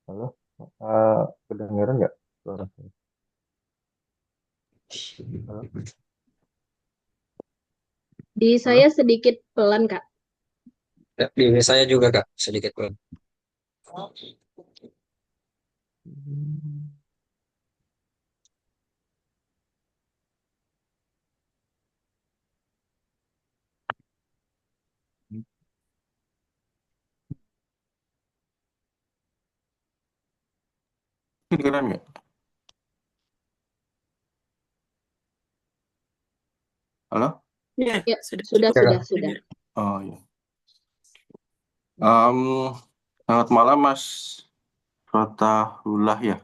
Halo, eh, kedengeran nggak suara saya? Halo, Di halo. saya sedikit pelan, Kak. Ya, di saya juga Kak, sedikit Bang. Hmm, kedengeran nggak? Halo? Ya, Ya, sudah sudah, cukup sudah, Kak. sudah. Oh iya. Em, Selamat malam Mas Rotahullah ya.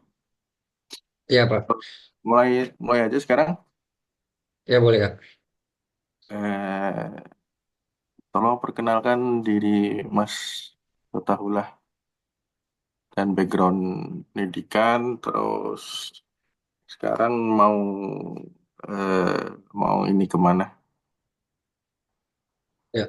Iya Pak, Mulai mulai aja sekarang. ya boleh Kak. Eh, Tolong perkenalkan diri Mas Rotahullah dan background pendidikan. Terus sekarang eh, mau ini kemana? Ya,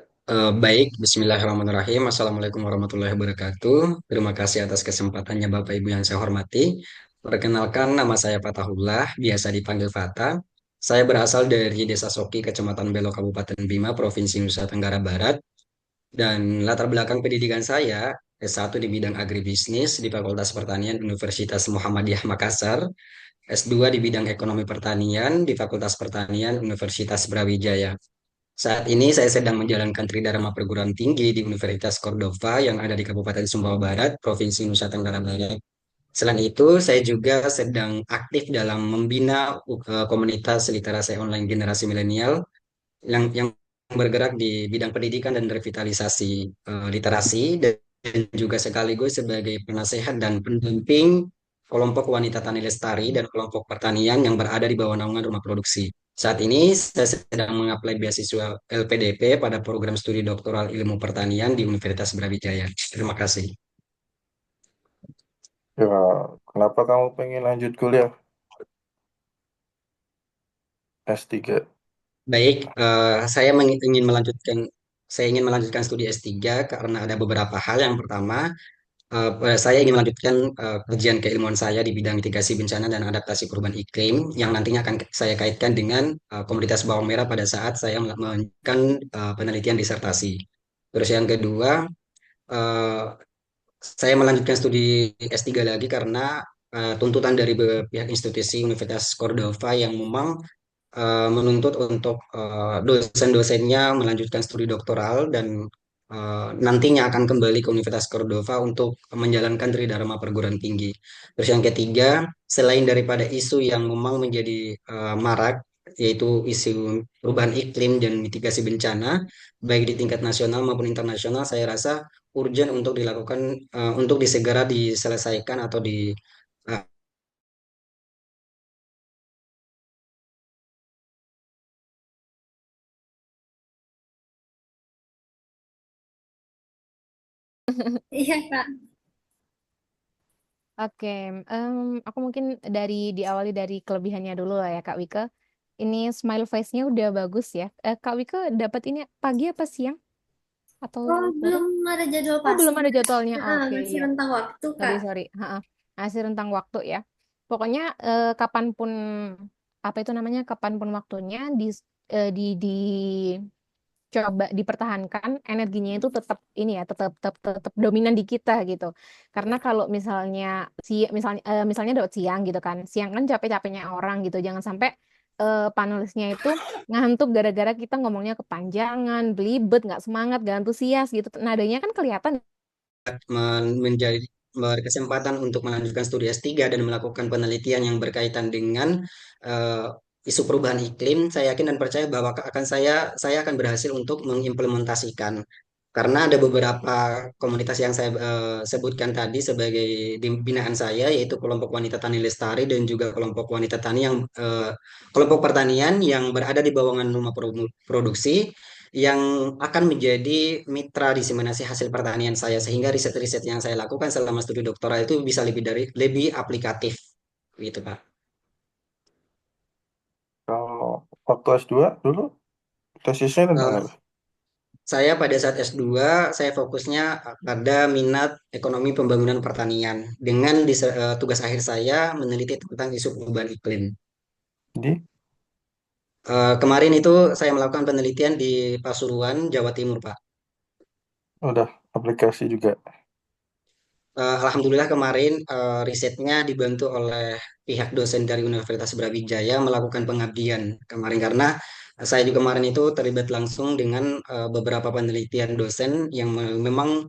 baik, Bismillahirrahmanirrahim. Assalamualaikum warahmatullahi wabarakatuh. Terima kasih atas kesempatannya Bapak Ibu yang saya hormati. Perkenalkan, nama saya Fatahullah, biasa dipanggil Fata. Saya berasal dari Desa Soki, Kecamatan Belo, Kabupaten Bima, Provinsi Nusa Tenggara Barat. Dan latar belakang pendidikan saya, S1 di bidang agribisnis di Fakultas Pertanian Universitas Muhammadiyah Makassar, S2 di bidang ekonomi pertanian di Fakultas Pertanian Universitas Brawijaya. Saat ini saya sedang menjalankan Tridharma Perguruan Tinggi di Universitas Cordova yang ada di Kabupaten Sumbawa Barat, Provinsi Nusa Tenggara Barat. Selain itu, saya juga sedang aktif dalam membina komunitas literasi online generasi milenial yang bergerak di bidang pendidikan dan revitalisasi literasi dan juga sekaligus sebagai penasehat dan pendamping kelompok wanita tani lestari dan kelompok pertanian yang berada di bawah naungan rumah produksi. Saat ini saya sedang mengaplai beasiswa LPDP pada program studi doktoral ilmu pertanian di Universitas Brawijaya. Terima kasih. Ya, kenapa kamu pengen lanjut kuliah S3? Baik, saya ingin melanjutkan studi S3 karena ada beberapa hal. Yang pertama, saya ingin melanjutkan kajian keilmuan saya di bidang mitigasi bencana dan adaptasi perubahan iklim yang nantinya akan saya kaitkan dengan komunitas bawang merah pada saat saya melanjutkan penelitian disertasi. Terus yang kedua, eh, saya melanjutkan studi S3 lagi karena tuntutan dari pihak institusi Universitas Cordova yang memang menuntut untuk dosen-dosennya melanjutkan studi doktoral dan nantinya akan kembali ke Universitas Cordova untuk menjalankan Tridharma perguruan tinggi. Terus yang ketiga, selain daripada isu yang memang menjadi marak, yaitu isu perubahan iklim dan mitigasi bencana, baik di tingkat nasional maupun internasional, saya rasa urgent untuk dilakukan, untuk disegera diselesaikan atau di uh, Iya, Kak. Oke, aku mungkin diawali dari kelebihannya dulu lah ya Kak Wike. Ini smile face-nya udah bagus ya. Kak Wike dapat ini pagi apa siang atau Oh, sore? belum ada jadwal Oh belum pasti. ada jadwalnya. Oke, Masih ya. rentang waktu, Sorry Kak. sorry. Ha-ha. Masih rentang waktu ya. Pokoknya kapanpun apa itu namanya kapanpun waktunya di coba dipertahankan energinya itu tetap ini ya tetap dominan di kita gitu karena kalau misalnya dapat siang gitu kan siang kan capek-capeknya orang gitu jangan sampai panelisnya itu ngantuk gara-gara kita ngomongnya kepanjangan belibet nggak semangat nggak antusias gitu nadanya kan kelihatan. menjadi berkesempatan untuk melanjutkan studi S3 dan melakukan penelitian yang berkaitan dengan eh, isu perubahan iklim, saya yakin dan percaya bahwa saya akan berhasil untuk mengimplementasikan. Karena ada beberapa komunitas yang saya sebutkan tadi sebagai di binaan saya, yaitu kelompok wanita tani lestari dan juga kelompok wanita tani kelompok pertanian yang berada di bawangan rumah produksi yang akan menjadi mitra diseminasi hasil pertanian saya sehingga riset-riset yang saya lakukan selama studi doktoral itu bisa lebih aplikatif gitu Pak. Kalau waktu S2 dulu tesisnya tentang Eh, apa? Saya pada saat S2, saya fokusnya pada minat ekonomi pembangunan pertanian. Dengan tugas akhir saya meneliti tentang isu perubahan iklim. Di Kemarin itu saya melakukan penelitian di Pasuruan, Jawa Timur, Pak. udah aplikasi juga. Alhamdulillah kemarin risetnya dibantu oleh pihak dosen dari Universitas Brawijaya melakukan pengabdian kemarin karena saya juga kemarin itu terlibat langsung dengan beberapa penelitian dosen yang memang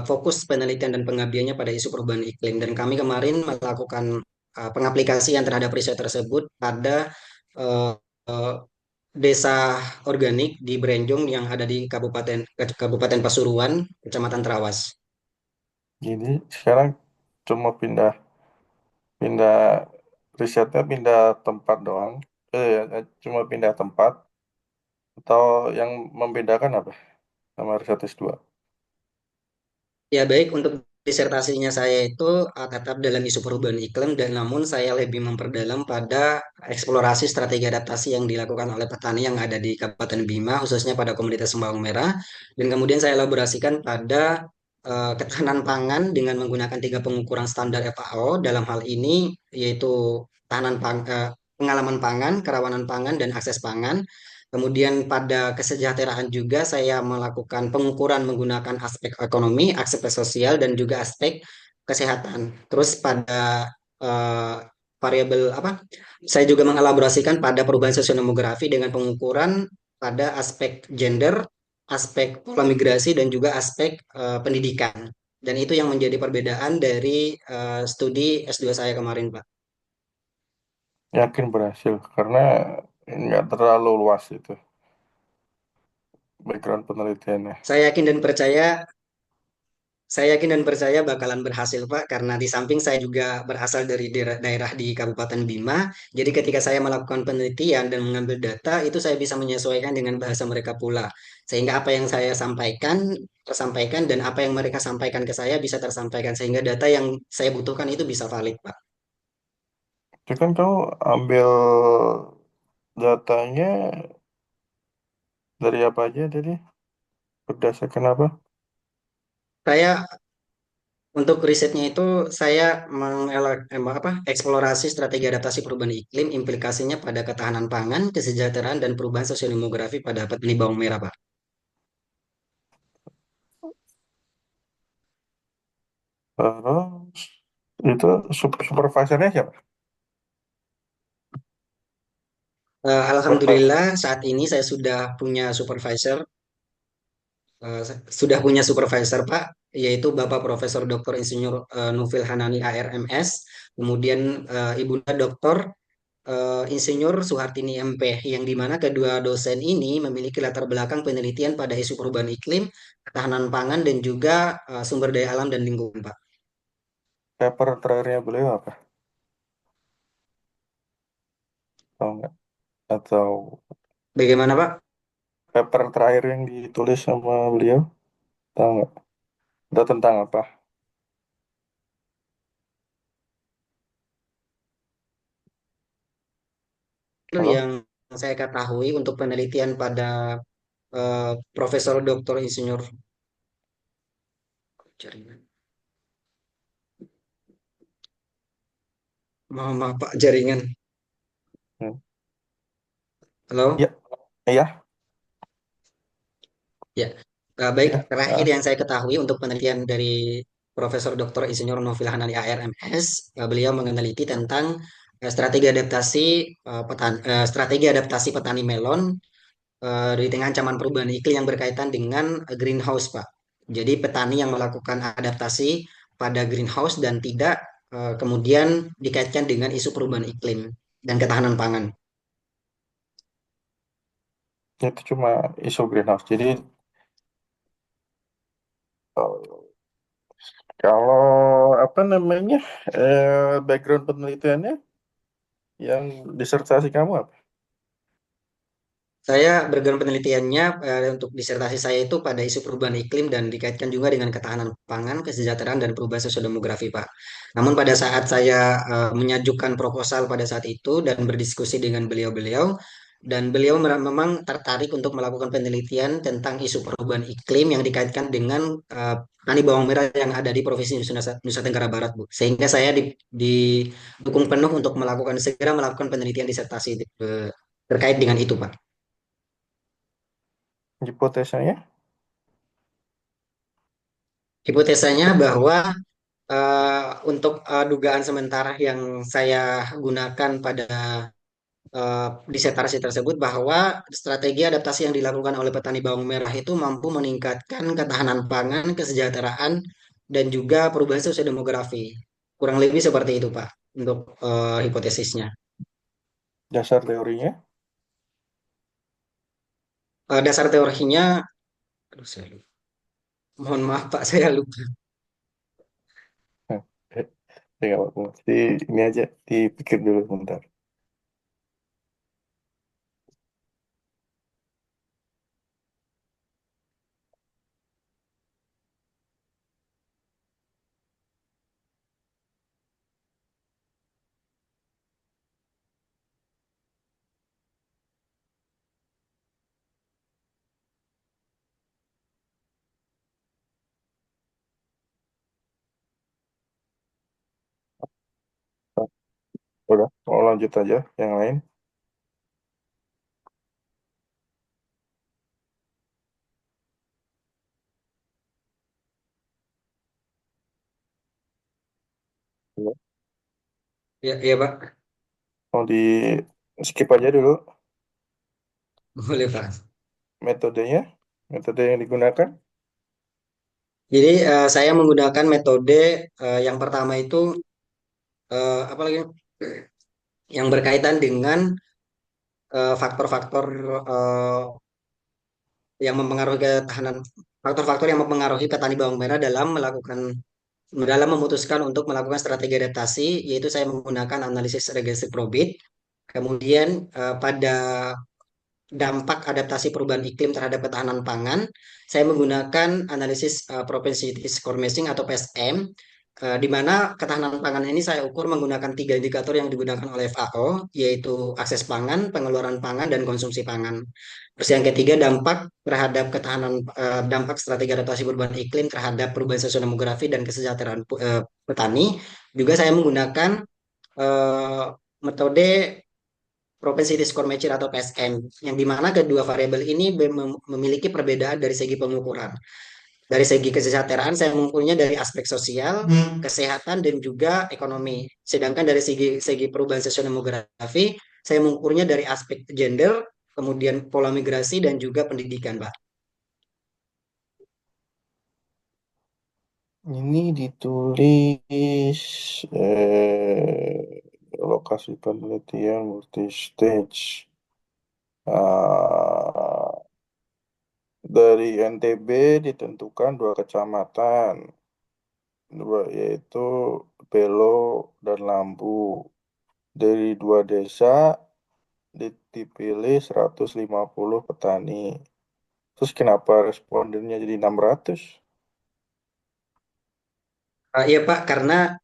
fokus penelitian dan pengabdiannya pada isu perubahan iklim dan kami kemarin melakukan pengaplikasian terhadap riset tersebut pada eh, eh, desa organik di Brenjong yang ada di Kabupaten Pasuruan, Kecamatan Trawas. Jadi sekarang cuma pindah pindah risetnya pindah tempat doang. Cuma pindah tempat atau yang membedakan apa sama riset S2? Ya baik, untuk disertasinya saya itu tetap dalam isu perubahan iklim dan namun saya lebih memperdalam pada eksplorasi strategi adaptasi yang dilakukan oleh petani yang ada di Kabupaten Bima, khususnya pada komunitas Sembawang Merah. Dan kemudian saya elaborasikan pada ketahanan pangan dengan menggunakan tiga pengukuran standar FAO dalam hal ini yaitu pengalaman pangan, kerawanan pangan, dan akses pangan. Kemudian pada kesejahteraan juga saya melakukan pengukuran menggunakan aspek ekonomi, aspek sosial, dan juga aspek kesehatan. Terus pada eh, variabel apa? Saya juga mengelaborasikan pada perubahan sosiodemografi dengan pengukuran pada aspek gender, aspek pola migrasi, dan juga aspek pendidikan. Dan itu yang menjadi perbedaan dari studi S2 saya kemarin, Pak. Yakin berhasil karena nggak terlalu luas itu background penelitiannya. Saya yakin dan percaya Saya yakin dan percaya bakalan berhasil, Pak, karena di samping saya juga berasal dari daerah di Kabupaten Bima. Jadi ketika saya melakukan penelitian dan mengambil data, itu saya bisa menyesuaikan dengan bahasa mereka pula. Sehingga apa yang saya sampaikan, tersampaikan, dan apa yang mereka sampaikan ke saya bisa tersampaikan. Sehingga data yang saya butuhkan itu bisa valid, Pak. Itu kan kamu ambil datanya dari apa aja tadi? Berdasarkan apa? Saya Untuk risetnya itu saya eksplorasi strategi adaptasi perubahan iklim, implikasinya pada ketahanan pangan, kesejahteraan, dan perubahan sosiodemografi pada petani bawang merah, Pak. Terus itu supervisornya siapa? Supervisor. Alhamdulillah saat ini saya sudah punya supervisor Pak, yaitu Bapak Profesor Dr. Insinyur Nufil Hanani ARMS, kemudian Ibunda Dr. Insinyur Suhartini MP, yang dimana kedua dosen ini memiliki latar belakang penelitian pada isu perubahan iklim, ketahanan pangan, dan juga sumber daya alam dan lingkungan, Pak. Paper terakhirnya beliau apa? Tahu nggak? Atau Bagaimana, Pak? paper terakhir yang ditulis sama beliau? Tahu nggak? Itu tentang apa? Itu Halo? yang saya ketahui untuk penelitian pada Profesor Dr. Insinyur maaf Pak, jaringan. Hmm. Halo? Ya, iya, Ya, baik. ya. Terakhir yang saya ketahui untuk penelitian dari Profesor Dr. Insinyur Novil Hanani ARMS, beliau meneliti tentang strategi adaptasi petani melon di tengah ancaman perubahan iklim yang berkaitan dengan greenhouse, Pak. Jadi petani yang melakukan adaptasi pada greenhouse dan tidak kemudian dikaitkan dengan isu perubahan iklim dan ketahanan pangan. Itu cuma isu greenhouse. Jadi eh, kalau apa namanya background penelitiannya yang disertasi kamu apa? Saya bergerak penelitiannya untuk disertasi saya itu pada isu perubahan iklim dan dikaitkan juga dengan ketahanan pangan, kesejahteraan, dan perubahan sosiodemografi, Pak. Namun pada saat saya menyajukan proposal pada saat itu dan berdiskusi dengan beliau-beliau, dan beliau memang tertarik untuk melakukan penelitian tentang isu perubahan iklim yang dikaitkan dengan petani bawang merah yang ada di Provinsi Nusa Tenggara Barat, Bu. Sehingga saya didukung penuh untuk segera melakukan penelitian disertasi terkait dengan itu, Pak. Hipotesanya? Hipotesanya bahwa untuk dugaan sementara yang saya gunakan pada disertasi tersebut bahwa strategi adaptasi yang dilakukan oleh petani bawang merah itu mampu meningkatkan ketahanan pangan, kesejahteraan, dan juga perubahan sosiodemografi. Kurang lebih seperti itu, Pak, untuk hipotesisnya. Dasar teorinya? Dasar teorinya, aduh, saya lupa. Mohon maaf, Pak, saya lupa. Hah, nggak apa-apa. Jadi ini aja dipikir dulu bentar. Udah, mau lanjut aja yang lain. Ya. Ya, ya, Pak. Mau di skip aja dulu Boleh, Pak. metodenya, metode yang digunakan. Jadi saya menggunakan metode yang pertama itu apa lagi? Yang berkaitan dengan faktor-faktor yang mempengaruhi ketahanan faktor-faktor yang mempengaruhi petani bawang merah dalam memutuskan untuk melakukan strategi adaptasi, yaitu saya menggunakan analisis regresi probit. Kemudian pada dampak adaptasi perubahan iklim terhadap ketahanan pangan, saya menggunakan analisis propensity score matching atau PSM, di mana ketahanan pangan ini saya ukur menggunakan tiga indikator yang digunakan oleh FAO, yaitu akses pangan, pengeluaran pangan, dan konsumsi pangan. Terus yang ketiga, dampak strategi adaptasi perubahan iklim terhadap perubahan sosiodemografi dan kesejahteraan petani. Juga saya menggunakan eh, metode propensity score matching atau PSM, yang dimana kedua variabel ini memiliki perbedaan dari segi pengukuran. Dari segi kesejahteraan, saya mengukurnya dari aspek sosial, kesehatan, dan juga ekonomi. Sedangkan dari segi perubahan sosiodemografi, saya mengukurnya dari aspek gender, kemudian pola migrasi, dan juga pendidikan, Pak. Ini ditulis lokasi penelitian multi stage. Dari NTB ditentukan dua kecamatan, yaitu Belo dan Lambu. Dari dua desa dipilih 150 petani. Terus kenapa respondennya jadi 600? Iya, Pak, karena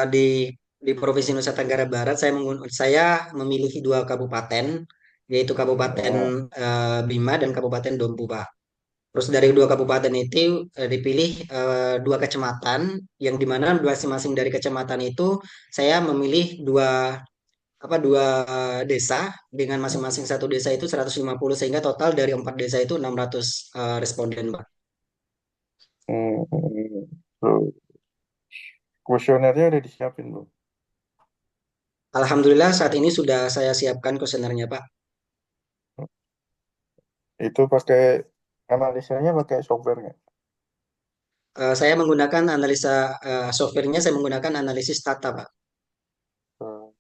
di Provinsi Nusa Tenggara Barat saya memilih dua kabupaten, yaitu Kabupaten Oh, Bima dan Kabupaten Dompu, Pak. Terus dari dua kabupaten itu dipilih dua kecamatan, yang dimana masing-masing dari kecamatan itu saya memilih dua desa dengan masing-masing satu desa itu 150, sehingga total dari empat desa itu 600 responden, Pak. tuh. Kuesionernya udah disiapin belum? Alhamdulillah saat ini sudah saya siapkan kuesionernya, Pak. Itu pakai analisanya pakai software nggak? Saya menggunakan softwarenya, saya menggunakan analisis data, Pak. Hmm.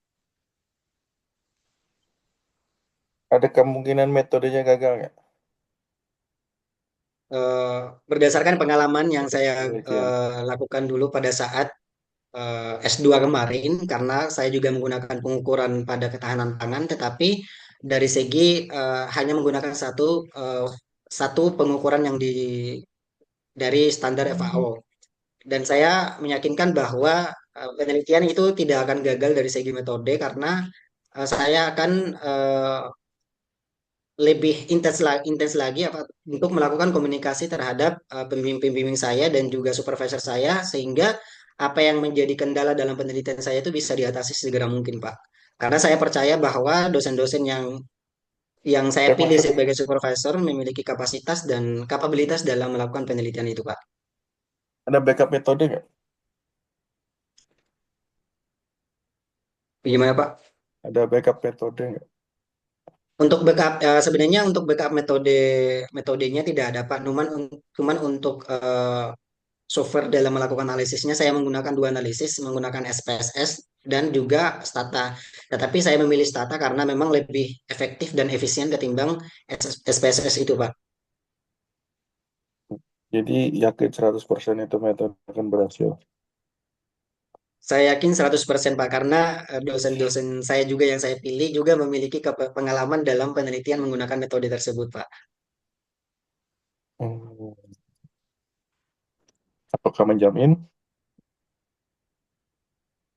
Ada kemungkinan metodenya gagal nggak? Eh, Berdasarkan pengalaman yang saya Penelitian. lakukan dulu pada saat S2 kemarin, karena saya juga menggunakan pengukuran pada ketahanan pangan, tetapi dari segi hanya menggunakan satu pengukuran dari standar FAO. Dan saya meyakinkan bahwa penelitian itu tidak akan gagal dari segi metode, karena saya akan lebih intens lagi apa untuk melakukan komunikasi terhadap pembimbing-pembimbing saya dan juga supervisor saya sehingga apa yang menjadi kendala dalam penelitian saya itu bisa diatasi segera mungkin, Pak. Karena saya percaya bahwa dosen-dosen yang saya Ya pilih maksudnya sebagai supervisor memiliki kapasitas dan kapabilitas dalam melakukan penelitian itu, Pak. ada backup metode nggak? Gimana, Pak? Ada backup metode nggak? Untuk backup sebenarnya untuk backup metodenya tidak ada, Pak. Cuman untuk software dalam melakukan analisisnya saya menggunakan dua analisis, menggunakan SPSS dan juga Stata. Tetapi saya memilih Stata karena memang lebih efektif dan efisien ketimbang SPSS itu, Pak. Jadi yakin 100% itu metode akan berhasil. Saya yakin 100% Pak karena dosen-dosen saya juga yang saya pilih juga memiliki pengalaman dalam penelitian menggunakan metode tersebut, Pak. Hmm. Apakah menjamin?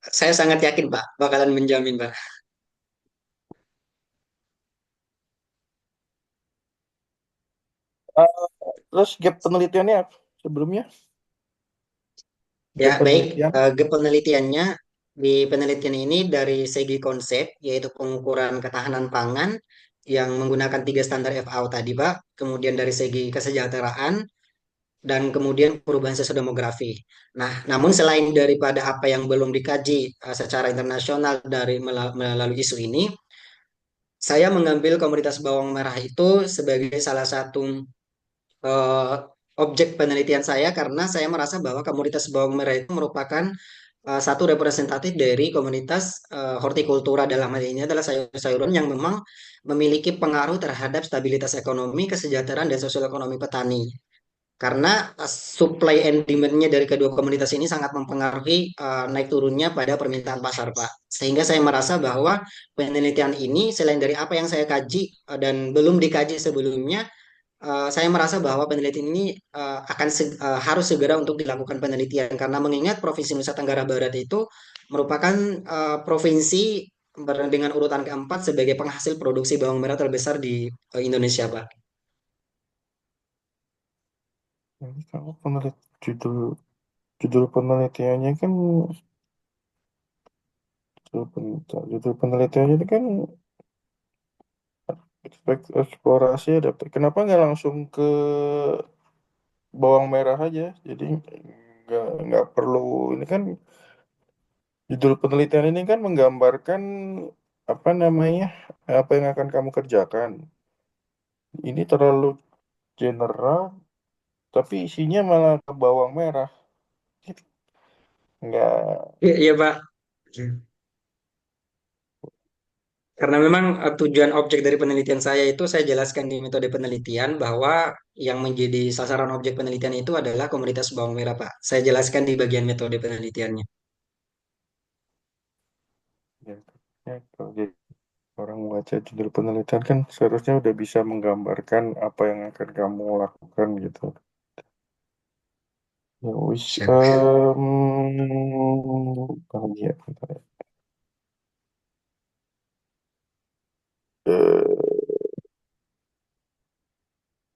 Saya sangat yakin, Pak, bakalan menjamin, Pak. Ah, terus gap penelitiannya apa sebelumnya? Ya, Gap baik. penelitian. Penelitiannya di penelitian ini dari segi konsep, yaitu pengukuran ketahanan pangan yang menggunakan tiga standar FAO tadi, Pak. Kemudian dari segi kesejahteraan dan kemudian perubahan sosiodemografi. Nah, namun selain daripada apa yang belum dikaji secara internasional melalui isu ini, saya mengambil komoditas bawang merah itu sebagai salah satu eh, objek penelitian saya karena saya merasa bahwa komoditas bawang merah itu merupakan satu representatif dari komunitas hortikultura dalam hal ini adalah sayur-sayuran yang memang memiliki pengaruh terhadap stabilitas ekonomi, kesejahteraan dan sosial ekonomi petani. Karena supply and demand-nya dari kedua komunitas ini sangat mempengaruhi naik turunnya pada permintaan pasar, Pak. Sehingga saya merasa bahwa penelitian ini selain dari apa yang saya kaji dan belum dikaji sebelumnya, saya merasa bahwa penelitian ini harus segera untuk dilakukan penelitian karena mengingat Provinsi Nusa Tenggara Barat itu merupakan provinsi dengan urutan keempat sebagai penghasil produksi bawang merah terbesar di Indonesia, Pak. Jadi kamu judul judul penelitiannya kan judul penelitiannya itu kan eksplorasi adaptasi. Kenapa nggak langsung ke bawang merah aja? Jadi nggak perlu ini kan judul penelitian ini kan menggambarkan apa namanya apa yang akan kamu kerjakan. Ini terlalu general, tapi isinya malah ke bawang merah. Nggak, Iya, iya, Pak. Karena memang tujuan objek dari penelitian saya itu saya jelaskan di metode penelitian bahwa yang menjadi sasaran objek penelitian itu adalah komunitas bawang merah, Pak. Saya jelaskan di bagian metode penelitiannya. ya, kalau jadi orang membaca judul penelitian kan seharusnya udah bisa menggambarkan apa yang akan kamu lakukan gitu. Ya wis, Siap. bahagia. Bentar ya. Eh,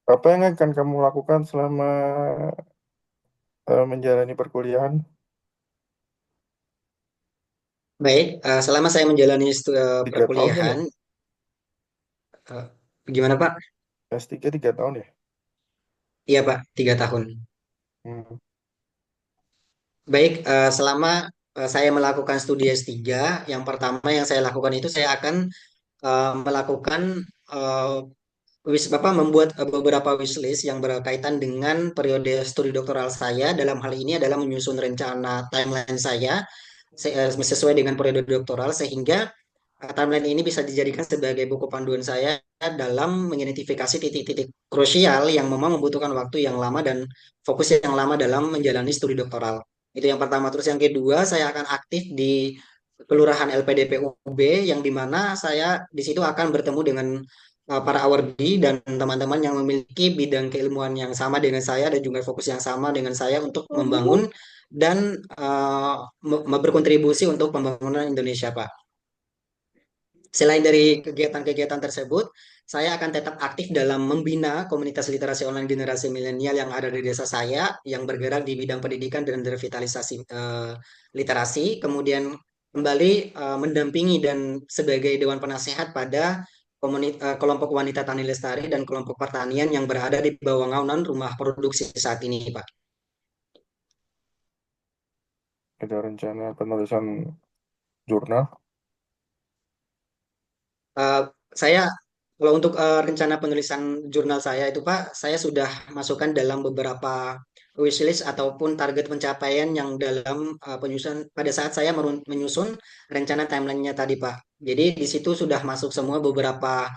apa yang akan kamu lakukan selama menjalani perkuliahan? Baik, selama saya menjalani 3 tahun kan ya? perkuliahan, eh, gimana Pak? S3 3 tahun ya? Iya Pak, 3 tahun. Hmm. Baik, selama saya melakukan studi S3, yang pertama yang saya lakukan itu saya akan melakukan eh, membuat beberapa wishlist yang berkaitan dengan periode studi doktoral saya. Dalam hal ini adalah menyusun rencana timeline saya sesuai dengan periode doktoral sehingga timeline ini bisa dijadikan sebagai buku panduan saya dalam mengidentifikasi titik-titik krusial yang memang membutuhkan waktu yang lama dan fokus yang lama dalam menjalani studi doktoral. Itu yang pertama. Terus yang kedua, saya akan aktif di Kelurahan LPDP UB yang dimana saya di situ akan bertemu dengan para awardee dan teman-teman yang memiliki bidang keilmuan yang sama dengan saya dan juga fokus yang sama dengan saya untuk membangun dan berkontribusi untuk pembangunan Indonesia, Pak. Selain dari kegiatan-kegiatan tersebut, saya akan tetap aktif dalam membina komunitas literasi online generasi milenial yang ada di desa saya, yang bergerak di bidang pendidikan dan revitalisasi literasi. Kemudian kembali mendampingi dan sebagai dewan penasehat pada kelompok wanita tani lestari dan kelompok pertanian yang berada di bawah naungan rumah produksi saat ini, Pak. Ada rencana penulisan jurnal. Eh, saya kalau untuk rencana penulisan jurnal saya itu Pak, saya sudah masukkan dalam beberapa wishlist ataupun target pencapaian yang dalam penyusun pada saat saya menyusun rencana timelinenya tadi Pak. Jadi di situ sudah masuk semua beberapa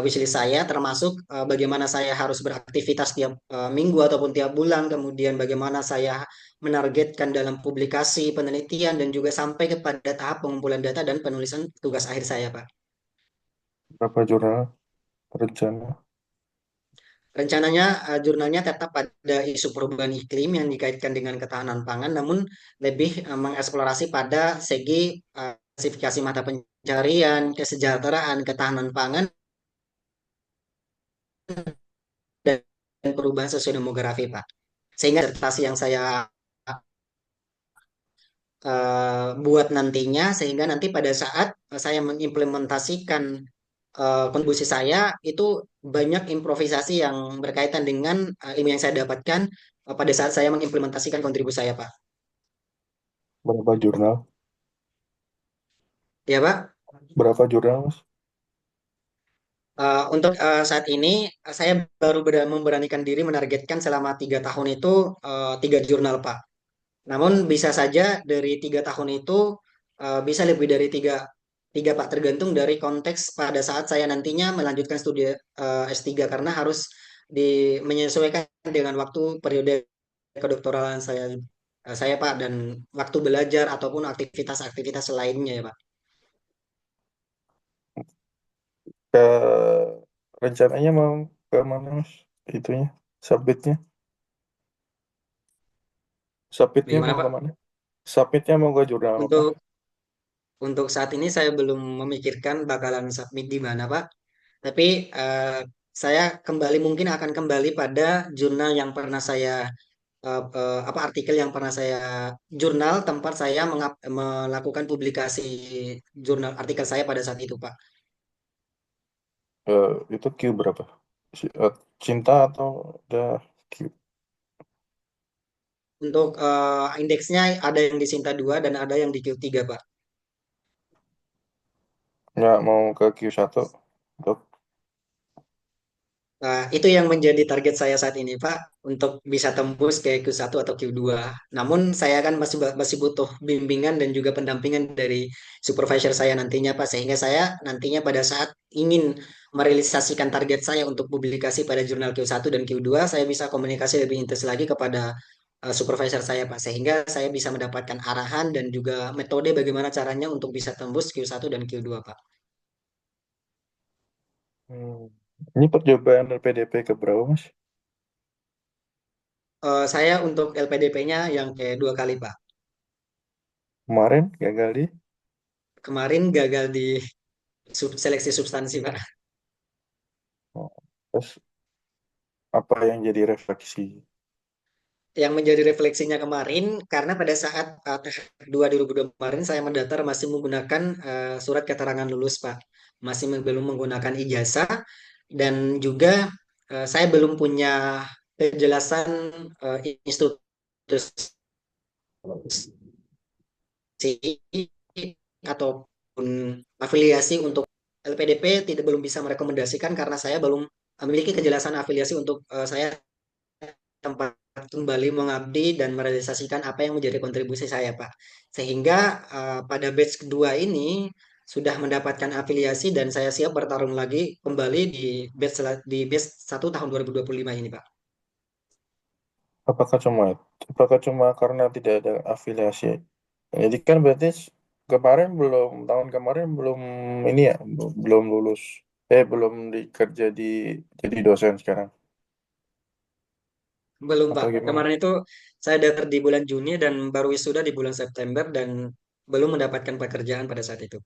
wishlist saya, termasuk bagaimana saya harus beraktivitas tiap minggu ataupun tiap bulan, kemudian bagaimana saya menargetkan dalam publikasi, penelitian, dan juga sampai kepada tahap pengumpulan data dan penulisan tugas akhir saya Pak. Berapa jurnal rencana? Rencananya jurnalnya tetap pada isu perubahan iklim yang dikaitkan dengan ketahanan pangan, namun lebih mengeksplorasi pada segi klasifikasi mata pencarian, kesejahteraan, ketahanan pangan, dan perubahan sosiodemografi, Pak. Sehingga disertasi yang saya buat nantinya, sehingga nanti pada saat saya mengimplementasikan kontribusi saya itu banyak improvisasi yang berkaitan dengan ilmu yang saya dapatkan pada saat saya mengimplementasikan kontribusi saya, Pak. Berapa jurnal? Ya, Pak. Berapa jurnal, Mas? Untuk saat ini saya baru memberanikan diri menargetkan selama 3 tahun itu 3 jurnal, Pak. Namun bisa saja dari 3 tahun itu bisa lebih dari tiga Pak, tergantung dari konteks pada saat saya nantinya melanjutkan studi S3 karena harus menyesuaikan dengan waktu periode kedoktoralan saya Pak dan waktu belajar ataupun aktivitas-aktivitas lainnya ya Pak. Ke rencananya mau ke mana, Mas? Itunya, submitnya. Submitnya Bagaimana mau Pak? kemana? Submitnya mau ke jurnal apa? Untuk untuk saat ini saya belum memikirkan bakalan submit di mana Pak. Tapi saya mungkin akan kembali pada jurnal yang pernah saya apa artikel yang pernah saya jurnal tempat saya melakukan publikasi jurnal artikel saya pada saat itu Pak. Itu Q berapa? Cinta atau udah Q? Untuk indeksnya ada yang di Sinta 2 dan ada yang di Q3 Pak. Nggak mau ke Q1, dok. Nah, itu yang menjadi target saya saat ini, Pak, untuk bisa tembus ke Q1 atau Q2. Namun saya kan masih butuh bimbingan dan juga pendampingan dari supervisor saya nantinya, Pak, sehingga saya nantinya pada saat ingin merealisasikan target saya untuk publikasi pada jurnal Q1 dan Q2, saya bisa komunikasi lebih intens lagi kepada supervisor saya, Pak, sehingga saya bisa mendapatkan arahan dan juga metode bagaimana caranya untuk bisa tembus Q1 dan Q2, Pak. Hmm. Ini percobaan LPDP ke berapa, Mas? Saya untuk LPDP-nya yang kedua kali, Pak. Kemarin gagal di. Kemarin gagal di seleksi substansi, Pak. Oh, terus apa yang jadi refleksi? Yang menjadi refleksinya kemarin, karena pada saat tahap 2 2022 kemarin, saya mendaftar masih menggunakan surat keterangan lulus, Pak. Masih belum menggunakan ijazah, dan juga saya belum punya kejelasan institusi ataupun afiliasi untuk LPDP tidak belum bisa merekomendasikan karena saya belum memiliki kejelasan afiliasi untuk saya tempat kembali mengabdi dan merealisasikan apa yang menjadi kontribusi saya, Pak. Sehingga pada batch kedua ini sudah mendapatkan afiliasi dan saya siap bertarung lagi kembali di batch 1 tahun 2025 ini, Pak. Apakah cuma apakah cuma karena tidak ada afiliasi? Jadi kan berarti kemarin belum tahun kemarin belum ini ya belum lulus. Belum dikerja jadi dosen sekarang Belum, Pak. atau gimana? Kemarin itu saya daftar di bulan Juni dan baru wisuda di bulan September dan belum mendapatkan pekerjaan pada saat itu.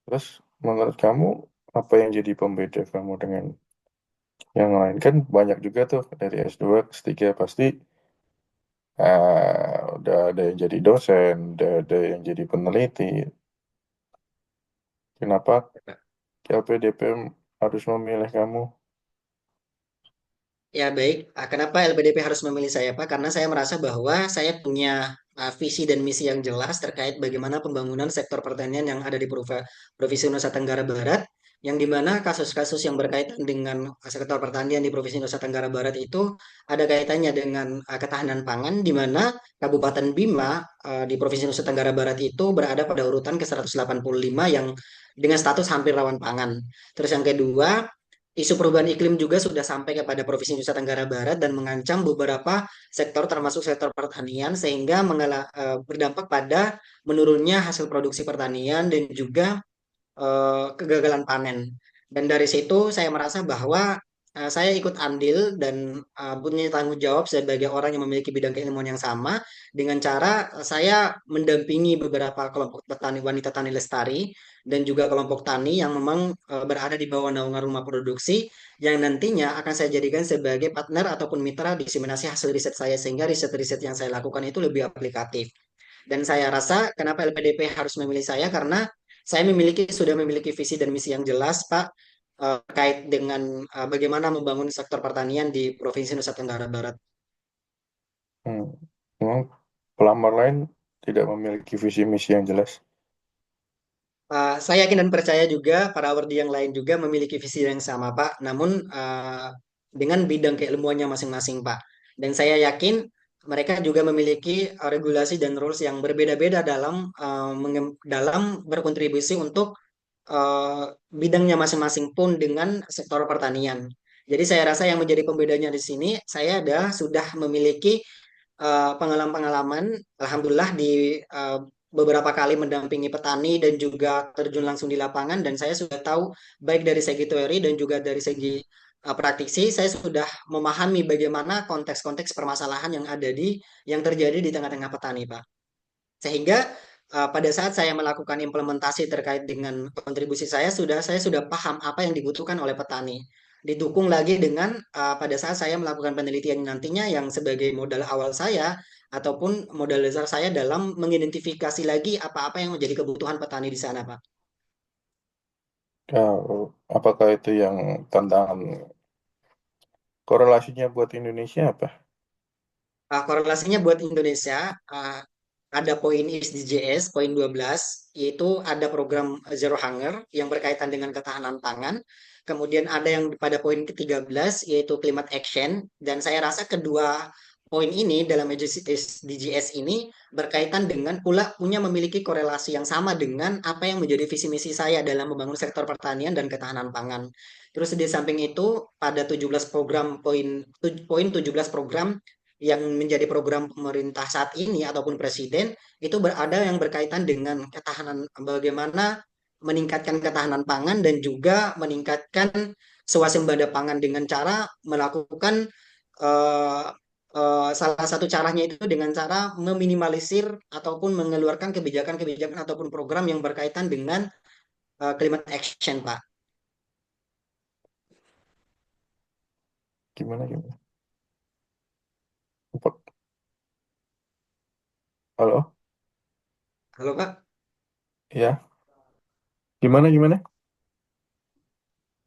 Terus menurut kamu apa yang jadi pembeda kamu dengan yang lain? Kan banyak juga tuh dari S2 ke S3 pasti udah ada yang jadi dosen, udah ada yang jadi peneliti. Kenapa LPDP harus memilih kamu? Ya baik, kenapa LPDP harus memilih saya Pak? Karena saya merasa bahwa saya punya visi dan misi yang jelas terkait bagaimana pembangunan sektor pertanian yang ada di Provinsi Nusa Tenggara Barat, yang dimana kasus-kasus yang berkaitan dengan sektor pertanian di Provinsi Nusa Tenggara Barat itu ada kaitannya dengan ketahanan pangan, di mana Kabupaten Bima di Provinsi Nusa Tenggara Barat itu berada pada urutan ke 185 yang dengan status hampir rawan pangan. Terus yang kedua, isu perubahan iklim juga sudah sampai kepada Provinsi Nusa Tenggara Barat dan mengancam beberapa sektor termasuk sektor pertanian sehingga berdampak pada menurunnya hasil produksi pertanian dan juga kegagalan panen. Dan dari situ saya merasa bahwa saya ikut andil dan punya tanggung jawab sebagai orang yang memiliki bidang keilmuan yang sama dengan cara saya mendampingi beberapa kelompok petani wanita tani lestari dan juga kelompok tani yang memang berada di bawah naungan rumah produksi yang nantinya akan saya jadikan sebagai partner ataupun mitra diseminasi hasil riset saya sehingga riset-riset yang saya lakukan itu lebih aplikatif. Dan saya rasa kenapa LPDP harus memilih saya karena saya sudah memiliki visi dan misi yang jelas, Pak, terkait dengan bagaimana membangun sektor pertanian di Provinsi Nusa Tenggara Barat. Hmm. Memang pelamar lain tidak memiliki visi misi yang jelas. Saya yakin dan percaya juga para awardee yang lain juga memiliki visi yang sama, Pak. Namun dengan bidang keilmuannya masing-masing, Pak. Dan saya yakin mereka juga memiliki regulasi dan rules yang berbeda-beda dalam berkontribusi untuk eh, bidangnya masing-masing pun dengan sektor pertanian. Jadi saya rasa yang menjadi pembedanya di sini, saya sudah memiliki pengalaman-pengalaman, alhamdulillah di beberapa kali mendampingi petani dan juga terjun langsung di lapangan dan saya sudah tahu baik dari segi teori dan juga dari segi praktisi, saya sudah memahami bagaimana konteks-konteks permasalahan yang terjadi di tengah-tengah petani, Pak. Sehingga pada saat saya melakukan implementasi terkait dengan kontribusi saya sudah paham apa yang dibutuhkan oleh petani. Didukung lagi dengan pada saat saya melakukan penelitian nantinya yang sebagai modal awal saya ataupun modal dasar saya dalam mengidentifikasi lagi apa-apa yang menjadi kebutuhan petani di sana, Pak. Ya, apakah itu yang tantangan korelasinya buat Indonesia apa? Korelasinya buat Indonesia, ada poin SDGs, poin 12, yaitu ada program Zero Hunger yang berkaitan dengan ketahanan pangan. Kemudian ada yang pada poin ke-13, yaitu Climate Action. Dan saya rasa kedua poin ini dalam SDGs ini berkaitan dengan pula punya memiliki korelasi yang sama dengan apa yang menjadi visi misi saya dalam membangun sektor pertanian dan ketahanan pangan. Terus di samping itu pada 17 program poin 17 program yang menjadi program pemerintah saat ini ataupun presiden itu berada yang berkaitan dengan ketahanan bagaimana meningkatkan ketahanan pangan dan juga meningkatkan swasembada pangan dengan cara melakukan eh, salah satu caranya itu dengan cara meminimalisir ataupun mengeluarkan kebijakan-kebijakan ataupun program yang berkaitan dengan climate action, Pak. Gimana gimana? Halo? Halo, Pak. Ya, gimana gimana?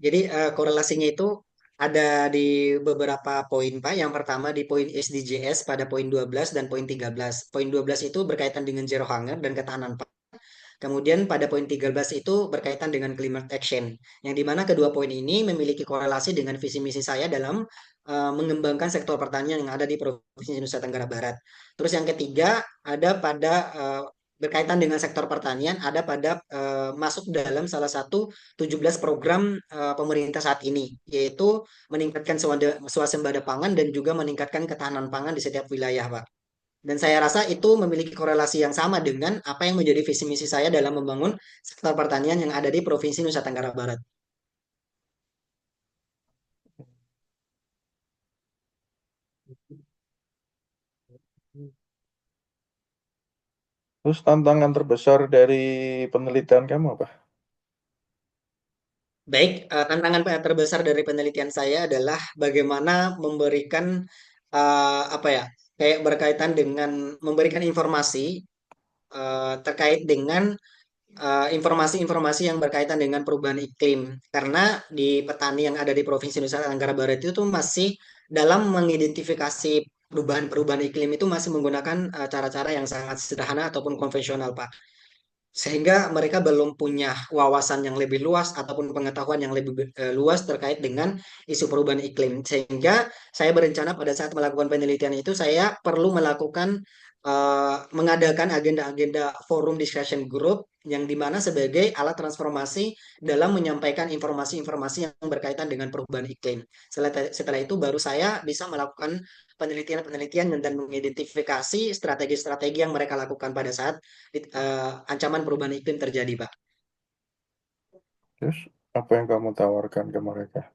Jadi korelasinya itu ada di beberapa poin, Pak. Yang pertama di poin SDGs pada poin 12 dan poin 13. Poin 12 itu berkaitan dengan zero hunger dan ketahanan pangan. Kemudian pada poin 13 itu berkaitan dengan climate action. Yang dimana kedua poin ini memiliki korelasi dengan visi misi saya dalam mengembangkan sektor pertanian yang ada di Provinsi Nusa Tenggara Barat. Terus yang ketiga ada pada berkaitan dengan sektor pertanian, ada pada masuk dalam salah satu 17 program pemerintah saat ini, yaitu meningkatkan swasembada pangan dan juga meningkatkan ketahanan pangan di setiap wilayah, Pak. Dan saya rasa itu memiliki korelasi yang sama dengan apa yang menjadi visi misi saya dalam membangun sektor pertanian yang ada di Provinsi Nusa Tenggara Barat. Terus tantangan terbesar dari penelitian kamu apa? Baik, tantangan terbesar dari penelitian saya adalah bagaimana memberikan apa ya, kayak berkaitan dengan memberikan informasi terkait dengan informasi-informasi yang berkaitan dengan perubahan iklim. Karena di petani yang ada di Provinsi Nusa Tenggara Barat itu tuh masih dalam mengidentifikasi perubahan-perubahan iklim itu masih menggunakan cara-cara yang sangat sederhana ataupun konvensional, Pak. Sehingga mereka belum punya wawasan yang lebih luas ataupun pengetahuan yang lebih luas terkait dengan isu perubahan iklim. Sehingga saya berencana pada saat melakukan penelitian itu saya perlu melakukan mengadakan agenda-agenda forum discussion group yang dimana sebagai alat transformasi dalam menyampaikan informasi-informasi yang berkaitan dengan perubahan iklim. Setelah itu baru saya bisa melakukan penelitian-penelitian dan mengidentifikasi strategi-strategi yang mereka lakukan pada saat ancaman perubahan iklim terjadi, Pak. Terus apa yang kamu tawarkan ke mereka?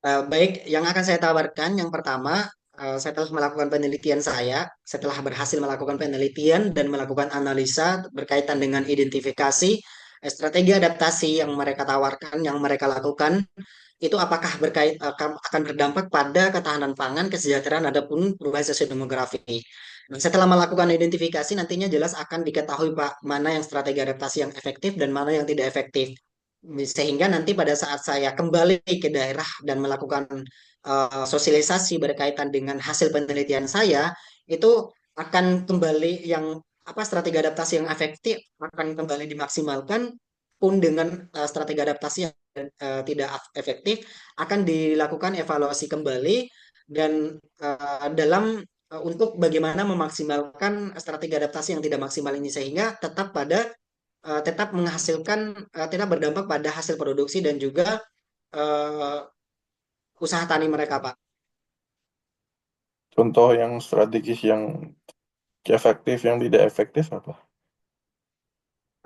Baik, yang akan saya tawarkan yang pertama, setelah melakukan penelitian saya, setelah berhasil melakukan penelitian dan melakukan analisa berkaitan dengan identifikasi strategi adaptasi yang mereka tawarkan, yang mereka lakukan, itu apakah akan berdampak pada ketahanan pangan, kesejahteraan, ataupun perubahan sosiodemografi. Nah, setelah melakukan identifikasi, nantinya jelas akan diketahui Pak, mana yang strategi adaptasi yang efektif dan mana yang tidak efektif. Sehingga nanti pada saat saya kembali ke daerah dan melakukan sosialisasi berkaitan dengan hasil penelitian saya, itu akan kembali yang apa strategi adaptasi yang efektif akan kembali dimaksimalkan pun dengan strategi adaptasi yang tidak efektif akan dilakukan evaluasi kembali dan dalam untuk bagaimana memaksimalkan strategi adaptasi yang tidak maksimal ini sehingga tetap menghasilkan tetap berdampak pada hasil produksi dan juga eh, usaha tani mereka, Pak. Contoh yang strategis yang efektif, yang tidak efektif apa?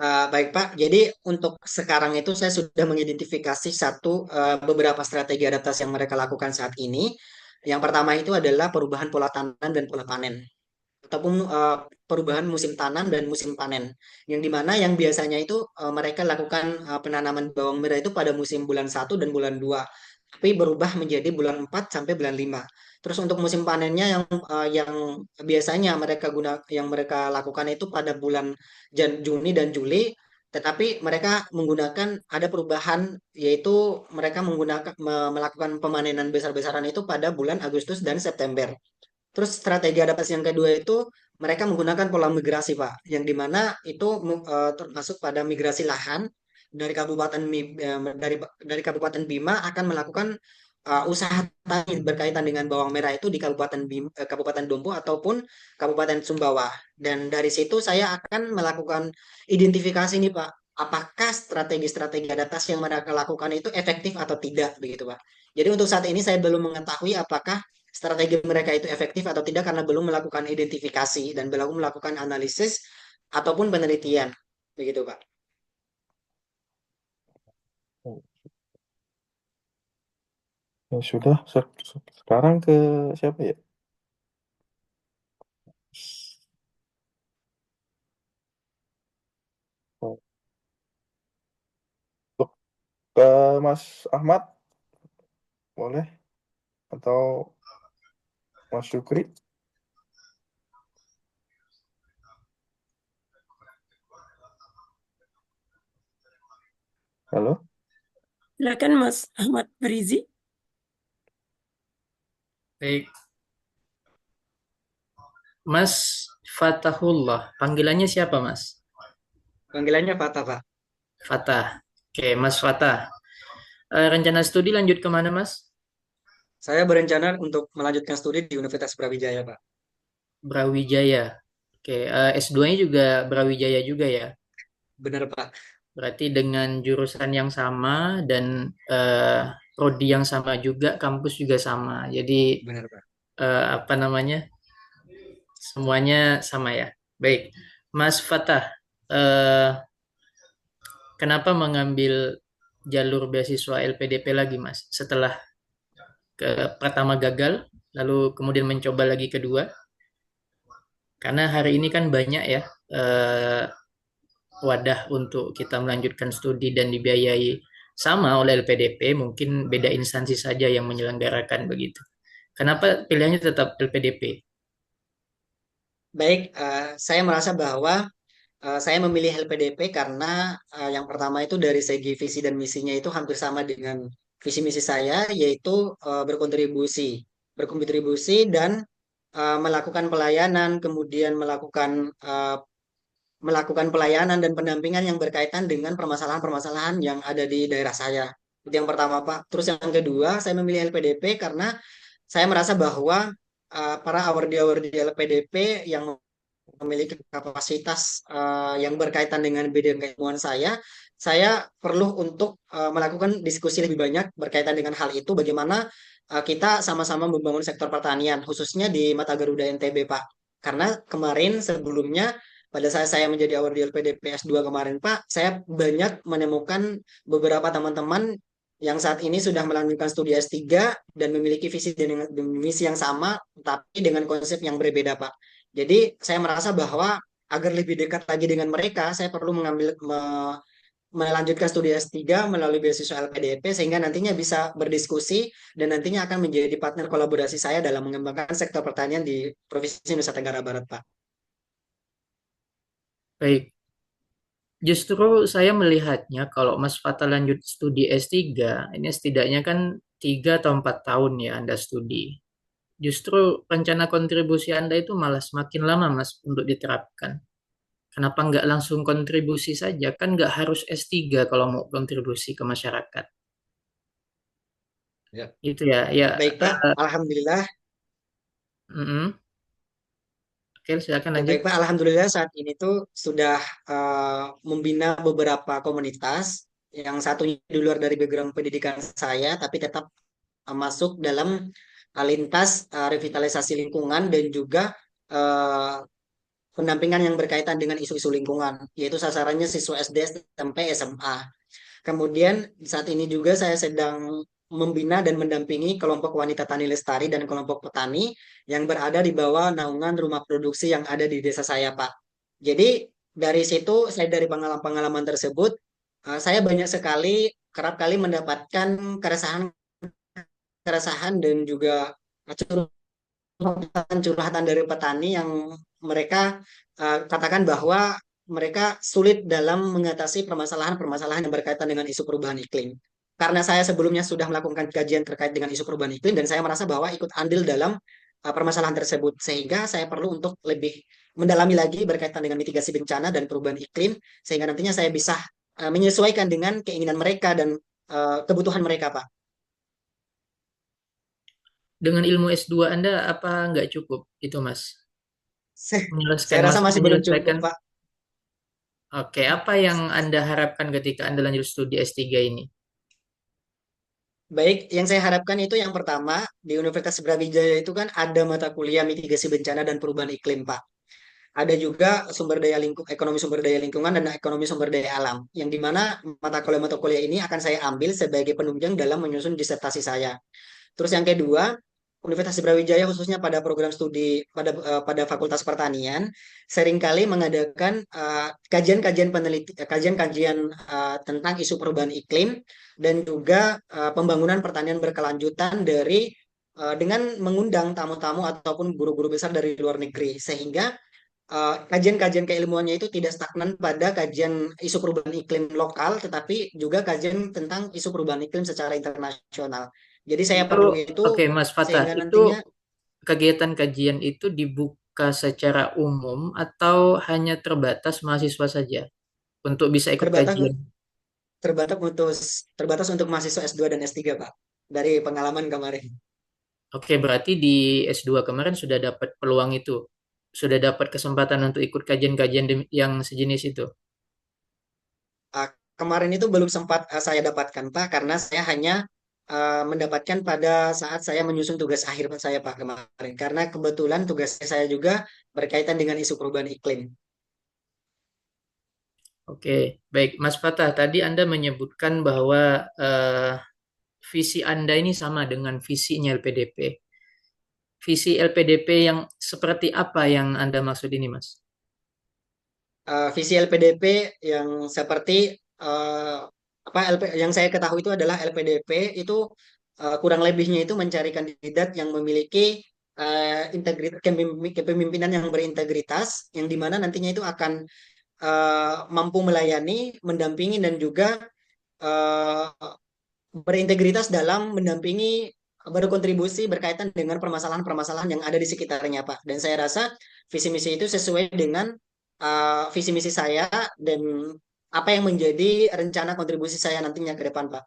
Baik Pak, jadi untuk sekarang itu saya sudah mengidentifikasi beberapa strategi adaptasi yang mereka lakukan saat ini. Yang pertama itu adalah perubahan pola tanam dan pola panen, ataupun perubahan musim tanam dan musim panen. Yang dimana yang biasanya itu mereka lakukan penanaman bawang merah itu pada musim bulan 1 dan bulan 2, tapi berubah menjadi bulan 4 sampai bulan 5. Terus untuk musim panennya yang biasanya yang mereka lakukan itu pada bulan Juni dan Juli, tetapi mereka menggunakan ada perubahan yaitu mereka melakukan pemanenan besar-besaran itu pada bulan Agustus dan September. Terus strategi adaptasi yang kedua itu mereka menggunakan pola migrasi, Pak, yang dimana itu termasuk pada migrasi lahan dari dari Kabupaten Bima akan melakukan usaha tani berkaitan dengan bawang merah itu di Kabupaten Dompu ataupun Kabupaten Sumbawa. Dan dari situ saya akan melakukan identifikasi nih, Pak. Apakah strategi-strategi adaptasi yang mereka lakukan itu efektif atau tidak begitu, Pak. Jadi untuk saat ini saya belum mengetahui apakah strategi mereka itu efektif atau tidak karena belum melakukan identifikasi dan belum melakukan analisis ataupun penelitian. Begitu, Pak. Ya sudah, sekarang ke siapa ya? Oh, untuk ke Mas Ahmad, boleh? Atau Mas Syukri? Halo? Silakan Mas Ahmad Berizi. Baik, Mas Fatahullah. Panggilannya siapa, Mas? Panggilannya Fatah, Pak. Fatah. Oke, Mas Fatah. Rencana studi lanjut kemana, Mas? Saya berencana untuk melanjutkan studi di Universitas Brawijaya, Pak. Brawijaya. Oke, S2-nya juga Brawijaya juga ya. Benar, Pak. Berarti dengan jurusan yang sama dan prodi yang sama juga, kampus juga sama. Jadi Benar, Pak. apa namanya? Semuanya sama ya. Baik, Mas Fatah. eh, Kenapa mengambil jalur beasiswa LPDP lagi, Mas? Setelah pertama gagal, lalu kemudian mencoba lagi kedua. Karena hari ini kan banyak ya wadah untuk kita melanjutkan studi dan dibiayai sama oleh LPDP, mungkin beda instansi saja yang menyelenggarakan begitu. Kenapa pilihannya tetap LPDP? Baik, saya merasa bahwa saya memilih LPDP karena yang pertama itu dari segi visi dan misinya itu hampir sama dengan visi misi saya, yaitu berkontribusi dan melakukan pelayanan, kemudian melakukan pelayanan dan pendampingan yang berkaitan dengan permasalahan-permasalahan yang ada di daerah saya. Itu yang pertama, Pak. Terus yang kedua, saya memilih LPDP karena saya merasa bahwa para awardi-awardi LPDP yang memiliki kapasitas yang berkaitan dengan bidang keilmuan saya perlu untuk melakukan diskusi lebih banyak berkaitan dengan hal itu, bagaimana kita sama-sama membangun sektor pertanian, khususnya di Mata Garuda NTB, Pak. Karena kemarin sebelumnya, pada saat saya menjadi award di LPDP S2 kemarin, Pak, saya banyak menemukan beberapa teman-teman yang saat ini sudah melanjutkan studi S3 dan memiliki visi dan misi yang sama, tapi dengan konsep yang berbeda, Pak. Jadi saya merasa bahwa agar lebih dekat lagi dengan mereka, saya perlu melanjutkan studi S3 melalui beasiswa LPDP sehingga nantinya bisa berdiskusi dan nantinya akan menjadi partner kolaborasi saya dalam mengembangkan sektor pertanian di Provinsi Nusa Tenggara Barat, Pak. Baik, justru saya melihatnya kalau Mas Fatah lanjut studi S3, ini setidaknya kan 3 atau 4 tahun ya Anda studi. Justru rencana kontribusi Anda itu malah semakin lama, Mas, untuk diterapkan. Kenapa nggak langsung kontribusi saja? Kan nggak harus S3 kalau mau kontribusi ke masyarakat. Ya. Itu ya, ya. Baik, Pak. Alhamdulillah. mm-mm. Oke, silakan Ya, lanjut. baik, Pak. Alhamdulillah saat ini tuh sudah membina beberapa komunitas. Yang satunya di luar dari background pendidikan saya, tapi tetap masuk dalam lintas revitalisasi lingkungan dan juga eh, pendampingan yang berkaitan dengan isu-isu lingkungan, yaitu sasarannya siswa SD, SMP, SMA. Kemudian saat ini juga saya sedang membina dan mendampingi kelompok wanita tani lestari dan kelompok petani yang berada di bawah naungan rumah produksi yang ada di desa saya, Pak. Jadi dari situ, saya dari pengalaman-pengalaman tersebut, saya banyak sekali, kerap kali mendapatkan keresahan dan juga curhatan dari petani yang mereka katakan bahwa mereka sulit dalam mengatasi permasalahan-permasalahan yang berkaitan dengan isu perubahan iklim. Karena saya sebelumnya sudah melakukan kajian terkait dengan isu perubahan iklim dan saya merasa bahwa ikut andil dalam permasalahan tersebut, sehingga saya perlu untuk lebih mendalami lagi berkaitan dengan mitigasi bencana dan perubahan iklim sehingga nantinya saya bisa menyesuaikan dengan keinginan mereka dan kebutuhan mereka, Pak. Dengan ilmu S2 Anda apa nggak cukup itu, Mas? Saya rasa Masuk masih belum cukup, menyelesaikan. Pak. Oke, apa yang Anda harapkan ketika Anda lanjut studi S3 ini? Baik, yang saya harapkan itu yang pertama, di Universitas Brawijaya itu kan ada mata kuliah mitigasi bencana dan perubahan iklim, Pak. Ada juga ekonomi sumber daya lingkungan dan ekonomi sumber daya alam, yang dimana mata kuliah ini akan saya ambil sebagai penunjang dalam menyusun disertasi saya. Terus yang kedua, Universitas Brawijaya khususnya pada program studi pada Fakultas Pertanian seringkali mengadakan kajian-kajian tentang isu perubahan iklim dan juga pembangunan pertanian berkelanjutan dengan mengundang tamu-tamu ataupun guru-guru besar dari luar negeri sehingga kajian-kajian keilmuannya itu tidak stagnan pada kajian isu perubahan iklim lokal, tetapi juga kajian tentang isu perubahan iklim secara internasional. Jadi saya Itu, perlu itu oke, Mas Fatah, sehingga itu nantinya kegiatan kajian itu dibuka secara umum atau hanya terbatas mahasiswa saja untuk bisa ikut terbatas kajian? terbatas untuk terbatas untuk mahasiswa S2 dan S3, Pak. Dari pengalaman kemarin. Oke, berarti di S2 kemarin sudah dapat peluang itu. Sudah dapat kesempatan untuk ikut kajian-kajian yang sejenis itu. Kemarin itu belum sempat saya dapatkan, Pak, karena saya hanya mendapatkan pada saat saya menyusun tugas akhir saya, Pak, kemarin. Karena kebetulan tugas saya juga berkaitan dengan isu perubahan iklim. Oke, baik. Mas Fatah, tadi Anda menyebutkan bahwa visi Anda ini sama dengan visinya LPDP. Visi LPDP yang seperti apa yang Anda maksud ini, Mas? visi LPDP yang seperti apa yang saya ketahui itu adalah LPDP itu kurang lebihnya itu mencari kandidat yang memiliki integritas kepemimpinan yang berintegritas, yang dimana nantinya itu akan mampu melayani, mendampingi dan juga eh, berintegritas dalam mendampingi, berkontribusi berkaitan dengan permasalahan-permasalahan yang ada di sekitarnya, Pak. Dan saya rasa visi misi itu sesuai dengan visi misi saya dan apa yang menjadi rencana kontribusi saya nantinya ke depan, Pak.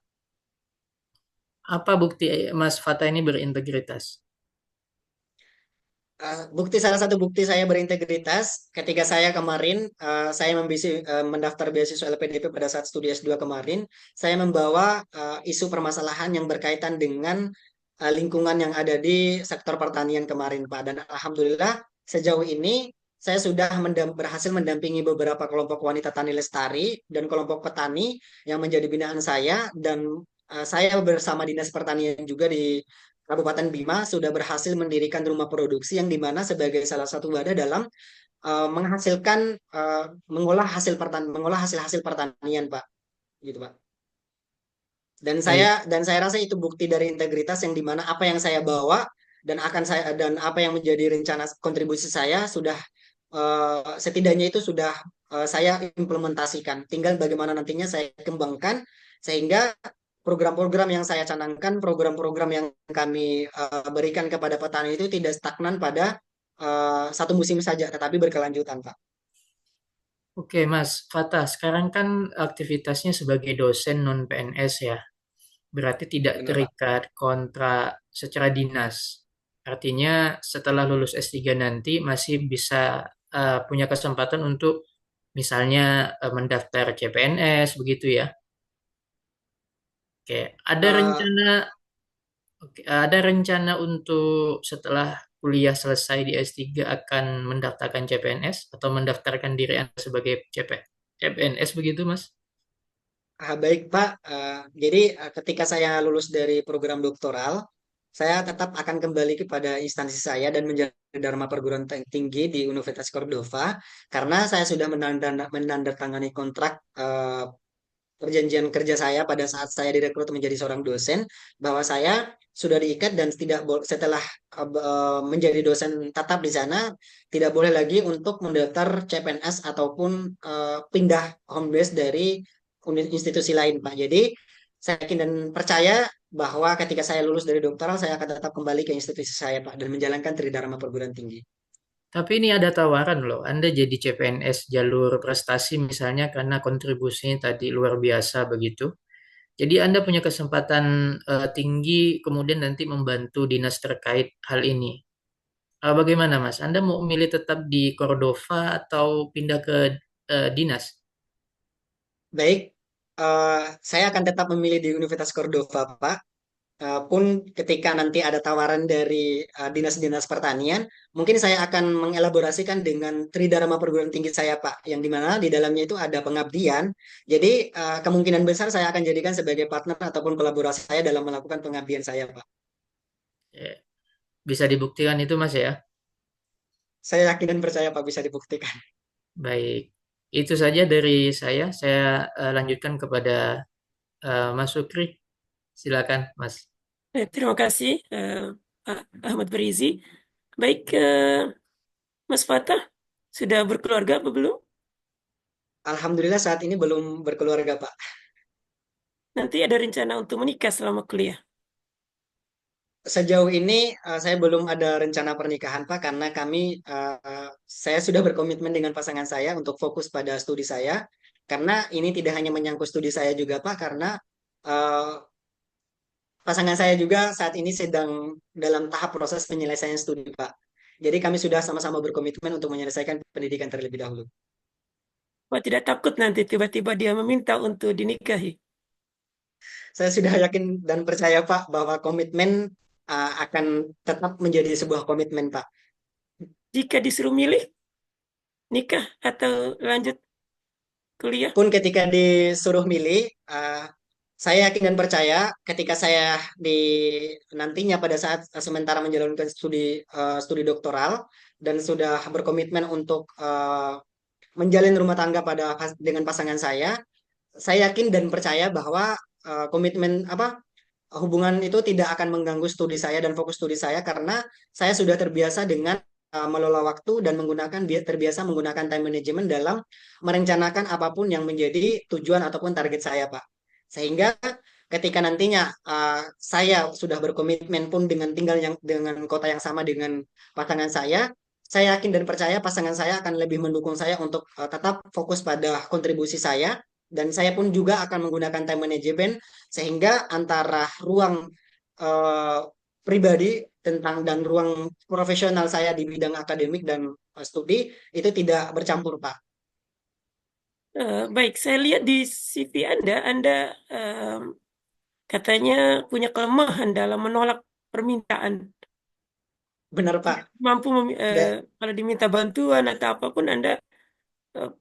Apa bukti Mas Fata ini berintegritas? Salah satu bukti saya berintegritas ketika saya kemarin mendaftar beasiswa LPDP pada saat studi S2 kemarin, saya membawa isu permasalahan yang berkaitan dengan lingkungan yang ada di sektor pertanian kemarin, Pak. Dan alhamdulillah sejauh ini saya sudah berhasil mendampingi beberapa kelompok wanita tani lestari dan kelompok petani yang menjadi binaan saya, dan saya bersama Dinas Pertanian juga di Kabupaten Bima sudah berhasil mendirikan rumah produksi yang dimana sebagai salah satu wadah dalam menghasilkan mengolah hasil-hasil pertanian, Pak, gitu, Pak. Baik. Dan saya rasa itu bukti dari integritas yang dimana apa yang saya bawa dan apa yang menjadi rencana kontribusi saya sudah setidaknya itu sudah saya implementasikan. Tinggal bagaimana nantinya saya kembangkan sehingga program-program yang saya canangkan, program-program yang kami berikan kepada petani itu tidak stagnan pada satu musim saja, tetapi berkelanjutan, Pak. Oke, Mas Fata, sekarang kan aktivitasnya sebagai dosen non PNS ya. Berarti tidak Benar, Pak. terikat kontrak secara dinas. Artinya setelah lulus S3 nanti masih bisa punya kesempatan untuk misalnya mendaftar CPNS begitu ya. Oke, Eh, ada rencana untuk setelah kuliah selesai di S3 akan mendaftarkan CPNS atau mendaftarkan diri Anda sebagai CPNS begitu, Mas? Baik, Pak. Jadi ketika saya lulus dari program doktoral, saya tetap akan kembali kepada instansi saya dan menjadi Dharma Perguruan Tinggi di Universitas Cordova karena saya sudah menandatangani kontrak perjanjian kerja saya pada saat saya direkrut menjadi seorang dosen, bahwa saya sudah diikat dan setelah menjadi dosen tetap di sana tidak boleh lagi untuk mendaftar CPNS ataupun pindah home base dari institusi lain, Pak. Jadi saya yakin dan percaya bahwa ketika saya lulus dari doktoral saya akan tetap kembali ke institusi saya, Pak, dan menjalankan Tridharma Perguruan Tinggi. Tapi ini ada tawaran loh, Anda jadi CPNS jalur prestasi misalnya karena kontribusinya tadi luar biasa begitu. Jadi Anda punya kesempatan tinggi kemudian nanti membantu dinas terkait hal ini. Bagaimana Mas? Anda mau memilih tetap di Cordova atau pindah ke dinas? Baik, saya akan tetap memilih di Universitas Cordova, Pak. Pun ketika nanti ada tawaran dari dinas-dinas pertanian, mungkin saya akan mengelaborasikan dengan Tridharma Perguruan Tinggi saya, Pak, yang dimana di dalamnya itu ada pengabdian. Jadi kemungkinan besar saya akan jadikan sebagai partner ataupun kolaborasi saya dalam melakukan pengabdian saya, Pak. Eh, Bisa dibuktikan itu Mas ya? Saya yakin dan percaya, Pak, bisa dibuktikan. Baik. Itu saja dari saya. Saya lanjutkan kepada Mas Sukri. Silakan Mas. Terima kasih, Pak Ahmad Berizi. Baik, Mas Fatah, sudah berkeluarga apa belum? Alhamdulillah saat ini belum berkeluarga, Pak. Nanti ada rencana untuk menikah selama kuliah. Sejauh ini saya belum ada rencana pernikahan, Pak, karena saya sudah berkomitmen dengan pasangan saya untuk fokus pada studi saya. Karena ini tidak hanya menyangkut studi saya juga, Pak, karena eh, pasangan saya juga saat ini sedang dalam tahap proses penyelesaian studi, Pak. Jadi kami sudah sama-sama berkomitmen untuk menyelesaikan pendidikan terlebih dahulu. Wah, tidak takut nanti tiba-tiba dia meminta untuk dinikahi. Saya sudah yakin dan percaya, Pak, bahwa komitmen akan tetap menjadi sebuah komitmen, Pak. Jika disuruh milih, nikah atau lanjut kuliah, Pun ketika disuruh milih, saya yakin dan percaya ketika saya di nantinya pada saat sementara menjalankan studi doktoral dan sudah berkomitmen untuk menjalin rumah tangga dengan pasangan saya yakin dan percaya bahwa komitmen apa hubungan itu tidak akan mengganggu studi saya dan fokus studi saya karena saya sudah terbiasa dengan mengelola waktu dan terbiasa menggunakan time management dalam merencanakan apapun yang menjadi tujuan ataupun target saya, Pak. Sehingga ketika nantinya saya sudah berkomitmen pun dengan kota yang sama dengan pasangan saya yakin dan percaya pasangan saya akan lebih mendukung saya untuk tetap fokus pada kontribusi saya dan saya pun juga akan menggunakan time management sehingga antara ruang eh, pribadi dan ruang profesional saya di bidang akademik dan studi itu tidak bercampur, Pak. Baik, saya lihat di CV Anda katanya punya kelemahan dalam menolak permintaan. Benar, Pak. Mampu Da- kalau diminta bantuan atau apapun Anda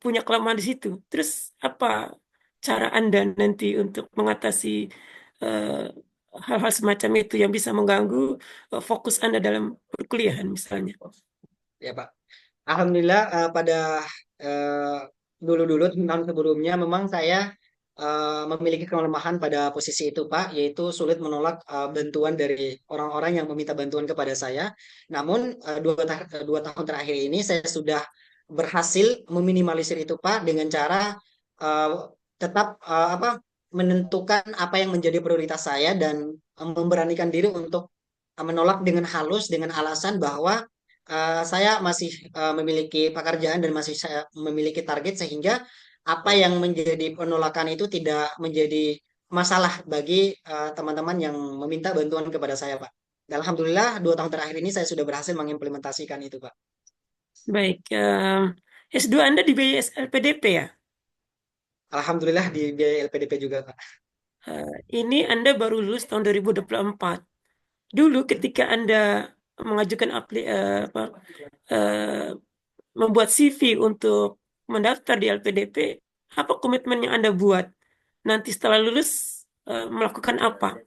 punya kelemahan di situ. Terus apa cara Anda nanti untuk mengatasi eh, hal-hal semacam itu yang bisa mengganggu fokus Anda dalam perkuliahan misalnya? Ya, Pak. Alhamdulillah pada eh, dulu-dulu tahun sebelumnya memang saya memiliki kelemahan pada posisi itu, Pak, yaitu sulit menolak bantuan dari orang-orang yang meminta bantuan kepada saya. Namun 2 tahun terakhir ini saya sudah berhasil meminimalisir itu, Pak, dengan cara eh, tetap menentukan apa yang menjadi prioritas saya dan memberanikan diri untuk menolak dengan halus dengan alasan bahwa saya masih memiliki pekerjaan dan masih saya memiliki target sehingga apa yang menjadi penolakan itu tidak menjadi masalah bagi teman-teman yang meminta bantuan kepada saya, Pak. Dan Alhamdulillah 2 tahun terakhir ini saya sudah berhasil mengimplementasikan itu, Pak. Baik, S2 Anda di BSLPDP ya? Alhamdulillah di biaya LPDP juga, Pak. Ini Anda baru lulus tahun 2024. Dulu ketika Anda mengajukan eh, membuat CV untuk mendaftar di LPDP, apa komitmen yang Anda buat? Nanti setelah lulus melakukan apa?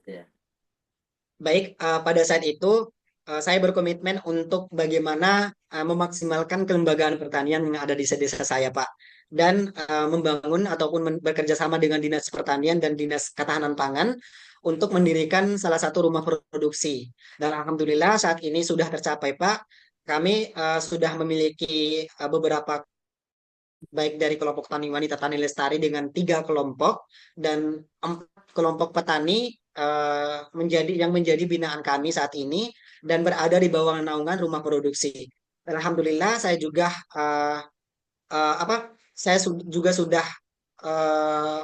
Baik, pada saat itu saya berkomitmen untuk bagaimana memaksimalkan kelembagaan pertanian yang ada di desa saya, Pak, dan membangun ataupun bekerja sama dengan Dinas Pertanian dan Dinas Ketahanan Pangan untuk mendirikan salah satu rumah produksi. Dan alhamdulillah saat ini sudah tercapai, Pak. Kami sudah memiliki beberapa baik dari kelompok tani wanita tani lestari dengan 3 kelompok dan 4 kelompok petani yang menjadi binaan kami saat ini dan berada di bawah naungan rumah produksi. Alhamdulillah saya juga eh, apa juga sudah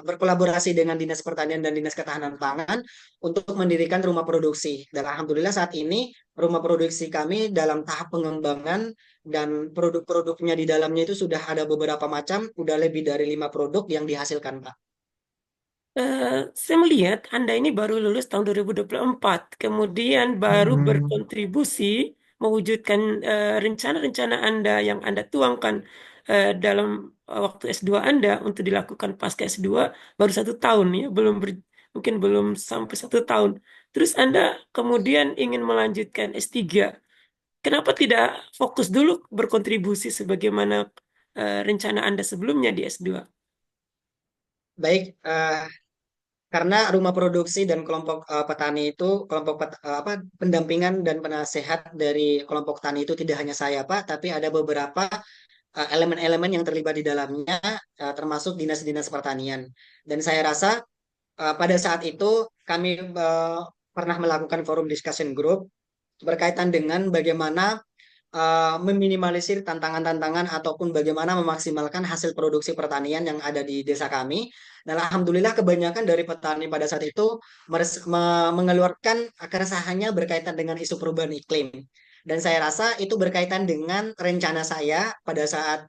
berkolaborasi dengan Dinas Pertanian dan Dinas Ketahanan Pangan untuk mendirikan rumah produksi. Dan alhamdulillah saat ini rumah produksi kami dalam tahap pengembangan dan produk-produknya di dalamnya itu sudah ada beberapa macam, udah lebih dari 5 produk yang dihasilkan, Pak. Saya melihat Anda ini baru lulus tahun 2024, kemudian baru berkontribusi mewujudkan rencana-rencana Anda yang Anda tuangkan dalam waktu S2 Anda untuk dilakukan pasca S2 baru 1 tahun ya, mungkin belum sampai 1 tahun. Terus Anda kemudian ingin melanjutkan S3. Kenapa tidak fokus dulu berkontribusi sebagaimana rencana Anda sebelumnya di S2? Baik, karena rumah produksi dan kelompok petani itu pendampingan dan penasehat dari kelompok tani itu tidak hanya saya, Pak, tapi ada beberapa elemen-elemen yang terlibat di dalamnya termasuk dinas-dinas pertanian. Dan saya rasa pada saat itu kami pernah melakukan forum discussion group berkaitan dengan bagaimana meminimalisir tantangan-tantangan ataupun bagaimana memaksimalkan hasil produksi pertanian yang ada di desa kami. Dan alhamdulillah kebanyakan dari petani pada saat itu mengeluarkan keresahannya berkaitan dengan isu perubahan iklim. Dan saya rasa itu berkaitan dengan rencana saya pada saat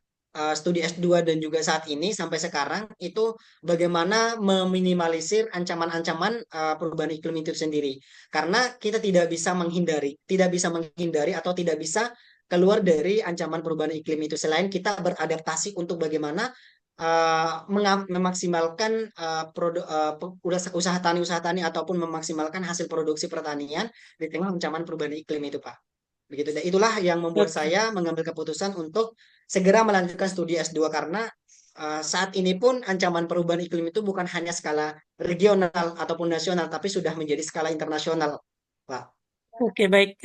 studi S2 dan juga saat ini sampai sekarang itu bagaimana meminimalisir ancaman-ancaman perubahan iklim itu sendiri. Karena kita tidak bisa menghindari atau tidak bisa keluar dari ancaman perubahan iklim itu selain kita beradaptasi untuk bagaimana memaksimalkan usaha tani ataupun memaksimalkan hasil produksi pertanian di tengah ancaman perubahan iklim itu, Pak. Begitu. Dan itulah yang membuat Oke. saya mengambil keputusan untuk segera melanjutkan studi S2 karena saat ini pun ancaman perubahan iklim itu bukan hanya skala regional ataupun nasional, tapi sudah menjadi skala internasional, Pak. Oke, baik.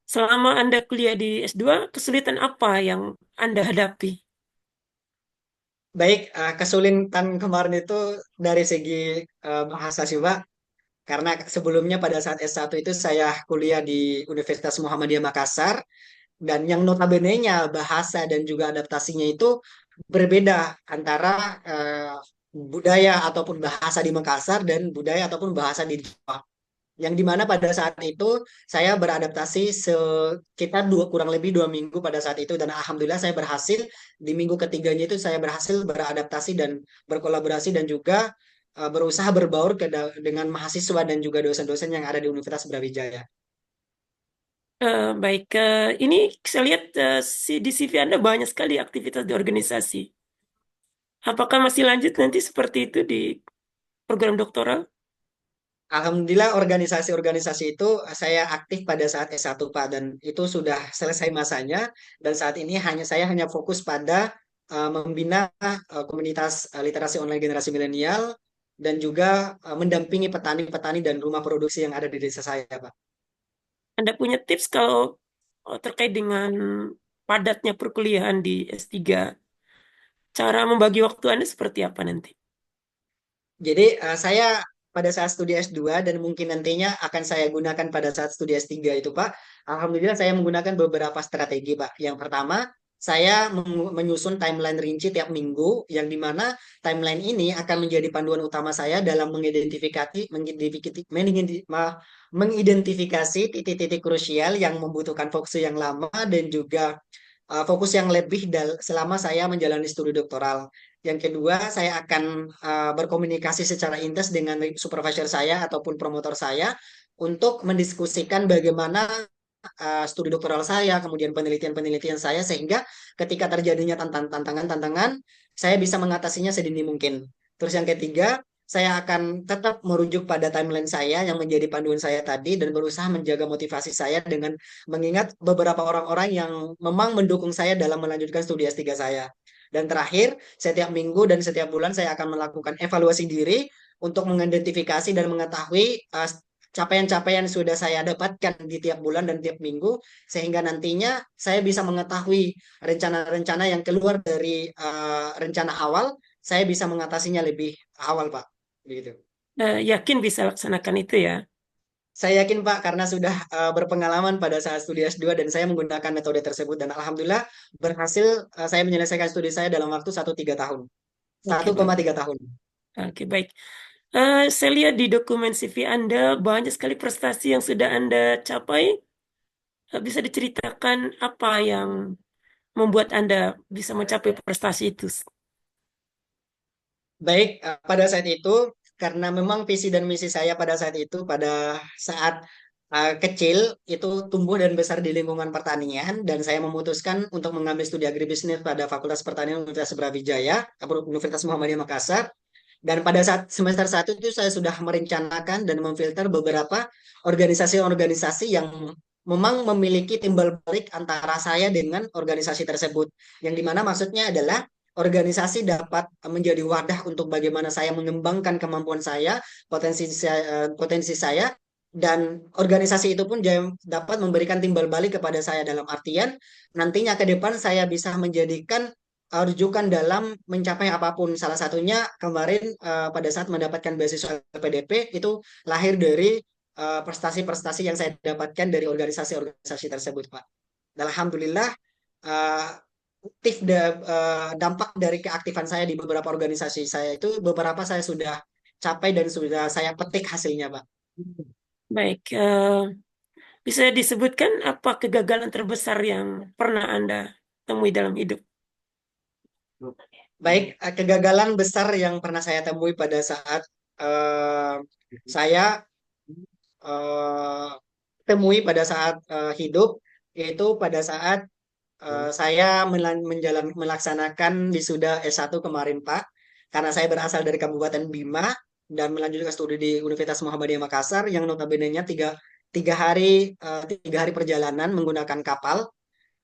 Selama Anda kuliah di S2, kesulitan apa yang Anda hadapi? Baik, kesulitan kemarin itu dari segi bahasa sih, Pak. Karena sebelumnya pada saat S1 itu saya kuliah di Universitas Muhammadiyah Makassar, dan yang notabene-nya bahasa dan juga adaptasinya itu berbeda antara budaya ataupun bahasa di Makassar dan budaya ataupun bahasa di Jawa. Yang dimana pada saat itu saya beradaptasi sekitar kurang lebih 2 minggu pada saat itu, dan alhamdulillah saya berhasil di minggu ketiganya itu saya berhasil beradaptasi dan berkolaborasi dan juga berusaha berbaur dengan mahasiswa dan juga dosen-dosen yang ada di Universitas Brawijaya. Baik, ini saya lihat di CV Anda banyak sekali aktivitas di organisasi. Apakah masih lanjut nanti seperti itu di program doktoral? Alhamdulillah organisasi-organisasi itu saya aktif pada saat S1 Pak, dan itu sudah selesai masanya, dan saat ini saya hanya fokus pada membina komunitas literasi online generasi milenial dan juga mendampingi petani-petani dan rumah produksi yang ada di desa saya Pak. Anda punya tips kalau terkait dengan padatnya perkuliahan di S3, cara membagi waktu Anda seperti apa nanti? Jadi saya pada saat studi S2 dan mungkin nantinya akan saya gunakan pada saat studi S3 itu Pak, alhamdulillah saya menggunakan beberapa strategi Pak. Yang pertama, saya menyusun timeline rinci tiap minggu, yang dimana timeline ini akan menjadi panduan utama saya dalam mengidentifikasi titik-titik krusial yang membutuhkan fokus yang lama dan juga fokus yang lebih selama saya menjalani studi doktoral. Yang kedua, saya akan berkomunikasi secara intens dengan supervisor saya ataupun promotor saya untuk mendiskusikan bagaimana studi doktoral saya, kemudian penelitian-penelitian saya, sehingga ketika terjadinya tantangan-tantangan, saya bisa mengatasinya sedini mungkin. Terus yang ketiga, saya akan tetap merujuk pada timeline saya yang menjadi panduan saya tadi dan berusaha menjaga motivasi saya dengan mengingat beberapa orang-orang yang memang mendukung saya dalam melanjutkan studi S3 saya. Dan terakhir, setiap minggu dan setiap bulan saya akan melakukan evaluasi diri untuk mengidentifikasi dan mengetahui capaian-capaian sudah saya dapatkan di tiap bulan dan tiap minggu, sehingga nantinya saya bisa mengetahui rencana-rencana yang keluar dari rencana awal, saya bisa mengatasinya lebih awal, Pak. Begitu. Yakin bisa laksanakan itu ya? Saya yakin Pak, karena sudah berpengalaman pada saat studi S2 dan saya menggunakan metode tersebut, dan alhamdulillah berhasil saya menyelesaikan studi saya dalam waktu 1,3 tahun. Oke, 1,3 tahun. Oke, baik. Saya lihat di dokumen CV Anda banyak sekali prestasi yang sudah Anda capai. Bisa diceritakan apa yang membuat Anda bisa mencapai prestasi itu? Baik, pada saat itu karena memang visi dan misi saya pada saat itu, pada saat kecil itu tumbuh dan besar di lingkungan pertanian, dan saya memutuskan untuk mengambil studi agribisnis pada Fakultas Pertanian Universitas Brawijaya, Universitas Muhammadiyah Makassar. Dan pada saat semester 1 itu saya sudah merencanakan dan memfilter beberapa organisasi-organisasi yang memang memiliki timbal balik antara saya dengan organisasi tersebut. Yang dimana maksudnya adalah organisasi dapat menjadi wadah untuk bagaimana saya mengembangkan kemampuan saya, potensi saya, dan organisasi itu pun dapat memberikan timbal balik kepada saya dalam artian nantinya ke depan saya bisa menjadikan rujukan dalam mencapai apapun. Salah satunya kemarin pada saat mendapatkan beasiswa PDP itu lahir dari prestasi-prestasi yang saya dapatkan dari organisasi-organisasi tersebut, Pak. Dan alhamdulillah uh, dampak dari keaktifan saya di beberapa organisasi saya itu beberapa saya sudah capai dan sudah saya petik hasilnya, Pak. Baik, bisa disebutkan apa kegagalan terbesar yang pernah Anda temui dalam hidup? Baik, kegagalan besar yang pernah saya temui pada saat saya eh, temui pada saat hidup, yaitu pada saat saya melaksanakan wisuda S1 kemarin, Pak. Karena saya berasal dari Kabupaten Bima dan melanjutkan studi di Universitas Muhammadiyah Makassar yang notabene-nya 3 hari perjalanan menggunakan kapal.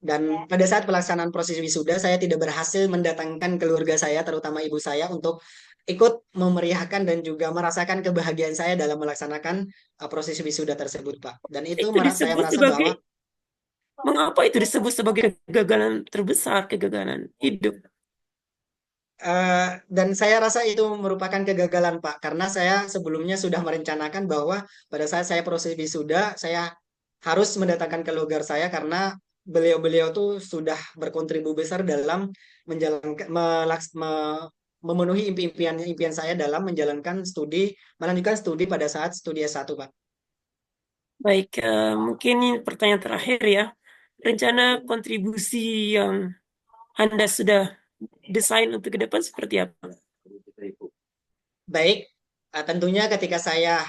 Dan pada saat pelaksanaan proses wisuda, saya tidak berhasil mendatangkan keluarga saya, terutama ibu saya, untuk ikut memeriahkan dan juga merasakan kebahagiaan saya dalam melaksanakan proses wisuda tersebut, Pak. Dan itu Itu saya disebut merasa sebagai, bahwa mengapa itu disebut sebagai kegagalan terbesar, kegagalan hidup? dan saya rasa itu merupakan kegagalan, Pak, karena saya sebelumnya sudah merencanakan bahwa pada saat saya proses wisuda, saya harus mendatangkan keluarga saya karena beliau-beliau tuh sudah berkontribusi besar dalam menjalankan memenuhi impian saya dalam melanjutkan studi pada saat studi S1, Pak. Baik, mungkin ini pertanyaan terakhir ya. Rencana kontribusi yang Anda sudah desain untuk ke depan seperti apa? Baik, tentunya ketika saya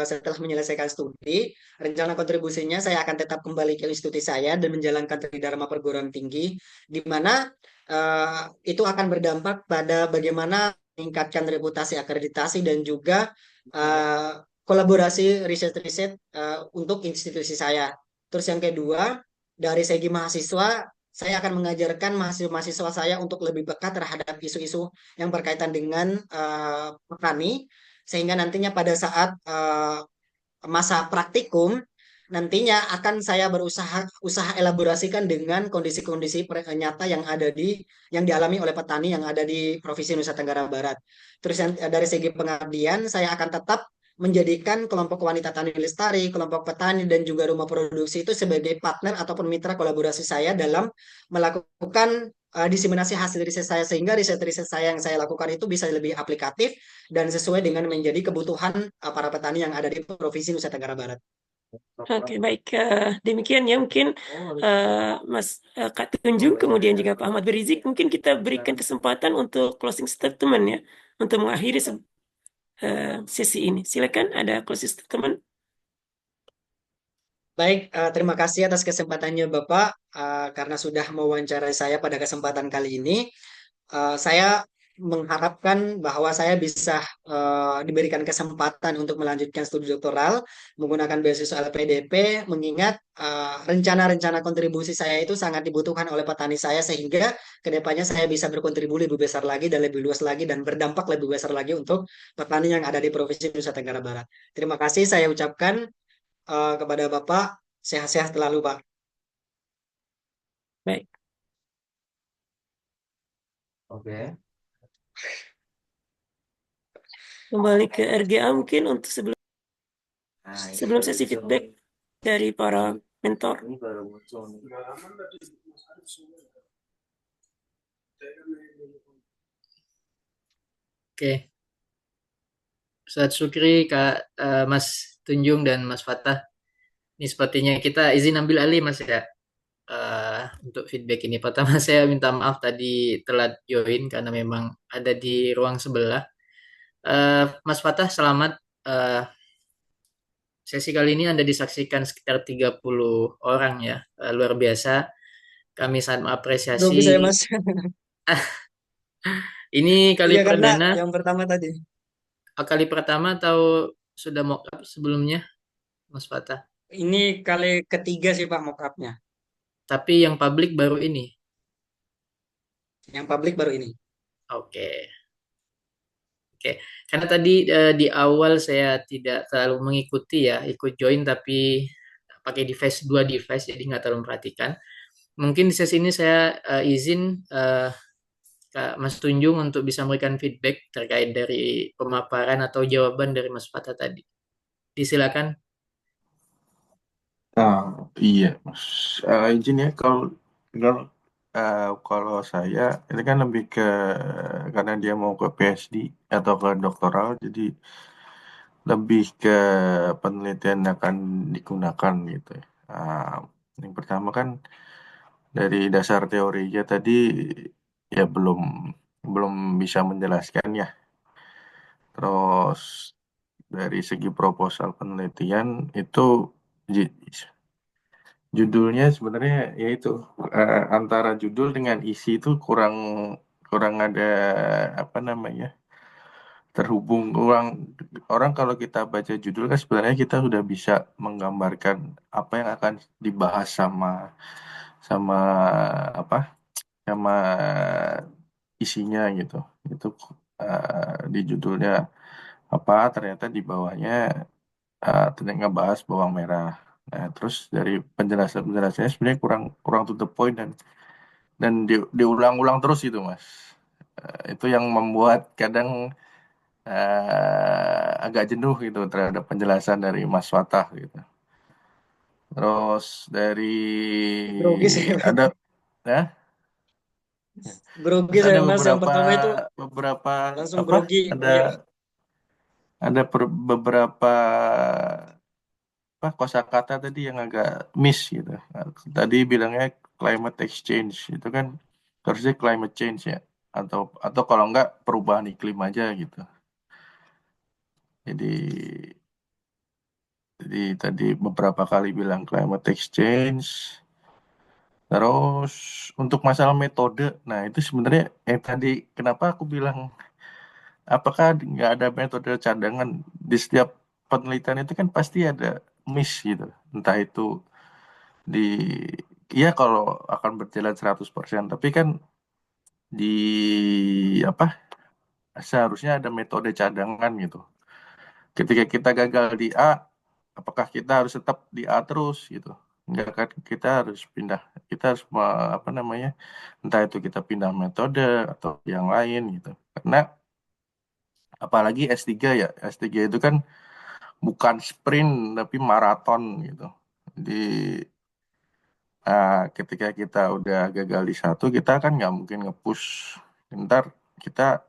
setelah menyelesaikan studi, rencana kontribusinya saya akan tetap kembali ke institusi saya dan menjalankan Tridharma perguruan tinggi, di mana itu akan berdampak pada bagaimana meningkatkan reputasi akreditasi dan juga eh, kolaborasi riset-riset untuk institusi saya. Terus yang kedua, dari segi mahasiswa, saya akan mengajarkan mahasiswa-mahasiswa saya untuk lebih peka terhadap isu-isu yang berkaitan dengan petani, sehingga nantinya pada saat masa praktikum nantinya akan saya usaha elaborasikan dengan kondisi-kondisi nyata yang dialami oleh petani yang ada di Provinsi Nusa Tenggara Barat. Terus dari segi pengabdian saya akan tetap menjadikan kelompok wanita tani lestari, kelompok petani dan juga rumah produksi itu sebagai partner ataupun mitra kolaborasi saya dalam melakukan diseminasi hasil riset saya, sehingga riset-riset saya yang saya lakukan itu bisa lebih aplikatif dan sesuai dengan menjadi kebutuhan para petani yang ada di Provinsi Nusa Tenggara Barat. Oke, baik. Demikian ya mungkin Kak Tunjung, kemudian juga Pak Ahmad Berizik, mungkin kita berikan kesempatan untuk closing statement ya, untuk mengakhiri sesi ini. Silakan, ada closing statement. Baik, terima kasih atas kesempatannya Bapak, karena sudah mewawancarai saya pada kesempatan kali ini. Saya mengharapkan bahwa saya bisa diberikan kesempatan untuk melanjutkan studi doktoral menggunakan beasiswa LPDP, mengingat rencana-rencana kontribusi saya itu sangat dibutuhkan oleh petani saya, sehingga kedepannya saya bisa berkontribusi lebih besar lagi dan lebih luas lagi dan berdampak lebih besar lagi untuk petani yang ada di Provinsi Nusa Tenggara Barat. Terima kasih saya ucapkan kepada Bapak, sehat-sehat selalu, Pak. Baik. Oke. Kembali ke RGA mungkin untuk sebelum Nah, sesi feedback dari para mentor. ini baru muncul. Oke, Ustaz Syukri, Mas Tunjung dan Mas Fatah. Ini sepertinya kita izin ambil alih Mas ya. Untuk feedback ini. Pertama saya minta maaf tadi telat join karena memang ada di ruang sebelah. Mas Fatah, selamat. Sesi kali ini Anda disaksikan sekitar 30 orang ya. Luar biasa. Kami sangat Rugi saya, mengapresiasi. Mas. Ini kali Iya, karena perdana, yang pertama tadi. kali pertama atau sudah mock up sebelumnya, Mas Fatah? Ini kali ketiga sih Pak mock-up-nya. Tapi yang publik baru ini. Yang publik baru ini. Oke. Oke, karena tadi di awal saya tidak terlalu mengikuti ya, ikut join tapi pakai dua device jadi nggak terlalu memperhatikan. Mungkin di sesi ini saya izin Kak Mas Tunjung untuk bisa memberikan feedback terkait dari pemaparan atau jawaban dari Mas Fatah tadi. Disilakan. Iya, Mas. Izin ya, kalau kalau saya ini kan lebih ke karena dia mau ke PhD atau ke doktoral, jadi lebih ke penelitian yang akan digunakan gitu ya. Yang pertama kan dari dasar teorinya tadi ya belum bisa menjelaskan ya. Terus dari segi proposal penelitian itu ji- judulnya sebenarnya yaitu antara judul dengan isi itu kurang kurang ada apa namanya terhubung orang kalau kita baca judul kan sebenarnya kita sudah bisa menggambarkan apa yang akan dibahas sama sama apa sama isinya gitu. Itu di judulnya apa ternyata di bawahnya ternyata ngebahas bawang merah. Nah, terus dari penjelasannya sebenarnya kurang kurang to the point dan diulang-ulang terus itu, Mas. Itu yang membuat kadang agak jenuh gitu terhadap penjelasan dari Mas Fatah gitu. Terus dari Grogi saya, Mas. ada ya, Grogi terus ada saya, Mas. Yang beberapa pertama itu beberapa langsung apa? grogi. Ada Iya. beberapa apa kosakata tadi yang agak miss gitu. Nah, tadi bilangnya climate exchange itu kan harusnya climate change ya atau kalau enggak perubahan iklim aja gitu. Jadi tadi beberapa kali bilang climate exchange. Terus untuk masalah metode, nah itu sebenarnya yang tadi kenapa aku bilang apakah nggak ada metode cadangan di setiap penelitian itu kan pasti ada miss gitu. Entah itu di iya kalau akan berjalan 100%, tapi kan di apa seharusnya ada metode cadangan gitu. Ketika kita gagal di A, apakah kita harus tetap di A terus gitu? Enggak kan kita harus pindah, kita harus apa namanya? Entah itu kita pindah metode atau yang lain gitu. Karena apalagi S3 ya, S3 itu kan bukan sprint tapi maraton gitu. Jadi ketika kita udah gagal di satu, kita kan nggak mungkin nge-push. Ntar kita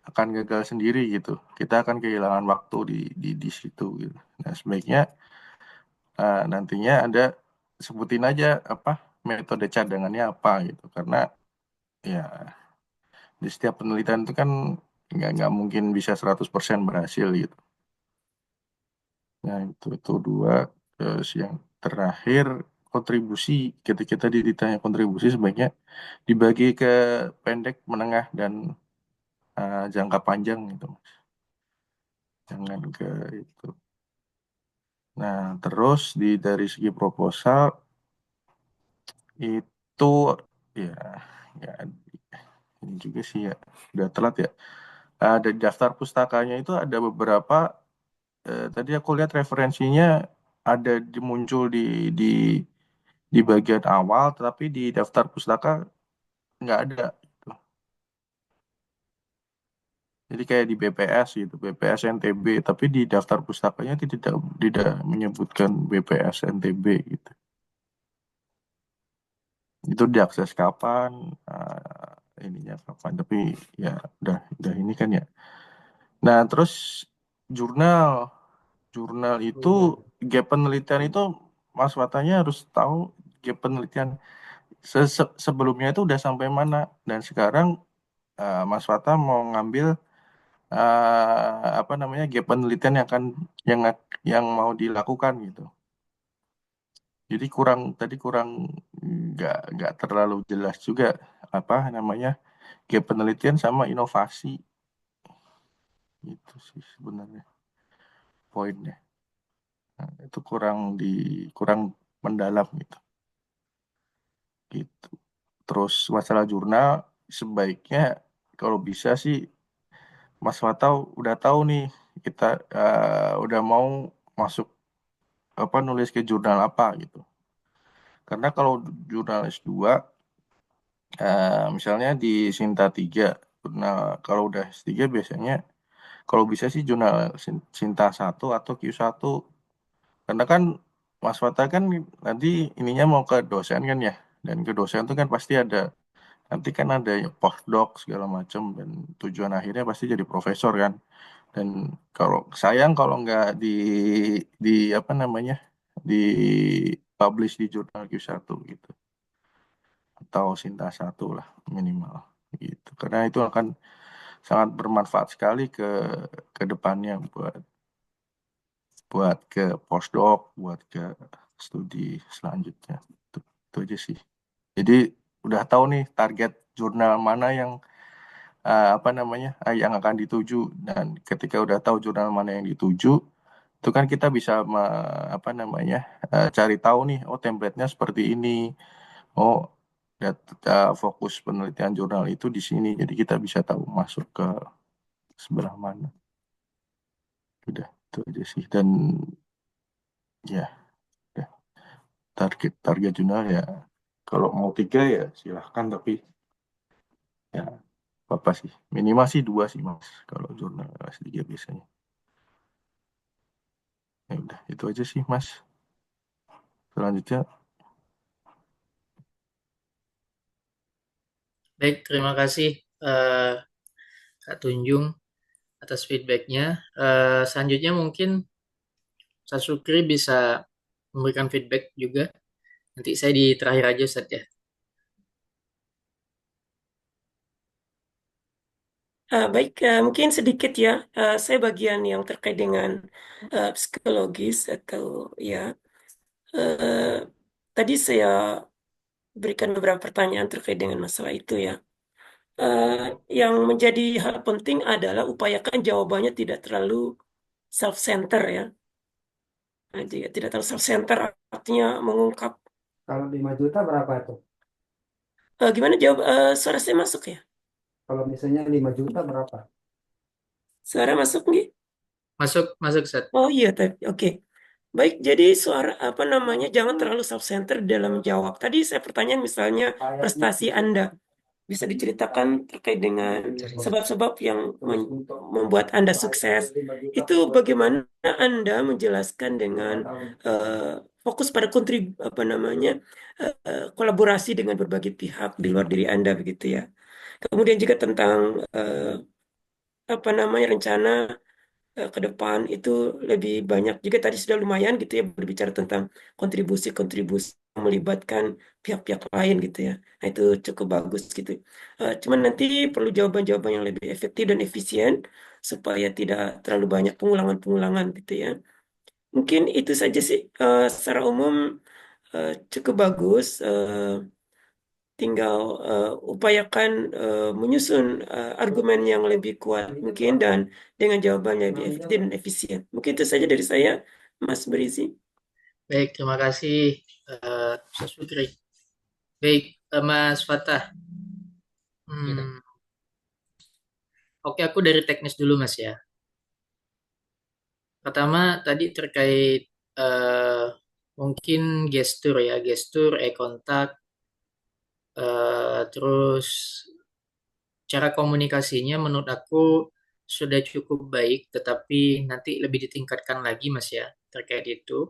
akan gagal sendiri gitu. Kita akan kehilangan waktu di situ gitu. Nah, sebaiknya nantinya ada sebutin aja apa metode cadangannya apa gitu. Karena ya di setiap penelitian itu kan nggak mungkin bisa 100% berhasil gitu. Nah, itu dua. Terus yang terakhir kontribusi. Ketika kita ditanya kontribusi sebaiknya dibagi ke pendek, menengah, dan jangka panjang gitu. Jangan ke itu. Nah, terus dari segi proposal itu ya, ya ini juga sih ya udah telat ya. Ada daftar pustakanya itu ada beberapa. Tadi aku lihat referensinya ada muncul di di bagian awal, tetapi di daftar pustaka nggak ada. Gitu. Jadi kayak di BPS gitu, BPS NTB, tapi di daftar pustakanya tidak tidak menyebutkan BPS NTB gitu. Itu diakses kapan, ininya kapan, tapi ya udah ini kan ya. Nah, terus jurnal, jurnal itu gap penelitian itu Mas Watanya harus tahu gap penelitian sebelumnya itu udah sampai mana dan sekarang Mas Wata mau ngambil apa namanya gap penelitian yang yang mau dilakukan gitu. Jadi kurang nggak terlalu jelas juga apa namanya gap penelitian sama inovasi itu sih sebenarnya poinnya. Nah, itu kurang mendalam gitu. Gitu. Terus masalah jurnal sebaiknya kalau bisa sih Mas Watau udah tahu nih kita udah mau masuk apa nulis ke jurnal apa gitu. Karena kalau jurnal S2 misalnya di Sinta 3, nah kalau udah S3 biasanya kalau bisa sih jurnal Sinta 1 atau Q1. Karena kan Mas Fata kan nanti ininya mau ke dosen kan ya. Dan ke dosen itu kan pasti ada nanti kan ada postdoc segala macam dan tujuan akhirnya pasti jadi profesor kan. Dan kalau sayang kalau nggak di apa namanya di publish di jurnal Q1 gitu atau Sinta 1 lah minimal gitu. Karena itu akan sangat bermanfaat sekali ke depannya buat buat ke postdoc, buat ke studi selanjutnya. Itu aja sih. Jadi udah tahu nih target jurnal mana yang apa namanya yang akan dituju, dan ketika udah tahu jurnal mana yang dituju, itu kan kita bisa apa namanya cari tahu nih, oh template-nya seperti ini, oh ya, fokus penelitian jurnal itu di sini, jadi kita bisa tahu masuk ke sebelah mana. Udah itu aja sih, dan ya udah. target target jurnal ya, kalau mau 3 ya silahkan, tapi ya apa sih, minimal sih 2 sih mas kalau jurnal S3 biasanya. Ya udah itu aja sih mas. Selanjutnya Baik, terima kasih eh, Kak Tunjung atas feedbacknya. Selanjutnya mungkin Ustaz Sukri bisa memberikan feedback juga. Nanti saya di terakhir aja Ustaz ya. Baik, mungkin sedikit ya. Saya bagian yang terkait dengan psikologis atau ya. eh, Tadi saya berikan beberapa pertanyaan terkait dengan masalah itu ya. Eh, yang menjadi hal penting adalah upayakan jawabannya tidak terlalu self-center ya. Nah, jika tidak terlalu self-center artinya mengungkap. Kalau 5 juta berapa tuh? Gimana jawab? Suara saya masuk ya? Kalau misalnya 5 juta berapa? Suara masuk nggih? Masuk, masuk Ustaz. Oh iya, tapi oke. Baik, jadi suara apa namanya? Jangan terlalu self-center dalam menjawab. Tadi saya pertanyaan misalnya prestasi Anda. Bisa diceritakan terkait dengan sebab-sebab yang membuat Anda sukses. Itu bagaimana Anda menjelaskan dengan fokus pada apa namanya kolaborasi dengan berbagai pihak di luar diri Anda begitu ya. Kemudian juga tentang apa namanya rencana ke depan itu lebih banyak juga tadi sudah lumayan gitu ya berbicara tentang kontribusi-kontribusi yang melibatkan pihak-pihak lain gitu ya. Nah, itu cukup bagus gitu. Cuman nanti perlu jawaban-jawaban yang lebih efektif dan efisien supaya tidak terlalu banyak pengulangan-pengulangan gitu ya. Mungkin itu saja sih. Secara umum cukup bagus. Tinggal upayakan menyusun argumen yang lebih kuat mungkin dan dengan jawaban yang lebih efektif dan efisien. Mungkin itu saja dari saya, Mas Berizi. Baik, terima kasih Ustaz Sukri. Baik, Mas Fatah. Hmm, oke, aku dari teknis dulu Mas ya. Pertama tadi terkait eh, mungkin gestur ya, gestur, eye contact, terus cara komunikasinya menurut aku sudah cukup baik, tetapi nanti lebih ditingkatkan lagi Mas ya terkait itu.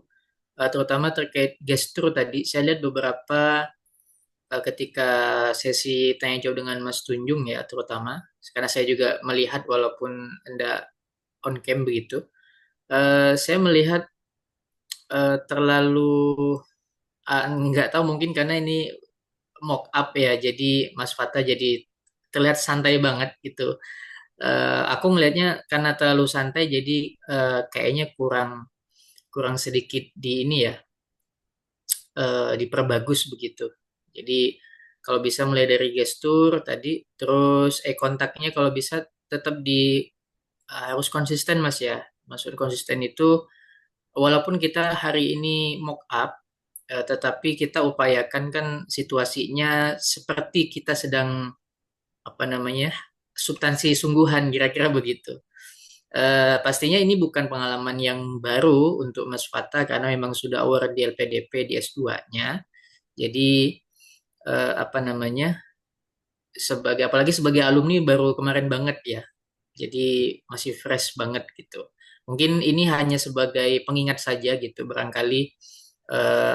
Terutama terkait gestur tadi, saya lihat beberapa ketika sesi tanya jawab dengan Mas Tunjung ya terutama, karena saya juga melihat walaupun Anda on cam begitu, saya melihat terlalu nggak tahu mungkin karena ini mock up ya, jadi Mas Fata jadi terlihat santai banget gitu. Aku ngelihatnya karena terlalu santai, jadi kayaknya kurang kurang sedikit di ini ya, diperbagus begitu. Jadi kalau bisa mulai dari gestur tadi, terus kontaknya kalau bisa tetap harus konsisten Mas ya. Maksud konsisten itu walaupun kita hari ini mock up, tetapi kita upayakan kan situasinya seperti kita sedang apa namanya substansi sungguhan kira-kira begitu. Pastinya ini bukan pengalaman yang baru untuk Mas Fata karena memang sudah award di LPDP di S2-nya. Jadi apa namanya sebagai apalagi sebagai alumni baru kemarin banget ya. Jadi masih fresh banget gitu. Mungkin ini hanya sebagai pengingat saja gitu. Barangkali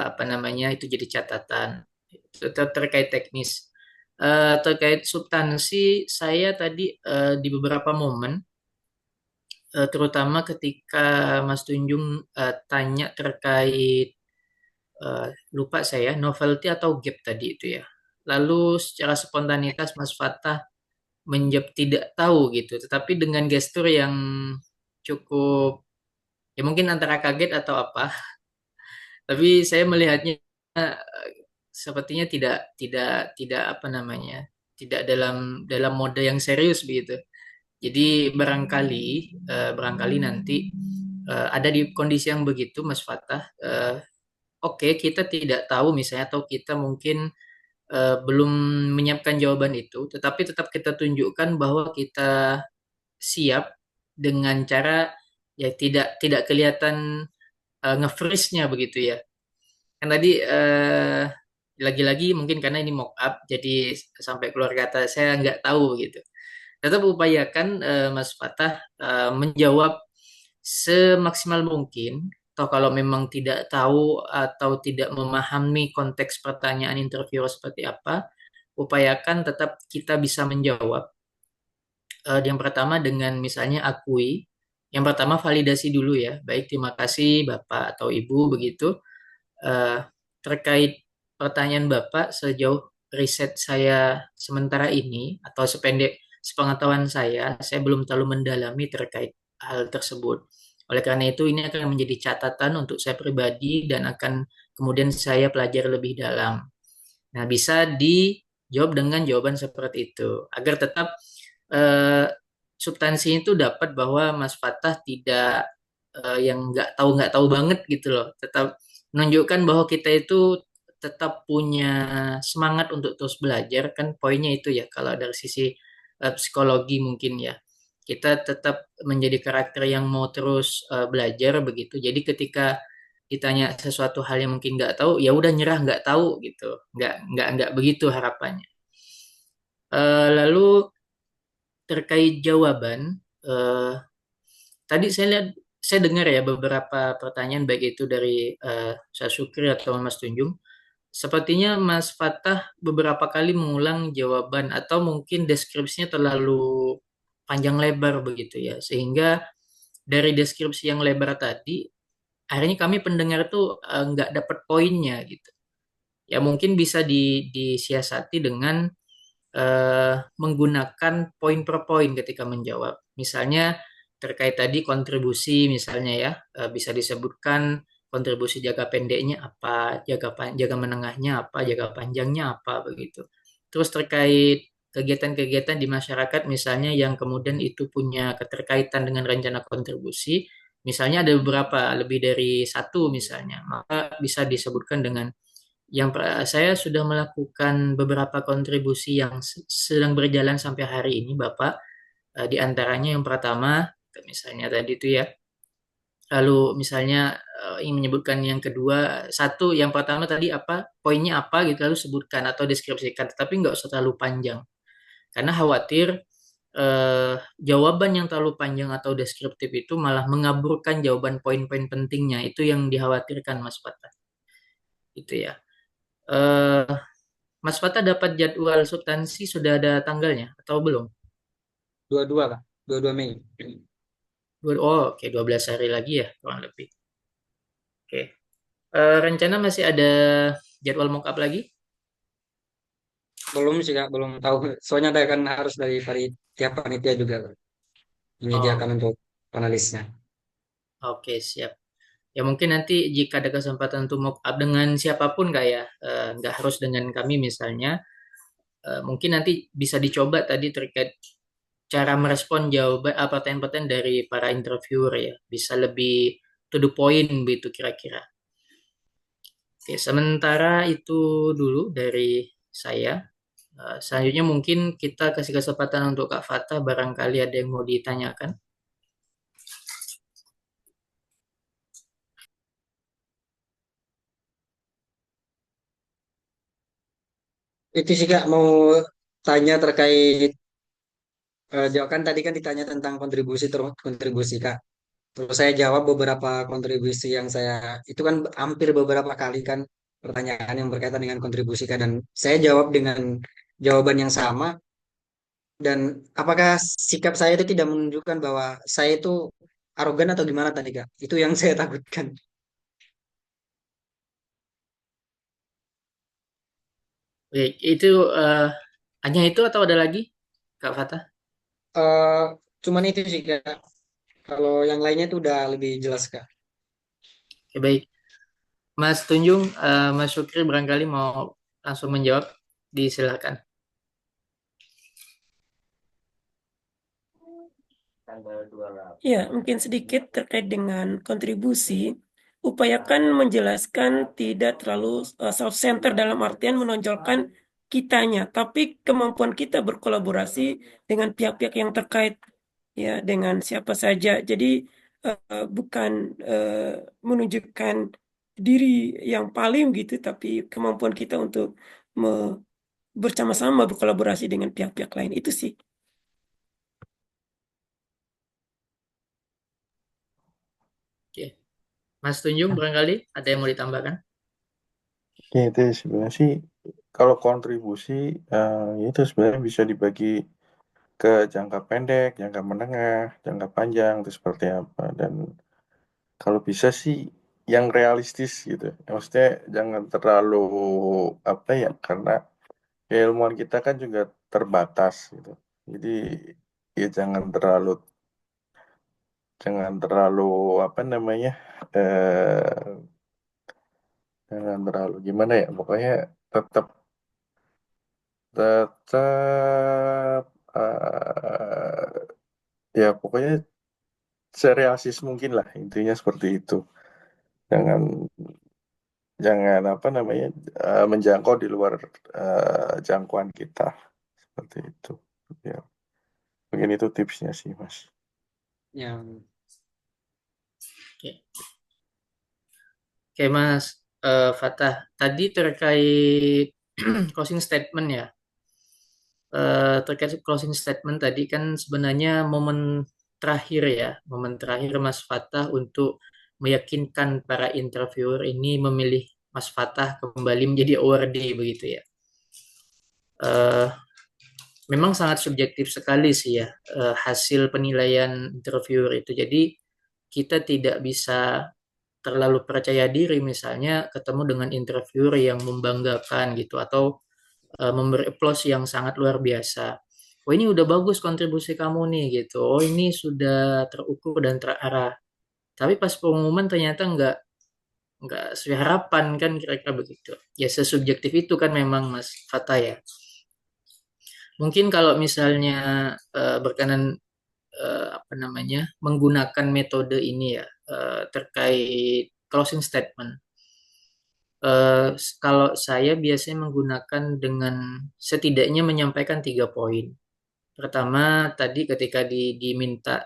apa namanya itu jadi catatan. Tetap terkait teknis. Terkait substansi, saya tadi di beberapa momen, terutama ketika Mas Tunjung tanya terkait lupa saya novelty atau gap tadi itu ya. Lalu secara spontanitas Mas Fatah menjawab tidak tahu gitu, tetapi dengan gestur yang cukup ya mungkin antara kaget atau apa, tapi saya melihatnya sepertinya tidak apa namanya tidak dalam dalam mode yang serius begitu. Jadi barangkali nanti ada di kondisi yang begitu, Mas Fatah. Oke, kita tidak tahu misalnya atau kita mungkin belum menyiapkan jawaban itu, tetapi tetap kita tunjukkan bahwa kita siap dengan cara ya tidak tidak kelihatan nge-freeze-nya begitu ya. Kan tadi lagi-lagi mungkin karena ini mock up, jadi sampai keluar kata saya nggak tahu gitu. Tetap upayakan Mas Fatah menjawab semaksimal mungkin. Atau kalau memang tidak tahu atau tidak memahami konteks pertanyaan interviewer seperti apa, upayakan tetap kita bisa menjawab. Yang pertama dengan misalnya akui. Yang pertama validasi dulu ya. Baik, terima kasih Bapak atau Ibu begitu. Eh, Terkait pertanyaan Bapak sejauh riset saya sementara ini atau sependek sepengetahuan saya belum terlalu mendalami terkait hal tersebut. Oleh karena itu ini akan menjadi catatan untuk saya pribadi dan akan kemudian saya pelajari lebih dalam. Nah, bisa dijawab dengan jawaban seperti itu agar tetap eh, substansinya itu dapat bahwa Mas Fatah tidak yang nggak tahu banget gitu loh. Tetap menunjukkan bahwa kita itu tetap punya semangat untuk terus belajar kan poinnya itu ya kalau dari sisi psikologi mungkin ya kita tetap menjadi karakter yang mau terus belajar begitu. Jadi ketika ditanya sesuatu hal yang mungkin nggak tahu ya udah nyerah nggak tahu gitu nggak begitu harapannya. Lalu terkait jawaban tadi saya dengar ya beberapa pertanyaan baik itu dari Saya Syukri atau Mas Tunjung. Sepertinya Mas Fatah beberapa kali mengulang jawaban atau mungkin deskripsinya terlalu panjang lebar begitu ya. Sehingga dari deskripsi yang lebar tadi, akhirnya kami pendengar tuh nggak dapat poinnya gitu. Ya mungkin bisa disiasati dengan menggunakan poin per poin ketika menjawab. Misalnya terkait tadi kontribusi misalnya ya bisa disebutkan kontribusi jangka pendeknya apa, jangka menengahnya apa, jangka panjangnya apa begitu. Terus terkait kegiatan-kegiatan di masyarakat misalnya yang kemudian itu punya keterkaitan dengan rencana kontribusi, misalnya ada beberapa lebih dari satu misalnya, maka bisa disebutkan dengan saya sudah melakukan beberapa kontribusi yang sedang berjalan sampai hari ini, Bapak. Di antaranya yang pertama, misalnya tadi itu ya. Lalu misalnya ingin menyebutkan yang kedua, satu yang pertama tadi apa, poinnya apa gitu, lalu sebutkan atau deskripsikan, tapi nggak usah terlalu panjang. Karena khawatir jawaban yang terlalu panjang atau deskriptif itu malah mengaburkan jawaban poin-poin pentingnya. Itu yang dikhawatirkan Mas Fatah. Itu ya. Eh, Mas Fatah dapat jadwal substansi sudah ada tanggalnya atau belum? Dua-dua Kak, 22 Mei. Oh, oke, 12 hari lagi ya, kurang lebih. Oke. Rencana masih ada jadwal mock-up lagi? Belum sih Kak, belum tahu. Soalnya ada kan harus dari tiap panitia juga Kak, Oh, menyediakan untuk panelisnya. oke, siap. Ya mungkin nanti jika ada kesempatan untuk mock-up dengan siapapun Kak ya, nggak harus dengan kami misalnya, mungkin nanti bisa dicoba tadi terkait cara merespon jawaban pertanyaan-pertanyaan dari para interviewer ya, bisa lebih to the point begitu kira-kira. Oke, sementara itu dulu dari saya. Selanjutnya mungkin kita kasih kesempatan untuk Kak Fatah, barangkali ada yang mau ditanyakan. Itu sih Kak, mau tanya terkait, kan tadi kan ditanya tentang kontribusi terus kontribusi Kak. Terus saya jawab beberapa kontribusi yang saya, itu kan hampir beberapa kali kan pertanyaan yang berkaitan dengan kontribusi Kak. Dan saya jawab dengan jawaban yang sama. Dan apakah sikap saya itu tidak menunjukkan bahwa saya itu arogan atau gimana tadi Kak? Itu yang saya takutkan. Oke, itu hanya itu atau ada lagi, Kak Fatah? eh Cuman itu sih Kak. Kalau yang lainnya itu udah lebih jelas Kak. Oke, baik. Mas Tunjung, Mas Syukri barangkali mau langsung menjawab, disilakan. Ya, mungkin sedikit terkait dengan kontribusi. Upayakan menjelaskan tidak terlalu self-center dalam artian menonjolkan kitanya, tapi kemampuan kita berkolaborasi dengan pihak-pihak yang terkait, ya, dengan siapa saja. Jadi bukan menunjukkan diri yang paling gitu, tapi kemampuan kita untuk bersama-sama berkolaborasi dengan pihak-pihak lain itu sih. Oke. Mas Tunjung barangkali ada yang mau ditambahkan? Ya, itu sebenarnya sih kalau kontribusi itu sebenarnya bisa dibagi ke jangka pendek, jangka menengah, jangka panjang itu seperti apa. Dan kalau bisa sih yang realistis gitu. Maksudnya jangan terlalu apa ya, karena keilmuan kita kan juga terbatas gitu. Jadi ya jangan terlalu apa namanya, jangan terlalu gimana ya, pokoknya tetap tetap ya pokoknya serealistis mungkin lah, intinya seperti itu. Jangan jangan apa namanya, menjangkau di luar jangkauan kita, seperti itu. Ya, mungkin itu tipsnya sih, Mas. Yang Oke, Oke, Mas Fatah, tadi terkait closing statement ya. Terkait closing statement tadi kan sebenarnya momen terakhir ya, momen terakhir Mas Fatah untuk meyakinkan para interviewer ini memilih Mas Fatah kembali menjadi awardee begitu ya. Eh, Memang sangat subjektif sekali sih ya, hasil penilaian interviewer itu. Jadi kita tidak bisa terlalu percaya diri misalnya ketemu dengan interviewer yang membanggakan gitu atau memberi applause yang sangat luar biasa. Oh ini udah bagus kontribusi kamu nih gitu. Oh ini sudah terukur dan terarah. Tapi pas pengumuman ternyata nggak sesuai harapan kan kira-kira begitu. Ya sesubjektif itu kan memang Mas Fata ya. Mungkin kalau misalnya berkenan apa namanya menggunakan metode ini ya terkait closing statement. Kalau saya biasanya menggunakan dengan setidaknya menyampaikan 3 poin. Pertama, tadi ketika diminta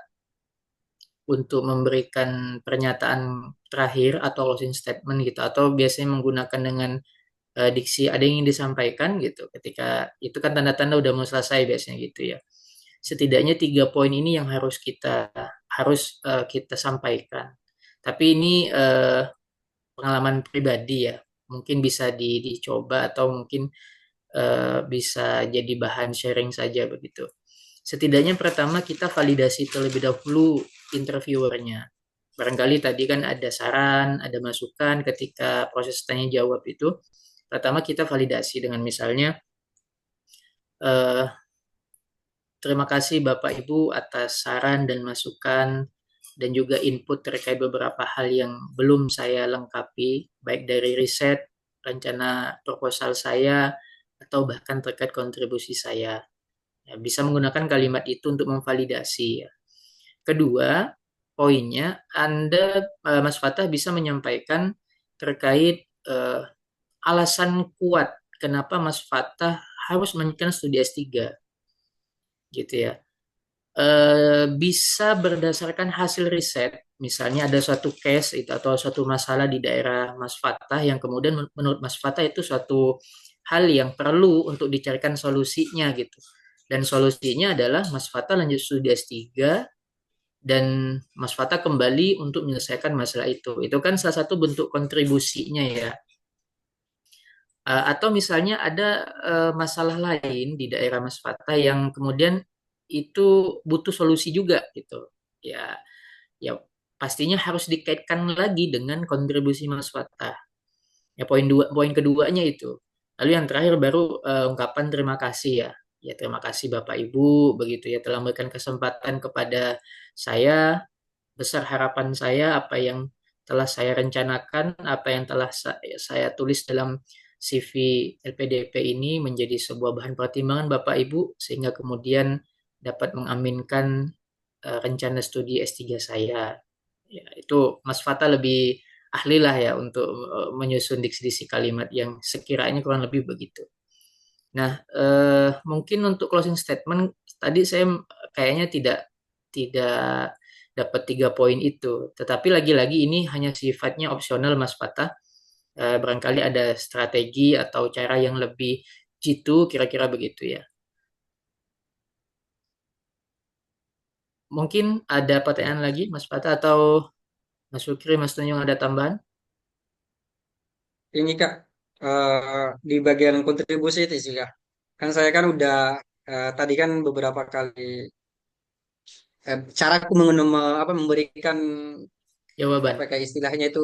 untuk memberikan pernyataan terakhir atau closing statement gitu, atau biasanya menggunakan dengan diksi ada yang ingin disampaikan gitu. Ketika itu kan tanda-tanda udah mau selesai biasanya gitu ya. Setidaknya 3 poin ini yang harus kita sampaikan. Tapi ini pengalaman pribadi ya. Mungkin bisa dicoba atau mungkin bisa jadi bahan sharing saja begitu. Setidaknya pertama kita validasi terlebih dahulu interviewernya. Barangkali tadi kan ada saran, ada masukan ketika proses tanya jawab itu. Pertama kita validasi dengan misalnya, eh, terima kasih Bapak Ibu atas saran dan masukan dan juga input terkait beberapa hal yang belum saya lengkapi, baik dari riset, rencana proposal saya, atau bahkan terkait kontribusi saya. Ya, bisa menggunakan kalimat itu untuk memvalidasi. Ya. Kedua, poinnya, Anda, Mas Fatah, bisa menyampaikan terkait alasan kuat kenapa Mas Fatah harus melanjutkan studi S3, gitu ya. Bisa berdasarkan hasil riset, misalnya ada suatu case itu atau suatu masalah di daerah Mas Fatah yang kemudian menurut Mas Fatah itu suatu hal yang perlu untuk dicarikan solusinya gitu. Dan solusinya adalah Mas Fatah lanjut studi S3 dan Mas Fatah kembali untuk menyelesaikan masalah itu. Itu kan salah satu bentuk kontribusinya ya. Atau misalnya ada masalah lain di daerah Mas Fatah yang kemudian itu butuh solusi juga gitu. Ya, ya pastinya harus dikaitkan lagi dengan kontribusi Mas Fatah. Ya poin keduanya itu. Lalu yang terakhir baru ungkapan terima kasih ya. Ya terima kasih Bapak Ibu begitu ya telah memberikan kesempatan kepada saya, besar harapan saya apa yang telah saya rencanakan, apa yang telah saya tulis dalam CV LPDP ini menjadi sebuah bahan pertimbangan Bapak Ibu sehingga kemudian dapat mengaminkan rencana studi S3 saya. Ya, itu Mas Fata lebih ahli lah ya untuk menyusun diksi-diksi kalimat yang sekiranya kurang lebih begitu. Nah, mungkin untuk closing statement tadi saya kayaknya tidak dapat 3 poin itu. Tetapi lagi-lagi ini hanya sifatnya opsional Mas Fatah. Barangkali ada strategi atau cara yang lebih jitu kira-kira begitu ya. Mungkin ada pertanyaan lagi Mas Fatah atau Mas Sukri, Mas Tunjung ada tambahan? Ini Kak, di bagian kontribusi itu sih Kak. Kan saya kan udah tadi kan beberapa kali caraku memberikan apa Jawaban. kayak istilahnya itu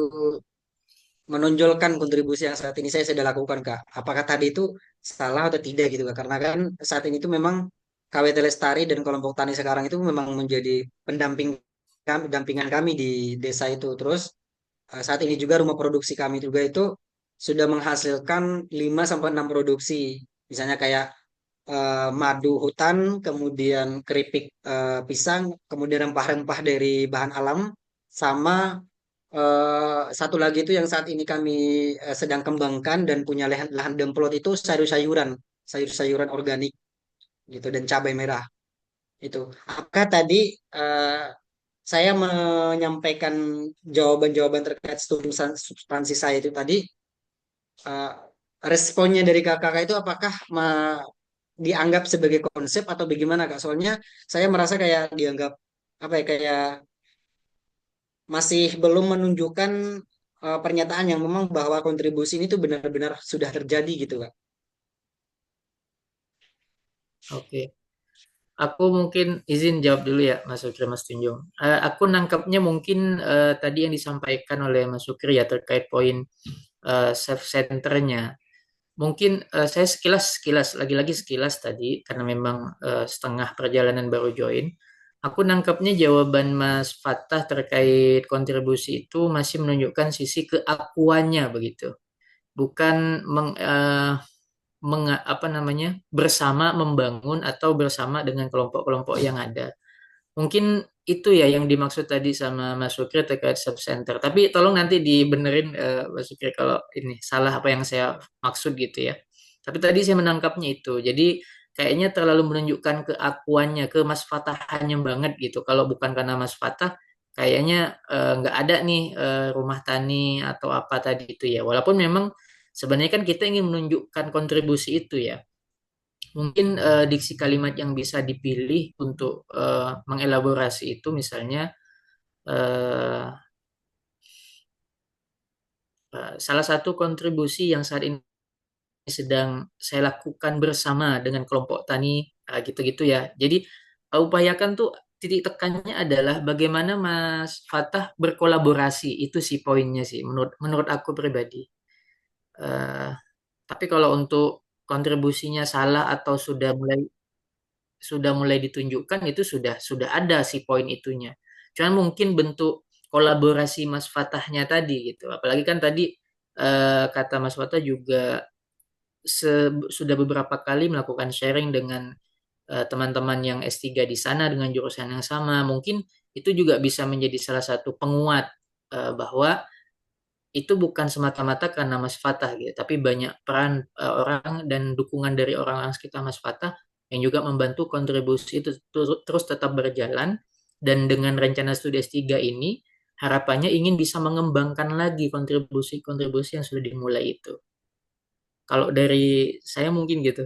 menonjolkan kontribusi yang saat ini saya sudah lakukan Kak. Apakah tadi itu salah atau tidak gitu Kak? Karena kan saat ini itu memang KWT Lestari dan kelompok tani sekarang itu memang menjadi pendampingan kami di desa itu. Terus saat ini juga rumah produksi kami juga itu sudah menghasilkan 5 sampai 6 produksi. Misalnya kayak madu hutan, kemudian keripik pisang, kemudian rempah-rempah dari bahan alam, sama satu lagi itu yang saat ini kami sedang kembangkan dan punya lahan, lahan demplot itu sayur-sayuran, sayur-sayuran organik gitu dan cabai merah itu. Apakah tadi saya menyampaikan jawaban-jawaban terkait substansi saya itu tadi eh, responnya dari kakak itu apakah dianggap sebagai konsep atau bagaimana Kak? Soalnya saya merasa kayak dianggap apa ya kayak masih belum menunjukkan pernyataan yang memang bahwa kontribusi ini tuh benar-benar sudah terjadi gitu Kak. Oke. Aku mungkin izin jawab dulu ya, Mas Sukri, Mas Tunjung. Aku nangkapnya mungkin tadi yang disampaikan oleh Mas Sukri ya terkait poin self-centernya. Mungkin saya sekilas, lagi-lagi sekilas tadi, karena memang setengah perjalanan baru join. Aku nangkapnya jawaban Mas Fatah terkait kontribusi itu masih menunjukkan sisi keakuannya begitu. Bukan apa namanya bersama membangun atau bersama dengan kelompok-kelompok yang ada. Mungkin itu ya yang dimaksud tadi sama Mas Sukri terkait subcenter. Tapi tolong nanti dibenerin Mas Sukri kalau ini salah apa yang saya maksud gitu ya. Tapi tadi saya menangkapnya itu. Jadi kayaknya terlalu menunjukkan keakuannya, ke Mas Fatahannya banget gitu. Kalau bukan karena Mas Fatah, kayaknya nggak ada nih rumah tani atau apa tadi itu ya. Walaupun memang sebenarnya kan kita ingin menunjukkan kontribusi itu ya. Mungkin diksi kalimat yang bisa dipilih untuk mengelaborasi itu misalnya eh, salah satu kontribusi yang saat ini sedang saya lakukan bersama dengan kelompok tani gitu-gitu ya. Jadi upayakan tuh titik tekannya adalah bagaimana Mas Fatah berkolaborasi itu sih poinnya sih menurut menurut aku pribadi. Eh, tapi kalau untuk kontribusinya salah atau sudah mulai ditunjukkan itu sudah ada si poin itunya. Cuman mungkin bentuk kolaborasi Mas Fatahnya tadi gitu. Apalagi kan tadi kata Mas Fatah juga sudah beberapa kali melakukan sharing dengan teman-teman yang S3 di sana dengan jurusan yang sama. Mungkin itu juga bisa menjadi salah satu penguat bahwa itu bukan semata-mata karena Mas Fatah gitu, tapi banyak peran orang dan dukungan dari orang-orang sekitar Mas Fatah yang juga membantu kontribusi itu terus tetap berjalan dan dengan rencana studi S3 ini harapannya ingin bisa mengembangkan lagi kontribusi-kontribusi yang sudah dimulai itu. Kalau dari saya mungkin gitu.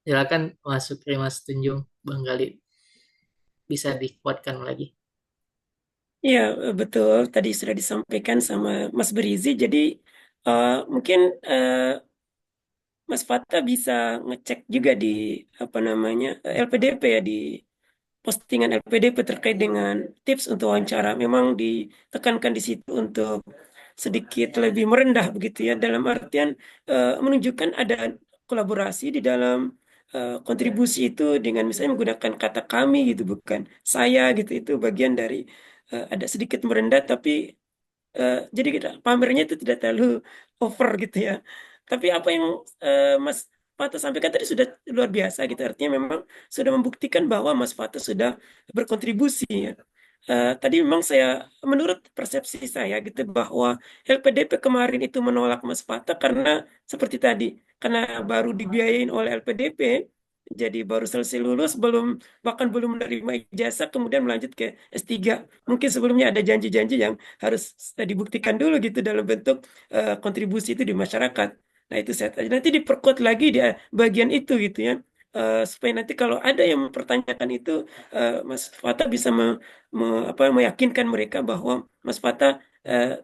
Silakan Mas Sukri, Mas Tunjung, Bang Galid bisa dikuatkan lagi. Ya, betul. Tadi sudah disampaikan sama Mas Berizi. Jadi mungkin Mas Fata bisa ngecek juga di apa namanya LPDP ya di postingan LPDP terkait dengan tips untuk wawancara. Memang ditekankan di situ untuk sedikit lebih merendah begitu ya. Dalam artian menunjukkan ada kolaborasi di dalam kontribusi itu dengan misalnya menggunakan kata kami gitu bukan saya gitu itu bagian dari ada sedikit merendah tapi jadi kita pamernya itu tidak terlalu over gitu ya. Tapi apa yang Mas Fata sampaikan tadi sudah luar biasa gitu. Artinya memang sudah membuktikan bahwa Mas Fata sudah berkontribusi ya. Tadi memang menurut persepsi saya gitu bahwa LPDP kemarin itu menolak Mas Fata karena seperti tadi, karena baru dibiayain oleh LPDP, jadi baru selesai lulus, bahkan belum menerima ijazah, kemudian melanjut ke S3. Mungkin sebelumnya ada janji-janji yang harus dibuktikan dulu gitu dalam bentuk kontribusi itu di masyarakat. Nah itu saya nanti diperkuat lagi di bagian itu gitu ya. Supaya nanti kalau ada yang mempertanyakan itu, Mas Fata bisa meyakinkan mereka bahwa Mas Fata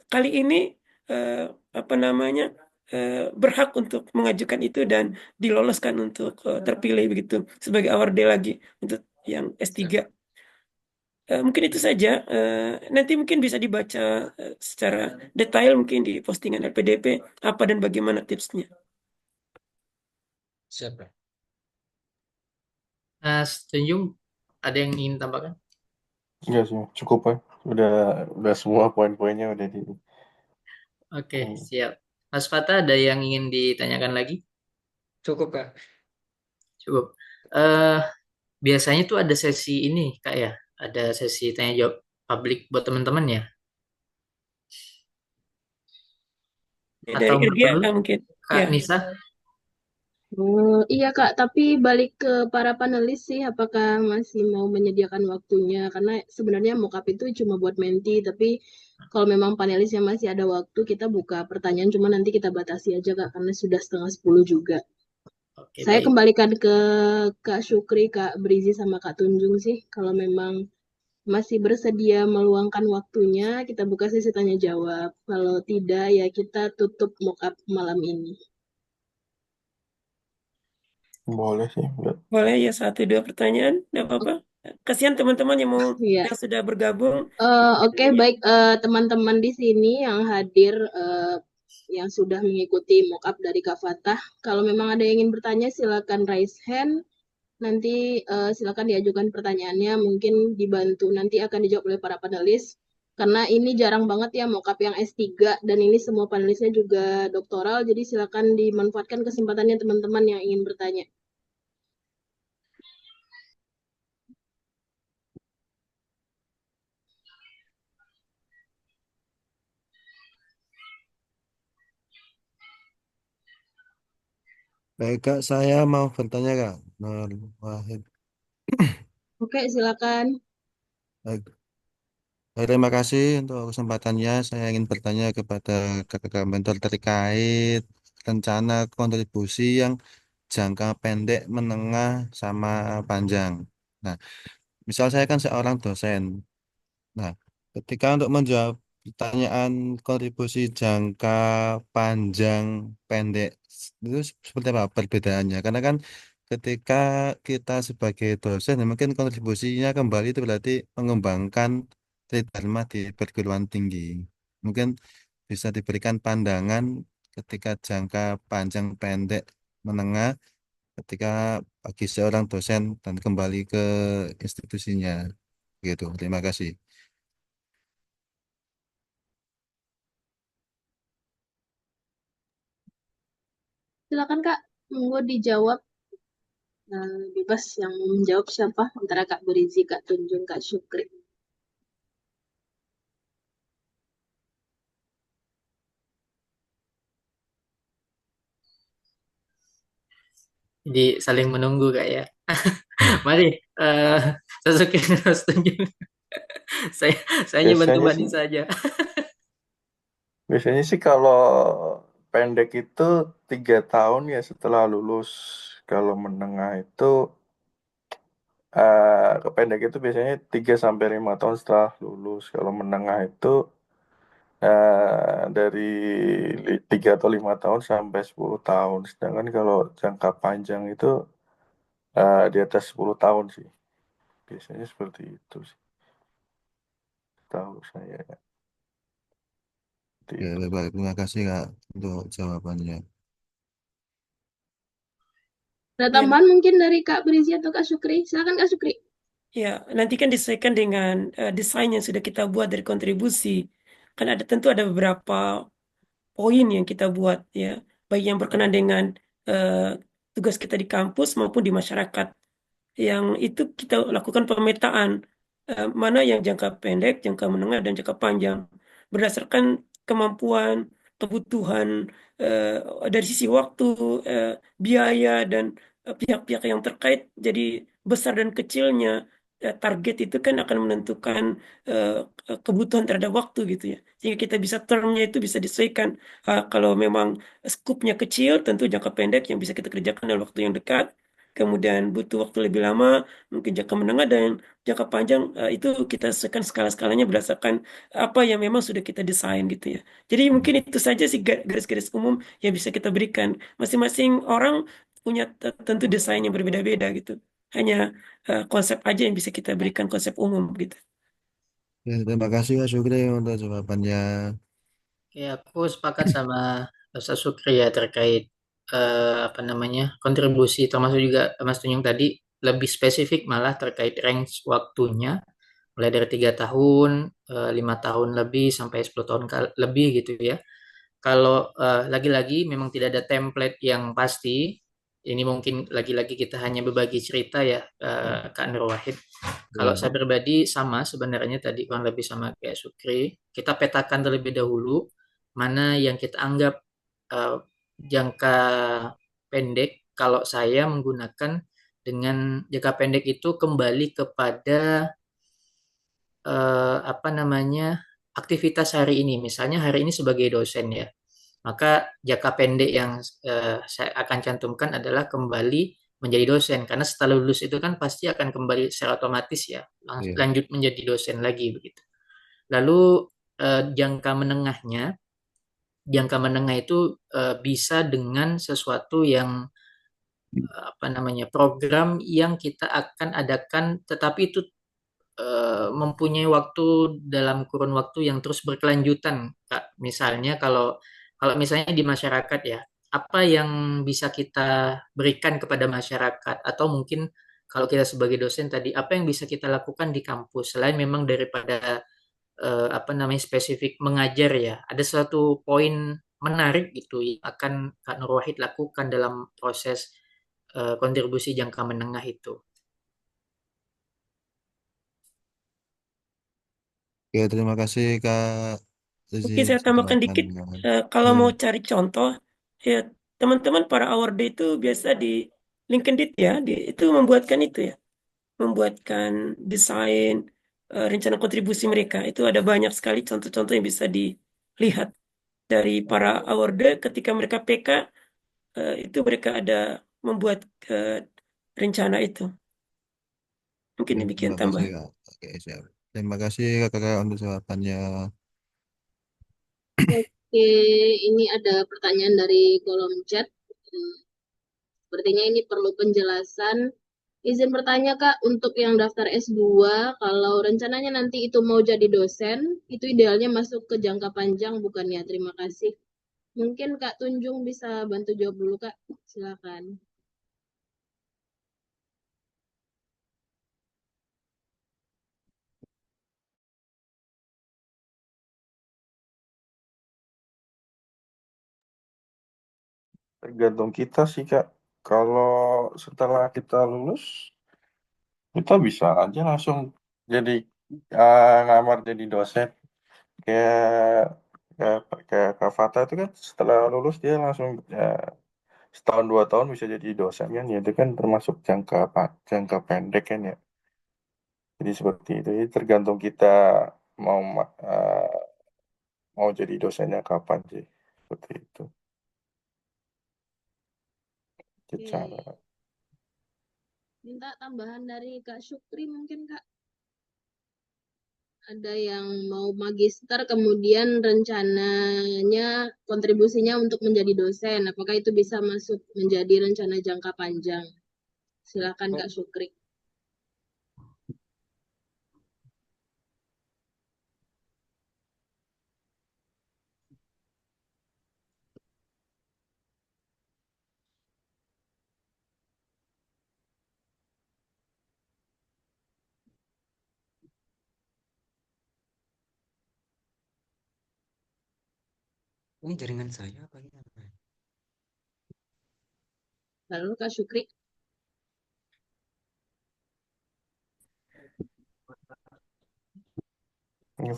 kali ini eh, apa namanya berhak untuk mengajukan itu dan diloloskan untuk terpilih begitu sebagai award day lagi untuk yang S3. Mungkin itu saja. Nanti mungkin bisa dibaca secara detail mungkin di postingan LPDP apa dan bagaimana tipsnya. Siap. Mas Tunjung, ada yang ingin tambahkan? Enggak sih, cukup ya. Udah semua poin-poinnya udah di. Oke, siap. Mas Fata, ada yang ingin ditanyakan lagi? Cukup, Kak. Cukup. Eh, biasanya tuh ada sesi ini, Kak ya. Ada sesi tanya jawab publik buat teman-teman ya. Atau Dari nggak Irgia perlu, mungkin. Kak Ya, Nisa? Oh, iya Kak, tapi balik ke para panelis sih, apakah masih mau menyediakan waktunya? Karena sebenarnya mock-up itu cuma buat menti, tapi kalau memang panelisnya masih ada waktu, kita buka pertanyaan, cuma nanti kita batasi aja Kak, karena sudah setengah 10 juga. Oke, Saya baik. kembalikan ke Kak Syukri, Kak Brizi, sama Kak Tunjung sih. Kalau memang masih bersedia meluangkan waktunya, kita buka sesi tanya jawab. Kalau tidak, ya kita tutup mock-up malam ini. Boleh sih. boleh ya 1 2 pertanyaan, nggak apa-apa. Kasihan teman-teman Iya. yang sudah bergabung. Oke, baik teman-teman di sini yang hadir yang sudah mengikuti mock up dari Kak Fatah. Kalau memang ada yang ingin bertanya, silakan raise hand. Nanti silakan diajukan pertanyaannya. Mungkin dibantu nanti akan dijawab oleh para panelis. Karena ini jarang banget ya mock up yang S3 dan ini semua panelisnya juga doktoral. Jadi silakan dimanfaatkan kesempatannya teman-teman yang ingin bertanya. Baik Kak, saya mau bertanya Kak. Nur Wahid. Oke, silakan. Baik. Terima kasih untuk kesempatannya. Saya ingin bertanya kepada kakak mentor terkait rencana kontribusi yang jangka pendek, menengah, sama panjang. Nah, misal saya kan seorang dosen. Nah, ketika untuk menjawab pertanyaan kontribusi jangka panjang pendek itu seperti apa perbedaannya? Karena kan ketika kita sebagai dosen, ya mungkin kontribusinya kembali itu berarti mengembangkan Tridharma di perguruan tinggi. Mungkin bisa diberikan pandangan ketika jangka panjang pendek menengah ketika bagi seorang dosen dan kembali ke institusinya. Gitu. Terima kasih. Silakan Kak, monggo dijawab. Bebas yang mau menjawab siapa antara Kak Berizi, Kak Tunjung, Kak Syukri. Jadi saling menunggu Kak ya. Mari, eh Sasuke Mas Tunjung. Saya saya hanya bantu Biasanya Mbak sih, Nisa aja. biasanya sih kalau pendek itu 3 tahun ya setelah lulus. Kalau menengah itu pendek itu biasanya 3 sampai 5 tahun setelah lulus. Kalau menengah itu dari 3 atau 5 tahun sampai 10 tahun. Sedangkan kalau jangka panjang itu di atas 10 tahun sih. Biasanya seperti itu sih. Tahu saya seperti Ya, itu. baik. Terima kasih Kak untuk jawabannya. Ada Ya, tambahan mungkin dari Kak Berizi atau Kak Syukri? Silakan Kak Syukri. ya, nanti kan disesuaikan dengan desain yang sudah kita buat dari kontribusi. Kan tentu ada beberapa poin yang kita buat ya, baik yang berkenaan dengan eh, tugas kita di kampus maupun di masyarakat. Yang itu kita lakukan pemetaan mana yang jangka pendek, jangka menengah, dan jangka panjang berdasarkan kemampuan, kebutuhan dari sisi waktu, eh, biaya, dan pihak-pihak yang terkait. Jadi besar dan kecilnya target itu kan akan menentukan eh, kebutuhan terhadap waktu gitu ya. Sehingga kita bisa termnya itu bisa disesuaikan. Kalau memang skupnya kecil, tentu jangka pendek yang bisa kita kerjakan dalam waktu yang dekat. Kemudian butuh waktu lebih lama, mungkin jangka menengah, dan jangka panjang itu kita sesuaikan skala-skalanya berdasarkan apa yang memang sudah kita desain gitu ya. Jadi mungkin itu saja sih garis-garis umum yang bisa kita berikan. Masing-masing orang punya tentu desain yang berbeda-beda gitu. Hanya konsep aja yang bisa kita berikan, konsep umum gitu. Ya, terima kasih Kak Sugri untuk jawabannya. Ya, aku sepakat sama Ustaz Sukri ya terkait apa namanya kontribusi, termasuk juga Mas Tunjung tadi lebih spesifik malah terkait range waktunya, mulai dari 3 tahun, 5 tahun lebih sampai 10 tahun lebih gitu ya. Kalau lagi-lagi memang tidak ada template yang pasti. Ini mungkin lagi-lagi kita hanya berbagi cerita ya, Kak Nur Wahid. Kalau Ya, saya pribadi sama sebenarnya tadi kurang lebih sama kayak Sukri. Kita petakan terlebih dahulu mana yang kita anggap eh, jangka pendek. Kalau saya menggunakan dengan jangka pendek itu kembali kepada apa namanya aktivitas hari ini. Misalnya hari ini sebagai dosen ya, maka jangka pendek yang saya akan cantumkan adalah kembali menjadi dosen karena setelah lulus itu kan pasti akan kembali secara otomatis ya iya. lanjut menjadi dosen lagi begitu. Lalu jangka menengahnya, jangka menengah itu bisa dengan sesuatu yang apa namanya program yang kita akan adakan, tetapi itu mempunyai waktu dalam kurun waktu yang terus berkelanjutan, Kak. Misalnya kalau kalau misalnya di masyarakat ya, apa yang bisa kita berikan kepada masyarakat atau mungkin kalau kita sebagai dosen tadi, apa yang bisa kita lakukan di kampus selain memang daripada apa namanya spesifik mengajar ya. Ada suatu poin menarik gitu yang akan Kak Nur Wahid lakukan dalam proses kontribusi jangka menengah itu. Oke, terima kasih Kak Lizzy Oke, saya atas tambahkan dikit. jawabannya. Kalau Ya, mau cari contoh, ya teman-teman para award itu biasa di LinkedIn ya, itu membuatkan itu ya, membuatkan desain rencana kontribusi mereka. Itu ada banyak sekali contoh-contoh yang bisa dilihat dari para awarder ketika mereka PK, itu mereka ada membuat eh, rencana itu. Mungkin oke, demikian terima kasih tambahan. Kak. Oke, siap. Terima kasih Kakak untuk jawabannya. Oke, ini ada pertanyaan dari kolom chat. Hmm, Sepertinya ini perlu penjelasan. Izin bertanya Kak, untuk yang daftar S2, kalau rencananya nanti itu mau jadi dosen, itu idealnya masuk ke jangka panjang bukan ya? Terima kasih. Mungkin Kak Tunjung bisa bantu jawab dulu Kak. Silakan. Tergantung kita sih Kak. Kalau setelah kita lulus, kita bisa aja langsung jadi ngamar jadi dosen. Kayak kayak kayak Kak Fata itu kan setelah lulus dia langsung setahun 2 tahun bisa jadi dosen kan. Ya itu kan termasuk jangka pendek kan ya. Jadi seperti itu. Jadi tergantung kita mau mau jadi dosennya kapan sih. Seperti itu. Itu cara. Oke. Minta tambahan dari Kak Syukri mungkin Kak. Ada yang mau magister kemudian rencananya kontribusinya untuk menjadi dosen. Apakah itu bisa masuk menjadi rencana jangka panjang? Silakan Kak Syukri. Ini jaringan saya apa gimana? Lalu Kak Syukri.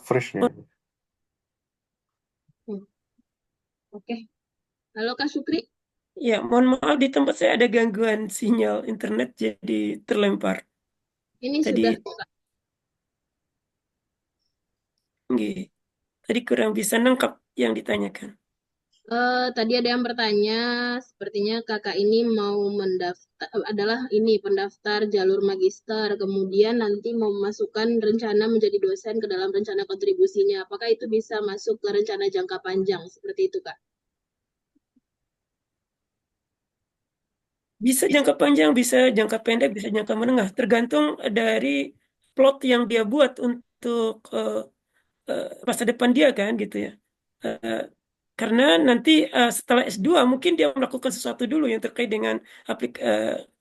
Fresh nih. Oke. Halo Kak Syukri. Ya, mohon maaf di tempat saya ada gangguan sinyal internet jadi terlempar. Ini Tadi, sudah Kak. nggih, tadi kurang bisa nangkap yang ditanyakan. Tadi ada yang bertanya, sepertinya kakak ini mau mendaftar, adalah ini pendaftar jalur magister, kemudian nanti mau memasukkan rencana menjadi dosen ke dalam rencana kontribusinya. Apakah itu bisa masuk ke rencana jangka panjang seperti itu, Kak? Bisa jangka panjang, bisa jangka pendek, bisa jangka menengah, tergantung dari plot yang dia buat untuk masa depan dia kan gitu ya. Eh, karena nanti setelah S2 mungkin dia melakukan sesuatu dulu yang terkait dengan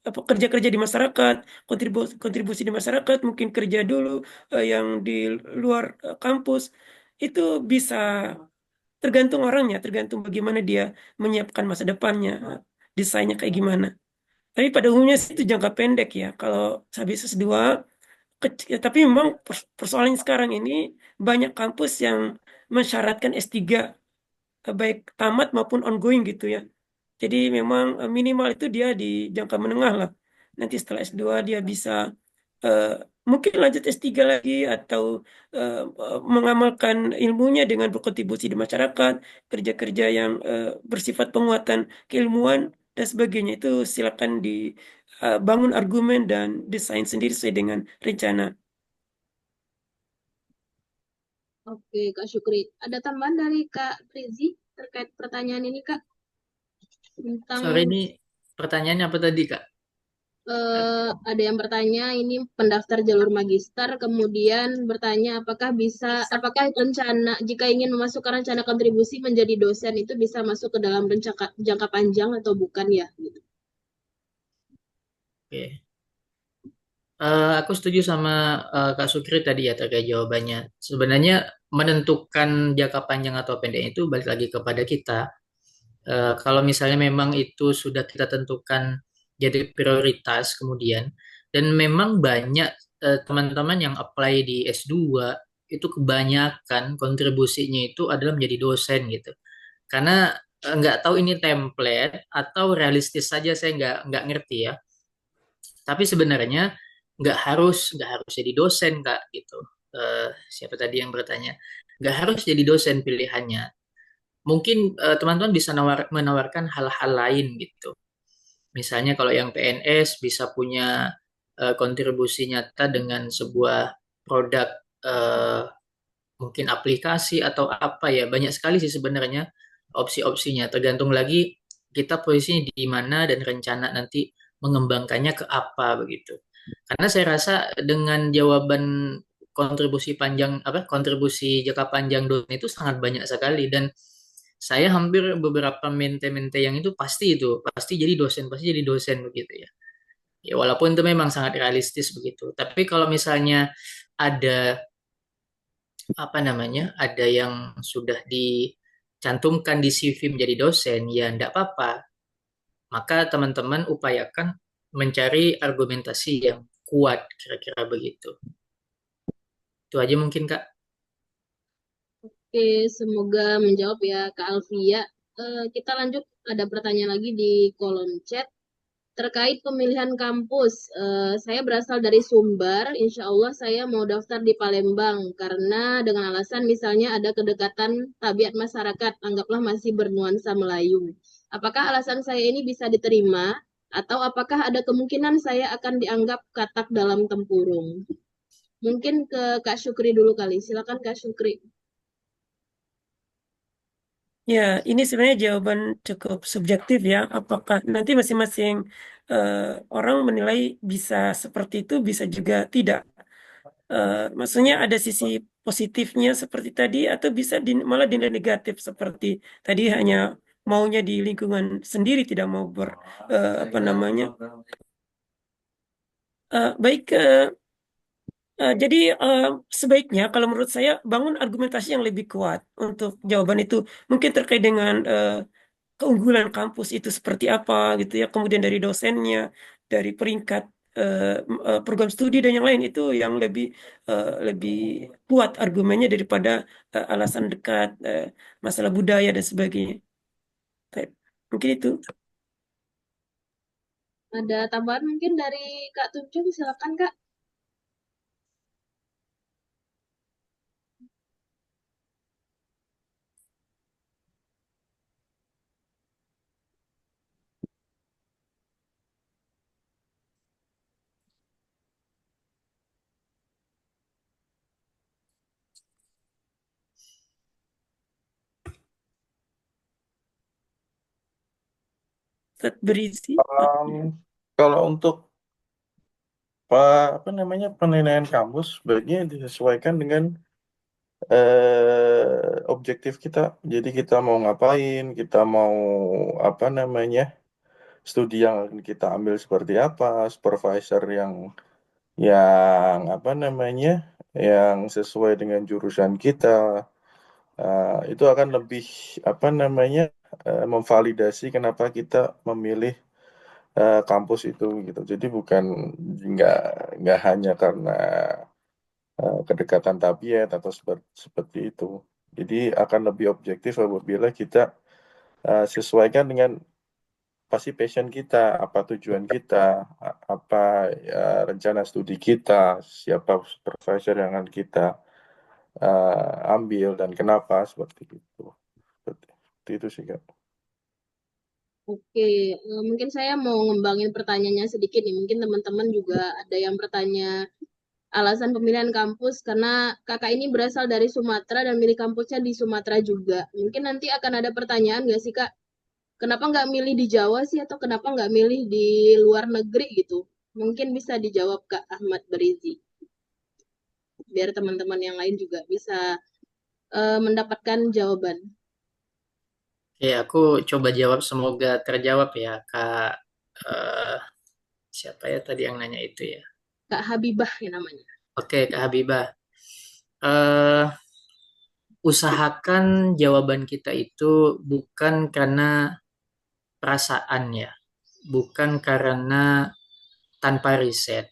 kerja-kerja di masyarakat, kontribusi kontribusi di masyarakat, mungkin kerja dulu yang di luar kampus. Itu bisa tergantung orangnya, tergantung bagaimana dia menyiapkan masa depannya, desainnya kayak gimana. Tapi pada umumnya sih itu jangka pendek ya. Kalau habis S2, tapi memang persoalannya sekarang ini banyak kampus yang mensyaratkan S3 baik tamat maupun ongoing gitu ya. Jadi memang minimal itu dia di jangka menengah lah. Nanti setelah S2 dia bisa eh, mungkin lanjut S3 lagi atau mengamalkan ilmunya dengan berkontribusi di masyarakat, kerja-kerja yang bersifat penguatan keilmuan dan sebagainya. Itu silakan dibangun argumen dan desain sendiri sesuai dengan rencana. Oke, Kak Syukri. Ada tambahan dari Kak Prizi terkait pertanyaan ini, Kak? Tentang Sorry, ini pertanyaannya apa tadi, Kak? ada yang bertanya ini pendaftar jalur magister, kemudian bertanya apakah rencana jika ingin memasukkan rencana kontribusi menjadi dosen itu bisa masuk ke dalam rencana jangka panjang atau bukan ya? Gitu. Oke. Aku setuju sama Kak Sukri tadi ya terkait jawabannya. Sebenarnya menentukan jangka panjang atau pendek itu balik lagi kepada kita. Kalau misalnya memang itu sudah kita tentukan jadi prioritas kemudian, dan memang banyak teman-teman yang apply di S2 itu kebanyakan kontribusinya itu adalah menjadi dosen gitu. Karena nggak tahu ini template atau realistis saja saya nggak ngerti ya. Tapi sebenarnya nggak harus jadi dosen Kak gitu. Siapa tadi yang bertanya? Nggak harus jadi dosen pilihannya. Mungkin teman-teman bisa menawarkan hal-hal lain gitu. Misalnya kalau yang PNS bisa punya kontribusi nyata dengan sebuah produk, eh, mungkin aplikasi atau apa ya. Banyak sekali sih sebenarnya opsi-opsinya. Tergantung lagi kita posisinya di mana dan rencana nanti mengembangkannya ke apa begitu. Karena saya rasa dengan jawaban kontribusi jangka panjang dosen itu sangat banyak sekali, dan saya hampir beberapa mente-mente yang itu pasti jadi dosen begitu ya. Ya walaupun itu memang sangat realistis begitu. Tapi kalau misalnya ada apa namanya, ada yang sudah dicantumkan di CV menjadi dosen, ya enggak apa-apa. Maka teman-teman upayakan mencari argumentasi yang kuat, kira-kira begitu. Itu aja mungkin, Kak. Oke, semoga menjawab ya Kak Alfia. Kita lanjut, ada pertanyaan lagi di kolom chat. Terkait pemilihan kampus, saya berasal dari Sumbar. Insya Allah saya mau daftar di Palembang karena dengan alasan misalnya ada kedekatan tabiat masyarakat, anggaplah masih bernuansa Melayu. Apakah alasan saya ini bisa diterima atau apakah ada kemungkinan saya akan dianggap katak dalam tempurung? Mungkin ke Kak Syukri dulu kali. Silakan Kak Syukri. Ya, ini sebenarnya jawaban cukup subjektif ya. Apakah nanti masing-masing eh, orang menilai bisa seperti itu, bisa juga tidak. Maksudnya ada sisi positifnya seperti tadi, atau bisa malah dinilai negatif seperti tadi hanya maunya di lingkungan sendiri, tidak mau apa namanya. Baik, jadi sebaiknya kalau menurut saya bangun argumentasi yang lebih kuat untuk jawaban itu. Mungkin terkait dengan keunggulan kampus itu seperti apa gitu ya. Kemudian dari dosennya, dari peringkat program studi dan yang lain itu yang lebih kuat argumennya daripada alasan dekat masalah budaya dan sebagainya. Kayak, mungkin itu. Ada tambahan mungkin dari Kak Tunjung, silakan Kak. Set berisi. Kalau untuk apa namanya penilaian kampus sebaiknya disesuaikan dengan objektif kita. Jadi kita mau ngapain, kita mau apa namanya studi yang akan kita ambil seperti apa, supervisor yang apa namanya yang sesuai dengan jurusan kita. Itu akan lebih apa namanya memvalidasi kenapa kita memilih kampus itu gitu. Jadi bukan nggak nggak hanya karena kedekatan tabiat atau seperti itu. Jadi akan lebih objektif apabila kita sesuaikan dengan pasti passion kita, apa tujuan kita, apa rencana studi kita, siapa supervisor yang akan kita ambil dan kenapa seperti itu. Seperti itu sih Kak. Oke, mungkin saya mau ngembangin pertanyaannya sedikit nih. Mungkin teman-teman juga ada yang bertanya alasan pemilihan kampus karena kakak ini berasal dari Sumatera dan milih kampusnya di Sumatera juga. Mungkin nanti akan ada pertanyaan nggak sih Kak? Kenapa nggak milih di Jawa sih atau kenapa nggak milih di luar negeri gitu? Mungkin bisa dijawab Kak Ahmad Barizi. Biar teman-teman yang lain juga bisa mendapatkan jawaban. Oke, aku coba jawab, semoga terjawab ya, Kak. eh, Siapa ya tadi yang nanya itu ya? Kak Habibah ya namanya. Oke, Kak Habibah. eh Usahakan jawaban kita itu bukan karena perasaan ya, bukan karena tanpa riset.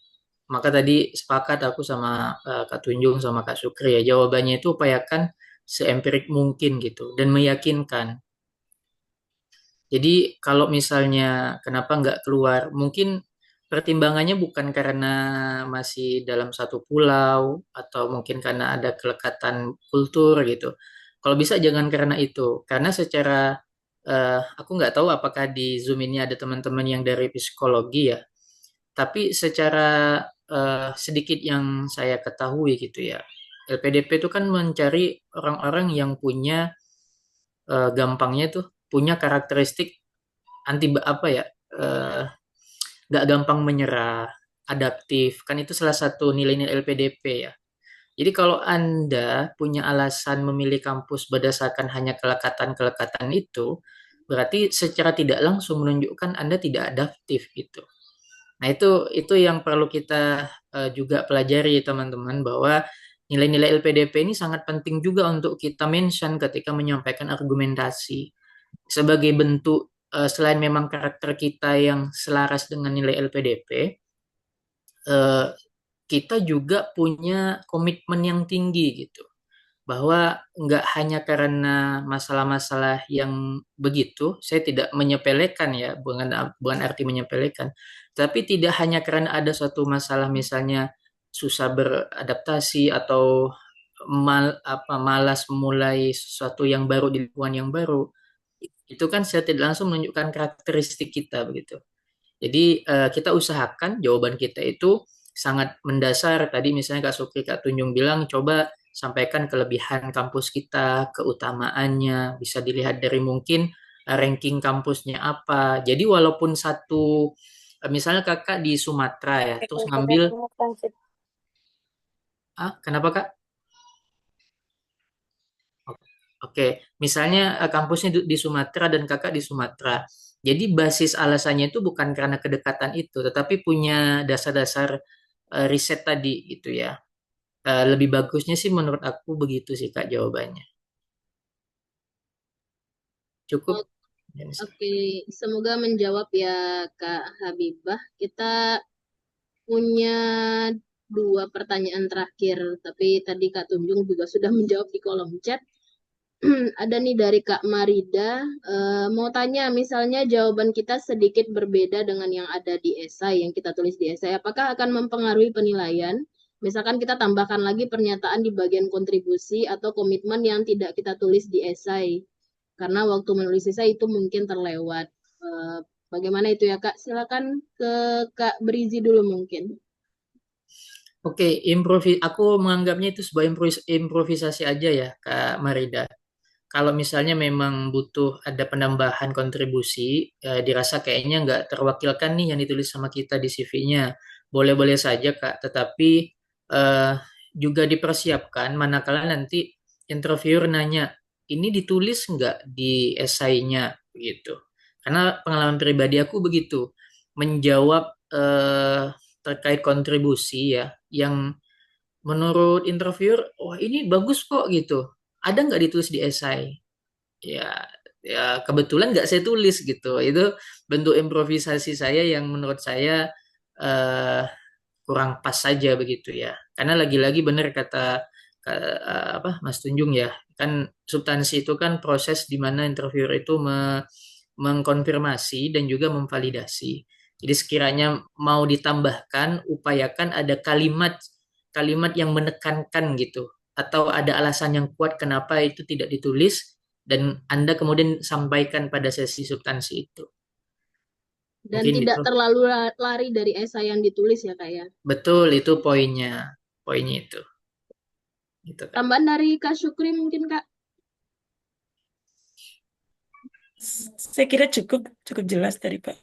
Maka tadi sepakat aku sama Kak Tunjung sama Kak Sukri ya, jawabannya itu upayakan seempirik mungkin gitu dan meyakinkan. Jadi kalau misalnya kenapa nggak keluar, mungkin pertimbangannya bukan karena masih dalam satu pulau atau mungkin karena ada kelekatan kultur gitu. Kalau bisa jangan karena itu, karena secara aku nggak tahu apakah di Zoom ini ada teman-teman yang dari psikologi ya, tapi secara sedikit yang saya ketahui gitu ya, LPDP itu kan mencari orang-orang yang punya gampangnya tuh punya karakteristik anti apa ya, eh, nggak gampang menyerah, adaptif, kan itu salah satu nilai-nilai LPDP ya. Jadi kalau Anda punya alasan memilih kampus berdasarkan hanya kelekatan-kelekatan itu, berarti secara tidak langsung menunjukkan Anda tidak adaptif gitu. Nah, itu yang perlu kita juga pelajari teman-teman, bahwa nilai-nilai LPDP ini sangat penting juga untuk kita mention ketika menyampaikan argumentasi. Sebagai bentuk selain memang karakter kita yang selaras dengan nilai LPDP, eh, kita juga punya komitmen yang tinggi gitu, bahwa nggak hanya karena masalah-masalah yang begitu, saya tidak menyepelekan ya, bukan bukan arti menyepelekan, tapi tidak hanya karena ada suatu masalah misalnya susah beradaptasi atau malas memulai sesuatu yang baru di lingkungan yang baru, itu kan saya tidak langsung menunjukkan karakteristik kita begitu. Jadi kita usahakan jawaban kita itu sangat mendasar. Tadi misalnya Kak Sukri, Kak Tunjung bilang coba sampaikan kelebihan kampus kita, keutamaannya, bisa dilihat dari mungkin ranking kampusnya apa. Jadi walaupun satu, misalnya kakak di Sumatera ya, terus ngambil, kenapa Kak? Oke, misalnya kampusnya di Sumatera dan kakak di Sumatera. Jadi basis alasannya itu bukan karena kedekatan itu, tetapi punya dasar-dasar riset tadi gitu ya. Lebih bagusnya sih menurut aku begitu sih Kak jawabannya. Cukup? Oke, semoga menjawab ya Kak Habibah. Kita punya 2 pertanyaan terakhir, tapi tadi Kak Tunjung juga sudah menjawab di kolom chat. Ada nih dari Kak Marida, mau tanya, misalnya jawaban kita sedikit berbeda dengan yang ada di esai, yang kita tulis di esai, apakah akan mempengaruhi penilaian? Misalkan kita tambahkan lagi pernyataan di bagian kontribusi atau komitmen yang tidak kita tulis di esai, karena waktu menulis esai itu mungkin terlewat. Bagaimana itu ya Kak? Silakan ke Kak Brizi dulu mungkin. Oke, aku menganggapnya itu sebuah improvisasi aja ya, Kak Marida. Kalau misalnya memang butuh ada penambahan kontribusi, dirasa kayaknya nggak terwakilkan nih yang ditulis sama kita di CV-nya. Boleh-boleh saja, Kak. Tetapi eh, juga dipersiapkan manakala nanti interviewer nanya, ini ditulis nggak di esainya gitu. Karena pengalaman pribadi aku begitu, menjawab terkait kontribusi ya, yang menurut interviewer, wah ini bagus kok gitu. Ada nggak ditulis di esai? Ya, ya kebetulan nggak saya tulis gitu. Itu bentuk improvisasi saya yang menurut saya eh, kurang pas saja begitu ya. Karena lagi-lagi benar kata apa Mas Tunjung ya, kan substansi itu kan proses di mana interviewer itu mengkonfirmasi dan juga memvalidasi. Jadi sekiranya mau ditambahkan, upayakan ada kalimat yang menekankan gitu, atau ada alasan yang kuat kenapa itu tidak ditulis dan Anda kemudian sampaikan pada sesi substansi itu. Dan Mungkin tidak gitu. terlalu lari dari esai yang ditulis ya Kak ya. Betul, itu poinnya itu. Gitu, Kak. Tambahan dari Kak Syukri mungkin Kak. Saya kira cukup jelas dari Pak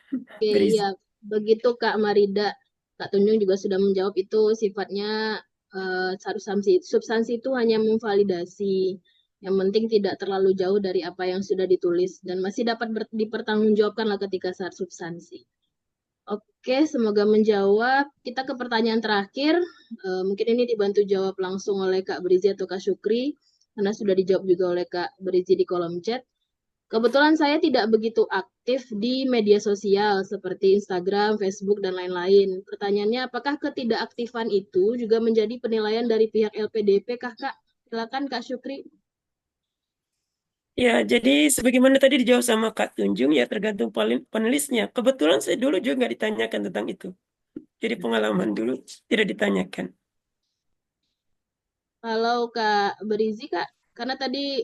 Oke, Brizi. iya. Begitu Kak Marida. Kak Tunjung juga sudah menjawab itu sifatnya substansi itu hanya memvalidasi. Yang penting tidak terlalu jauh dari apa yang sudah ditulis dan masih dapat dipertanggungjawabkan lah ketika saat substansi. Oke, semoga menjawab. Kita ke pertanyaan terakhir. Mungkin ini dibantu jawab langsung oleh Kak Brizi atau Kak Syukri, karena sudah dijawab juga oleh Kak Brizi di kolom chat. Kebetulan saya tidak begitu aktif di media sosial seperti Instagram, Facebook, dan lain-lain. Pertanyaannya, apakah ketidakaktifan itu juga menjadi penilaian dari pihak LPDP, Kak? Silakan Kak Syukri. Ya, jadi sebagaimana tadi dijawab sama Kak Tunjung, ya tergantung penulisnya. Kebetulan saya dulu juga nggak ditanyakan tentang itu. Jadi pengalaman dulu tidak ditanyakan. Kalau Kak Berizi, Kak, karena tadi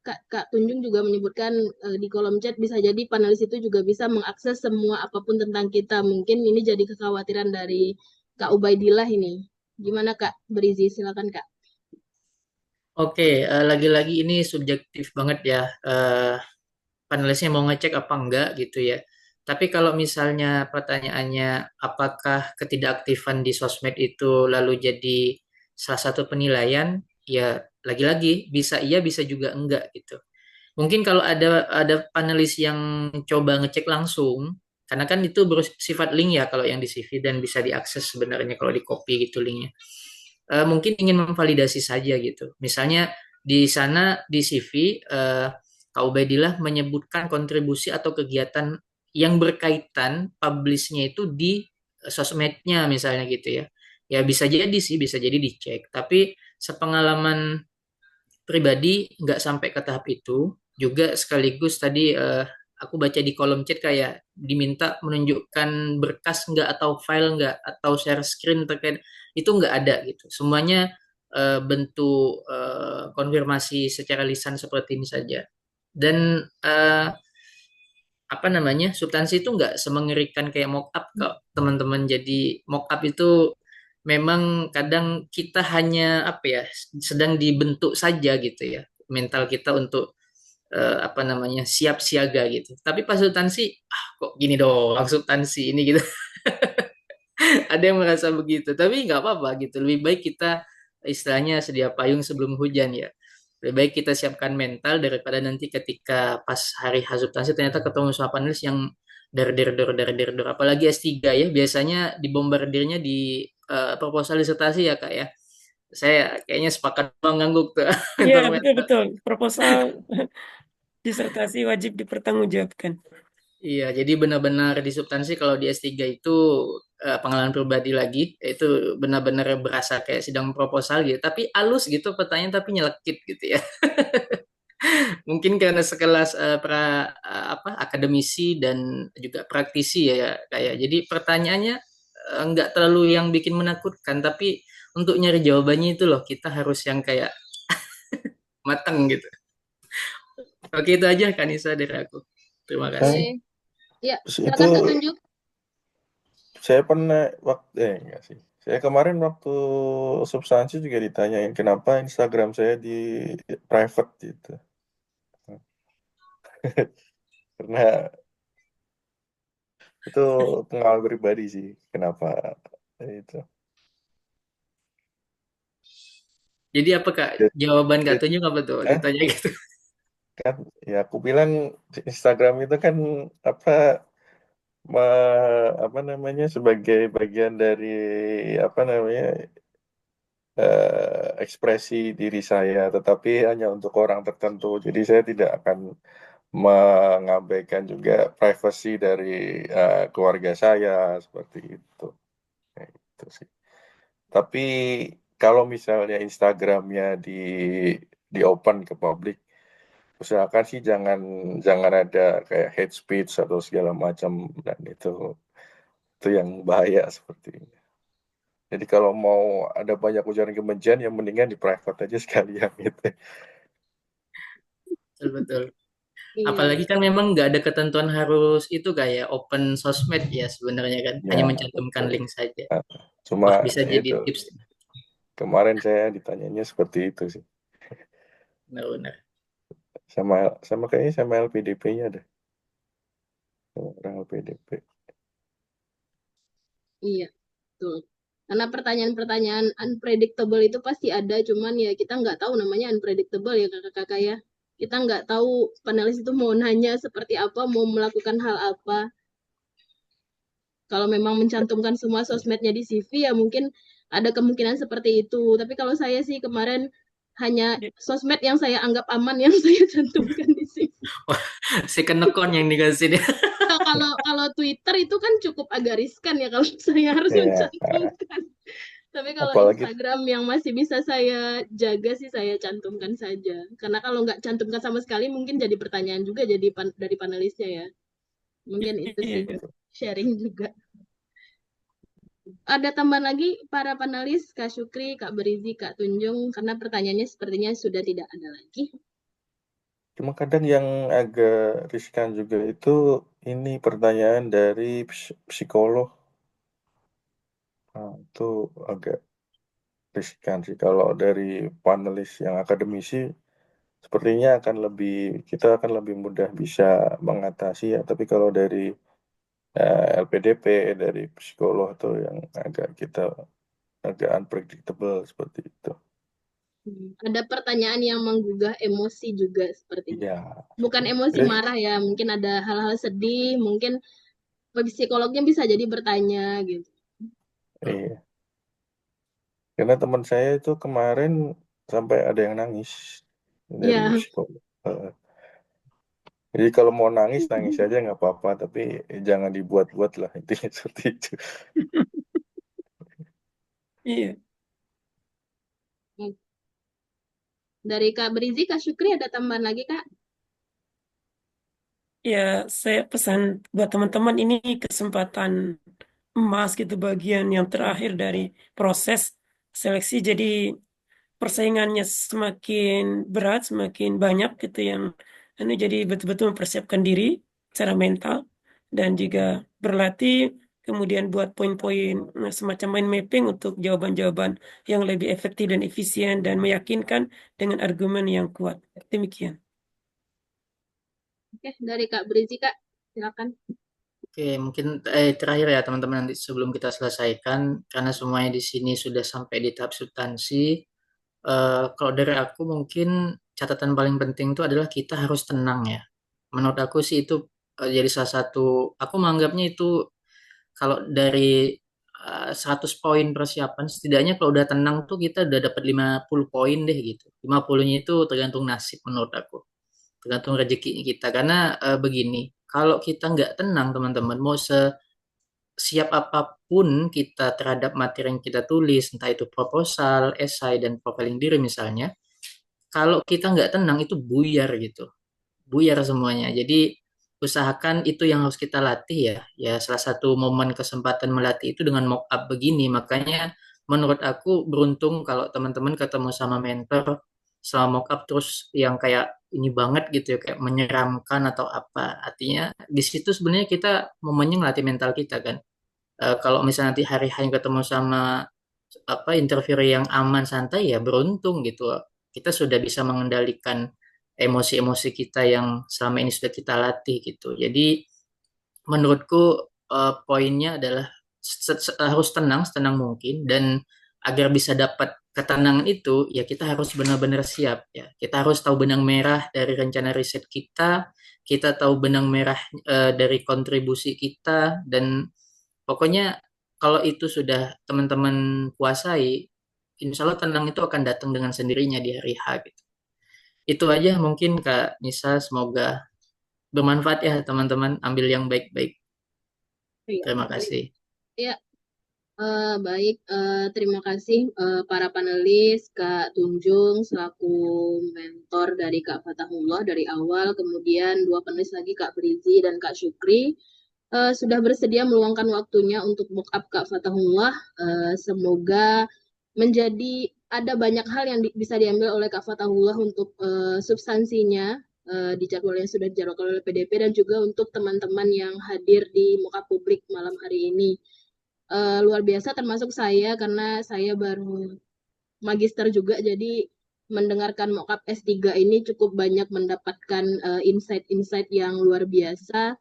Kak Tunjung juga menyebutkan di kolom chat bisa jadi panelis itu juga bisa mengakses semua apapun tentang kita. Mungkin ini jadi kekhawatiran dari Kak Ubaidillah ini. Gimana Kak Berizi? Silakan Kak. Oke, lagi-lagi ini subjektif banget ya. Panelisnya mau ngecek apa enggak gitu ya. Tapi kalau misalnya pertanyaannya apakah ketidakaktifan di sosmed itu lalu jadi salah satu penilaian, ya lagi-lagi bisa iya bisa juga enggak gitu. Mungkin kalau ada panelis yang coba ngecek langsung, karena kan itu bersifat link ya kalau yang di CV dan bisa diakses sebenarnya kalau di copy gitu linknya. Mungkin ingin memvalidasi saja gitu. Misalnya di sana di CV Kak Ubaidillah menyebutkan kontribusi atau kegiatan yang berkaitan publishnya itu di sosmednya misalnya gitu ya. Ya bisa jadi sih, bisa jadi dicek. Tapi sepengalaman pribadi nggak sampai ke tahap itu. Juga sekaligus tadi aku baca di kolom chat kayak diminta menunjukkan berkas nggak atau file nggak atau share screen terkait itu nggak ada gitu. Semuanya bentuk konfirmasi secara lisan seperti ini saja. Dan apa namanya substansi itu nggak semengerikan kayak mock up kok teman-teman. Jadi mock up itu memang kadang kita hanya apa ya sedang dibentuk saja gitu ya mental kita untuk apa namanya siap siaga gitu. Tapi pas substansi kok gini doang substansi ini gitu. Ada yang merasa begitu. Tapi nggak apa-apa gitu. Lebih baik kita istilahnya sedia payung sebelum hujan ya. Lebih baik kita siapkan mental daripada nanti ketika pas hari substansi ternyata ketemu sama panelis yang der. Apalagi S3 ya, biasanya dibombardirnya di proposal disertasi ya Kak ya. Saya kayaknya sepakat banget ngangguk tuh. Iya, betul-betul. Proposal disertasi wajib dipertanggungjawabkan. Iya, jadi benar-benar di substansi kalau di S3 itu pengalaman pribadi lagi, itu benar-benar berasa kayak sidang proposal gitu, tapi halus gitu pertanyaan tapi nyelekit gitu ya. Mungkin karena sekelas apa akademisi dan juga praktisi ya kayak. Jadi pertanyaannya nggak terlalu yang bikin menakutkan, tapi untuk nyari jawabannya itu loh kita harus yang kayak mateng gitu. Oke itu aja Kanisa dari aku. Terima Kan kasih. Ya, itu silakan Kak Tunjuk. saya pernah waktu enggak sih. Saya kemarin waktu substansi juga ditanyain kenapa Instagram saya di private gitu. Karena itu pengalaman pribadi sih kenapa itu. Jadi apa Kak Jadi, jawaban Kak jadi- Tunjuk apa tuh eh, ditanya gitu? kan ya aku bilang Instagram itu kan apa apa namanya sebagai bagian dari apa namanya ekspresi diri saya, tetapi hanya untuk orang tertentu. Jadi saya tidak akan mengabaikan juga privasi dari keluarga saya seperti itu. Kayak gitu sih. Tapi kalau misalnya Instagramnya di open ke publik, usahakan sih jangan jangan ada kayak hate speech atau segala macam dan itu yang bahaya seperti ini. Jadi kalau mau ada banyak ujaran kebencian, yang mendingan di private aja sekalian gitu. Betul betul. Iya, Apalagi kan memang nggak ada ketentuan harus itu kayak open sosmed ya sebenarnya kan Ya, hanya mencantumkan betul. link saja. Nah, cuma Wah bisa jadi itu tips kemarin saya ditanyanya seperti itu sih. benar-benar. Sama sama kayaknya sama LPDP-nya deh. Sama orang LPDP. iya, betul. Karena pertanyaan-pertanyaan unpredictable itu pasti ada, cuman ya kita nggak tahu namanya unpredictable ya kakak-kakak ya. Kita nggak tahu panelis itu mau nanya seperti apa, mau melakukan hal apa. Kalau memang mencantumkan semua sosmednya di CV ya mungkin ada kemungkinan seperti itu. Tapi kalau saya sih kemarin hanya sosmed yang saya anggap aman yang saya cantumkan di CV. Wah, si kenekon yang dikasih dia. Kalau Twitter itu kan cukup agak riskan ya kalau saya harus Ya, mencantumkan. Tapi kalau apalagi Instagram yang masih bisa saya jaga sih saya cantumkan saja. Karena kalau nggak cantumkan sama sekali mungkin jadi pertanyaan juga jadi dari panelisnya ya. Mungkin itu Iya, sih iya. sharing juga. Ada tambahan lagi para panelis, Kak Syukri, Kak Berizi, Kak Tunjung, karena pertanyaannya sepertinya sudah tidak ada lagi. cuma kadang yang agak riskan juga itu ini pertanyaan dari psikolog. Nah, itu agak riskan sih kalau dari panelis yang akademisi sepertinya akan lebih kita akan lebih mudah bisa mengatasi ya. Tapi kalau dari LPDP dari psikolog itu yang agak unpredictable seperti itu. Ada pertanyaan yang menggugah emosi juga sepertinya. Iya, Bukan emosi jadi, marah ya, mungkin ada hal-hal sedih, mungkin psikolognya bisa jadi bertanya gitu. iya. Karena teman saya itu kemarin sampai ada yang nangis dari Ya, psikolog. Jadi kalau mau nangis nangis aja nggak apa-apa, tapi jangan dibuat-buat lah intinya seperti itu. Iya. dari Kak Berizi, Kak Syukri ada tambahan lagi Kak? Ya, saya pesan buat teman-teman ini kesempatan emas gitu bagian yang terakhir dari proses seleksi. Jadi persaingannya semakin berat, semakin banyak gitu yang ini jadi betul-betul mempersiapkan diri secara mental dan juga berlatih kemudian buat poin-poin semacam mind mapping untuk jawaban-jawaban yang lebih efektif dan efisien dan meyakinkan dengan argumen yang kuat. Demikian. Oke, dari Kak Berizi Kak, silakan. Oke, mungkin terakhir ya teman-teman nanti sebelum kita selesaikan karena semuanya di sini sudah sampai di tahap substansi. Kalau dari aku mungkin catatan paling penting itu adalah kita harus tenang ya. Menurut aku sih itu jadi salah satu aku menganggapnya itu kalau dari 100 poin persiapan setidaknya kalau udah tenang tuh kita udah dapat 50 poin deh gitu. 50-nya itu tergantung nasib menurut aku. tergantung rezeki kita. Karena begini, kalau kita nggak tenang teman-teman, mau siap apapun kita terhadap materi yang kita tulis, entah itu proposal, esai, dan profiling diri misalnya, kalau kita nggak tenang itu buyar gitu, buyar semuanya. Jadi usahakan itu yang harus kita latih ya. Ya salah satu momen kesempatan melatih itu dengan mock up begini. Makanya menurut aku beruntung kalau teman-teman ketemu sama mentor selama mock up terus yang kayak ini banget gitu ya, kayak menyeramkan atau apa. Artinya di situ sebenarnya kita momennya ngelatih mental kita kan. Kalau misalnya nanti hari hari ketemu sama apa interviewer yang aman santai ya beruntung gitu. Kita sudah bisa mengendalikan emosi-emosi kita yang selama ini sudah kita latih gitu. Jadi menurutku poinnya adalah harus tenang setenang mungkin dan agar bisa dapat ketenangan itu ya kita harus benar-benar siap ya. Kita harus tahu benang merah dari rencana riset kita tahu benang merah dari kontribusi kita dan pokoknya kalau itu sudah teman-teman kuasai, insya Allah tenang itu akan datang dengan sendirinya di hari H gitu. Itu aja mungkin Kak Nisa, semoga bermanfaat ya teman-teman, ambil yang baik-baik. Iya, Terima kasih. ya, baik. Terima kasih para panelis, Kak Tunjung selaku mentor dari Kak Fatahullah dari awal, kemudian dua panelis lagi Kak Brizi dan Kak Syukri sudah bersedia meluangkan waktunya untuk mock up Kak Fatahullah. Semoga menjadi ada banyak hal yang bisa diambil oleh Kak Fatahullah untuk substansinya di jadwal yang sudah dijadwalkan oleh PDP dan juga untuk teman-teman yang hadir di mock up publik malam hari ini. Luar biasa termasuk saya karena saya baru magister juga jadi mendengarkan mockup S3 ini cukup banyak mendapatkan insight-insight yang luar biasa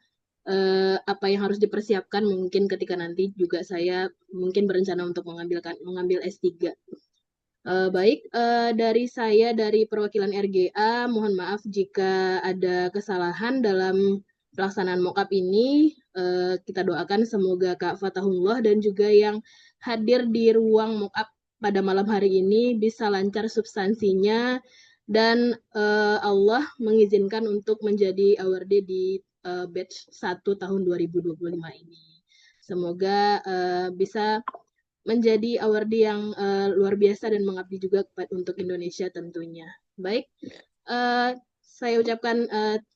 apa yang harus dipersiapkan mungkin ketika nanti juga saya mungkin berencana untuk mengambil S3. Baik, dari saya dari perwakilan RGA, mohon maaf jika ada kesalahan dalam pelaksanaan mockup ini. Kita doakan semoga Kak Fatahullah dan juga yang hadir di ruang mockup pada malam hari ini bisa lancar substansinya dan Allah mengizinkan untuk menjadi awardee di batch 1 tahun 2025 ini. Semoga bisa menjadi awardee yang luar biasa dan mengabdi juga untuk Indonesia tentunya. Baik, saya ucapkan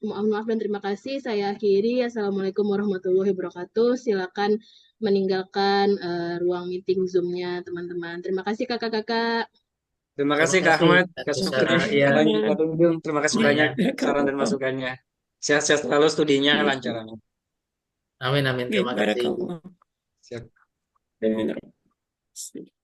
maaf dan terima kasih. Saya akhiri. Assalamualaikum warahmatullahi wabarakatuh. Silakan meninggalkan ruang meeting Zoom-nya teman-teman. Terima kasih kakak-kakak. Terima Terima kasih Kak kasih Ahmad, Kak Kak Nisa. Syukri, Ya, dan Kak Tunjung. Terima kasih banyak ya. saran dan masukannya. Sehat-sehat selalu studinya lancar. Amin. Amin amin. Oke, Terima kasih. barakallah. Siap. Amin.